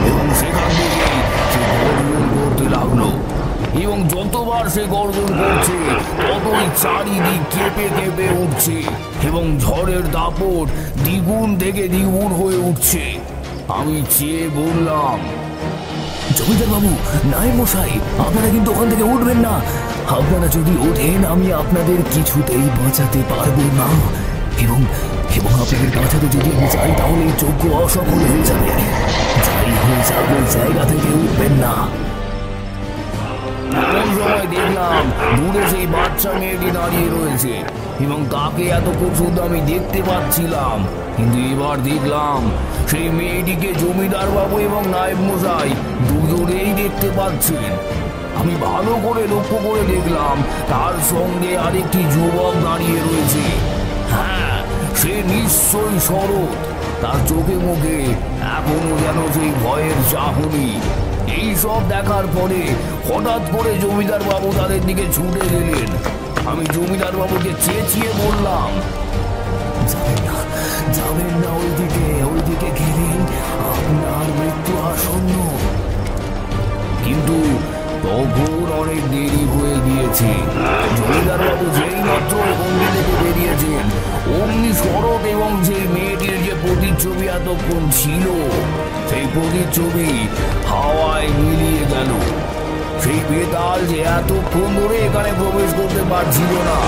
এবং সেখান থেকে সে গর্জন করতে লাগলো। এবং যতবার সে গর্জন করছে ততই চারিদিক কেঁপে কেঁপে উঠছে এবং ঝড়ের দাপট দ্বিগুণ থেকে দ্বিগুণ হয়ে উঠছে। আমি চেয়ে বললাম, জমিদার বাবু, নায়েব মশাই, আপনারা কিন্তু ওখান থেকে উঠবেন না। আপনারা যদি ওঠেন আমি আপনাদের কিছুতেই বাঁচাতে পারবো না, এবং এবং আপনাদের বাঁচাতে যদি আমি চাই তাহলে এই যজ্ঞ অসফল হয়ে যাবে। যাই হয়ে যাবে, জায়গা থেকে উঠবেন না। সময় দেখলাম দূরে সেই বাচ্চা মেয়েটি দাঁড়িয়ে রয়েছে এবং তাকে এতক্ষণ শুধু আমি দেখতে পাচ্ছিলাম, কিন্তু এবার দেখলাম সেই মেয়েটিকে জমিদার বাবু এবং নায়েব মশাই দুজনেই দেখতে পাচ্ছেন। আমি ভালো করে লক্ষ্য করে দেখলাম তার সঙ্গে আরেকটি যুবক দাঁড়িয়ে রয়েছে। হ্যাঁ, সে নিশ্চয়ই শরৎ। তার চোখে মুখে এখনো যেন সেই ভয়ের চাহনি। এই সব দেখার পরে হঠাৎ করে জমিদার বাবু তাদের দিকে ছুটে গেলেন। আমি জমিদার বাবুকে চেঁচিয়ে বললাম, যাবেন না ওইদিকে গেলেন আপনার মৃত্যু আসন্ন। কিন্তু তখন অনেক দেরি হয়ে গিয়েছে। জমিদার বাবু যেই মাত্র বন্দি থেকে বেরিয়েছেন, অমনি শরৎ এবং সেই মেয়েটির যে প্রতিচ্ছবি এতক্ষণ ছিল, সেই প্রতিচ্ছবি হাওয়ায় মিলিয়ে গেল। সেই বেতাল যে এতক্ষণ ধরে এখানে প্রবেশ করতে পারছিল না,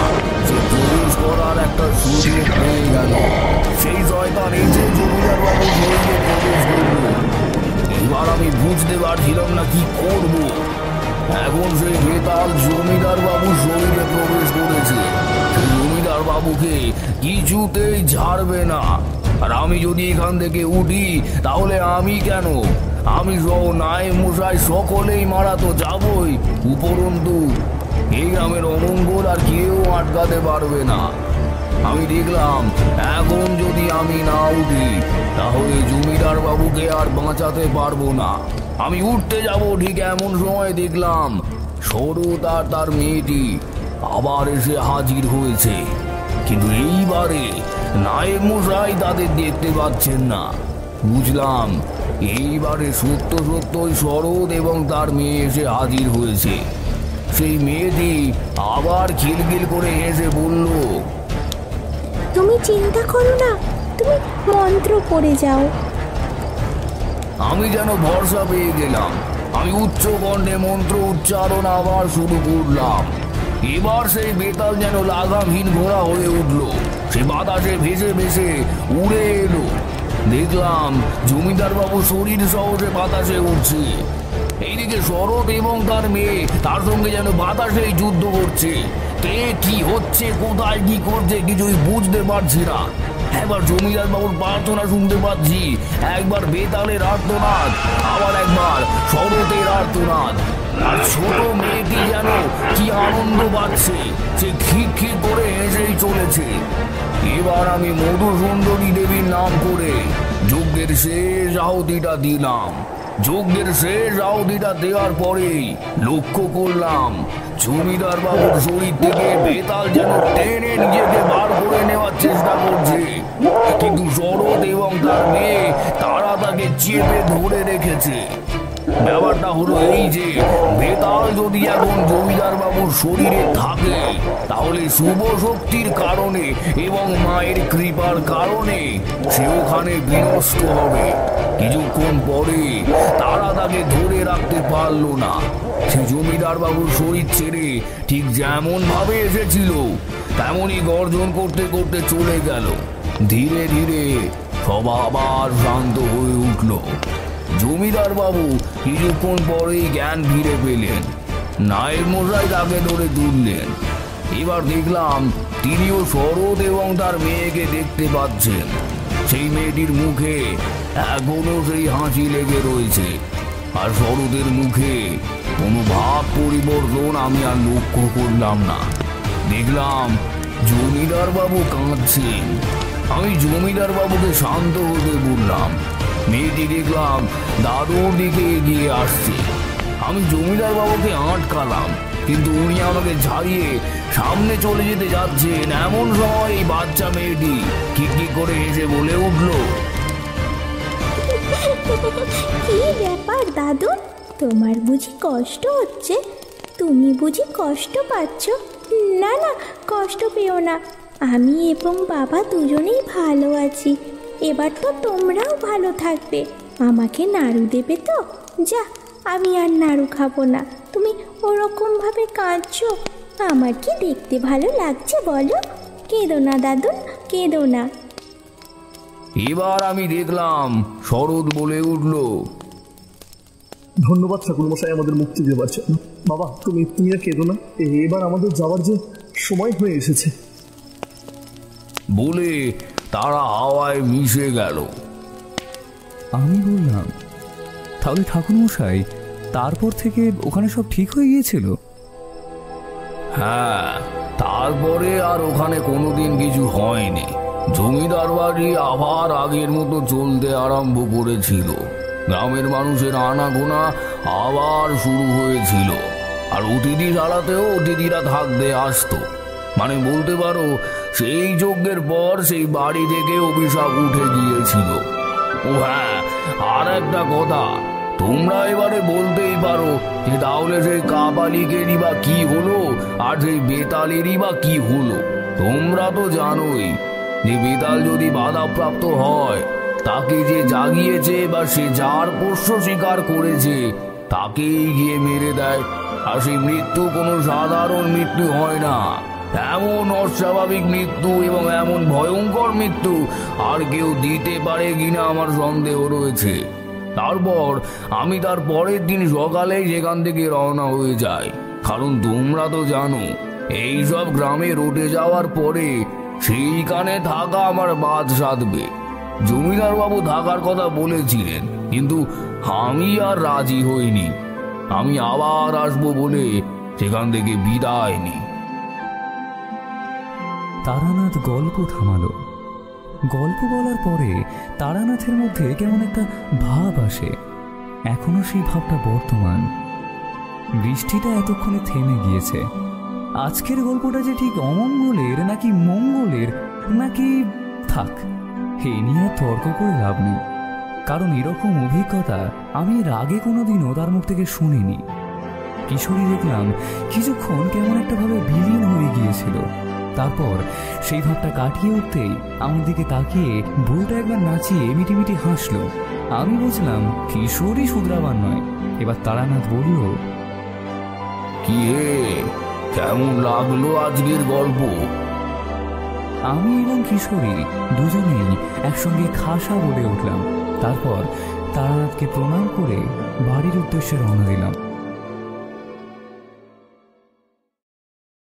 সে প্রবেশ করার একটা সুযোগ পেয়ে গেল। সেই শয়তান এসে জমিদার বাবুর শরীরে প্রবেশ করল। এবার আমি বুঝতে পারছিলাম না কি করব। এখন সেই বেতাল জমিদার বাবুর শরীরে প্রবেশ করেছে। জমিদার বাবুকে কিছুতেই ছাড়বে না। আর আমি যদি এখান থেকে উঠি তাহলে আমি কেন, আমি সহ নায়েব মশাই সকলেই মারা তো যাবই, উপরন্তু এই গ্রামের অমঙ্গল আর কেউ আটকাতে পারবে না। আমি দেখলাম এখন যদি আমি না উঠি তাহলে জমিদার বাবুকে আর বাঁচাতে পারবো না। আমি উঠতে যাব, ঠিক এমন সময় দেখলাম শরৎ আর তার মেয়েটি আবার এসে হাজির হয়েছে। কিন্তু এইবারে নায়েব মশাই তাদের দেখতে পাচ্ছেন না। বুঝলাম এইবারে সত্য সত্যই শরৎ এবং তার মেয়ে এসে হাজির হয়েছে। সেই মেয়েটি আবার খিলখিল করে হেসে বলল, তুমি চিন্তা করো না, তুমি মন্ত্র পড়ে যাও। আমি যেন ভরসা পেয়ে গেলাম। আমি উচ্চ কণ্ঠে মন্ত্র উচ্চারণ আবার শুরু করলাম। এবার সেই বেতাল যেন লাগামহীন ঘোড়া হয়ে উঠল। সে বাতাসে ভেসে ভেসে উড়ে এলো। দেখলাম জমিদার বাবু শরীর সহজে বাতাসে উঠছে। এইদিকে শরৎ এবং তার মেয়ে তার সঙ্গে যেন বাতাসেই যুদ্ধ করছে। কে কি হচ্ছে, কোথায় কি করছে কিছুই বুঝতে পারছি না। একবার জমিদার বাবুর প্রার্থনা শুনতে পাচ্ছি, একবার বেতালের আর্তনাদ, আবার একবার শরতের আর্তনাদ। আর ছোট মেয়েটি যেন কি আনন্দ পাচ্ছে, সে খিক খিক করে হেসেই চলেছে। এবার আমি মধুসুন্দরী দেবীর নাম করে যজ্ঞের শেষ আহুতিটা দিলাম। যজ্ঞের শেষ আহুতিটা দেওয়ার পরেই লক্ষ্য করলাম জমিদার বাবুর শরীর থেকে বেতাল যেন টেনে নিজেকে বার করে নেওয়ার চেষ্টা করছে, কিন্তু শরৎ এবং তার মেয়ে তারা তাকে চেপে ধরে রেখেছে। ব্যাপারটা হলো এই যে বেতাল যদি এখন জমিদার বাবুর শরীরে থাকে তাহলে শুভ শক্তির কারণে এবং মায়ের কৃপার কারণে সে ওখানে বিনষ্ট হবে। কিছুক্ষণ পরে তারা তাকে ধরে রাখতে পারলো না। সে জমিদার বাবুর শরীর ছেড়ে ঠিক যেমন ভাবে এসেছিল তেমনই গর্জন করতে করতে চলে গেল। ধীরে ধীরে সব আবার শান্ত হয়ে উঠল। জমিদার বাবু কিছুক্ষণ পরেই জ্ঞান ফিরে পেলেন। নায়েব মশাই তাকে ধরে তুললেন। এবার দেখলাম তিনিও শরৎ এবং তার মেয়েকে দেখতে পাচ্ছেন। সেই মেয়েটির মুখে এখনো সেই হাসি লেগে রয়েছে, আর শরতের মুখে কোনো ভাব পরিবর্তন আমি আর লক্ষ্য করলাম না। দেখলাম জমিদার বাবু কাঁদছেন। আমি জমিদার বাবুকে শান্ত হতে বললাম। মেয়েটি দেখলাম দাদুর দিকে এগিয়ে আসছে। আমি জমিদার বাবুকে আটকালাম, কিন্তু উনি আমাকে ছাড়িয়ে সামনে চলে যেতে যাচ্ছেন। এমন সময় এই বাচ্চা মেয়েটি কি করে এসে বলে উঠল, কি ব্যাপার দাদু, তোমার বুঝি কষ্ট হচ্ছে? তুমি বুঝি কষ্ট পাচ্ছ? না না, কষ্ট পেও না, আমি এবং বাবা দুজনেই ভালো আছি। এবার তো তোমরাও ভালো থাকবে। আমাকে নাড়ু দেবে তো? যা, আমি আর নাড়ু খাবো না। তুমি ওরকম ভাবে কাঁদছো, আমার কি দেখতে ভালো লাগছে বলো? কেঁদো না দাদু, কেঁদো না। এবার আমি দেখলাম শরৎ বলে উঠল, ধন্যবাদ ঠাকুরমশাই আমাদের মুক্তি দেওয়ার জন্য। বাবা, তুমি আর কেঁদো না, এবার আমাদের যাওয়ার যে সময় হয়ে এসেছে। বলে তারা হাওয়ায় মিশে গেল। আমি বললাম, তাহলে ঠাকুরমশাই তারপর থেকে ওখানে সব ঠিক হয়ে গিয়েছিল? হ্যাঁ, তারপরে আর ওখানে কোনোদিন কিছু হয়নি। জমিদার বাড়ি আবার আগের মতো চলতে আরম্ভ করেছিল। গ্রামের মানুষের আনাগোনা আবার শুরু হয়েছিল। আর অতিথিশালাতেও অতিথিরা থাকতে আসতো। মানে বলতে পারো সেই যজ্ঞের পর সেই বাড়ি থেকে অভিশাপ উঠে গিয়েছিল। ও হ্যাঁ, আর একটা কথা, তোমরা এবারে বলতেই পারো যে তাহলে সেই কাপালিকেরই বা কি হলো আর সেই বেতালেরই বা কি হলো। তোমরা তো জানোই যে বেতাল যদি বাধাপ্রাপ্ত হয়, তাকে যে জাগিয়েছে বা সে যার পোষ্য শিকার করেছে তাকেই গিয়ে মেরে দেয়। আর সেই মৃত্যু কোনো সাধারণ মৃত্যু হয় না, এমন অস্বাভাবিক মৃত্যু এবং এমন ভয়ঙ্কর মৃত্যু আর কেউ দিতে পারে কিনা আমার সন্দেহ রয়েছে। তারপর আমি তার পরের দিন সকালে সেখান থেকে রওনা হয়ে যাই। কারণ তোমরা তো জানো, এইসব গ্রামে রটে যাওয়ার পরে সেইখানে থাকা আমার বাদ সাধবে। জমিদার বাবু থাকার কথা বলেছিলেন, কিন্তু আমি আর রাজি হইনি। আমি আবার আসবো বলে সেখান থেকে বিদায় নিই। তারানাথ গল্প থামালো। গল্প বলার পরে তারানাথের মধ্যে কেমন একটা ভাব আসে, এখনো সেই ভাবটা বর্তমান। বৃষ্টিটা এতক্ষণে থেমে গিয়েছে। আজকের গল্পটা যে ঠিক অমঙ্গলের নাকি মঙ্গলের নাকি, থাক, এ নিয়ে তর্ক করে লাভ নেই। কারণ এরকম অভিজ্ঞতা আমি এর আগে কোনোদিনও তার মুখ থেকে শুনিনি। কিশোরী দেখলাম কিছুক্ষণ কেমন একটা ভাবে বিলীন হয়ে গিয়েছিল। তারপর সেই ভাবটা কাটিয়ে উঠতেই আমার দিকে তাকিয়ে বউটা একবার নাচিয়ে মিটিমিটি হাসলো। আমি বুঝলাম কিশোরী শুধরাবার নয়। এবার তারানাথ বলল, কি হে, কেমন লাগলো আজকের গল্প? আমি এবং কিশোরী দুজনেই একসঙ্গে খাসা বলে উঠলাম। তারপর তারানাথকে প্রণাম করে বাড়ির উদ্দেশ্যে রওনা দিলাম।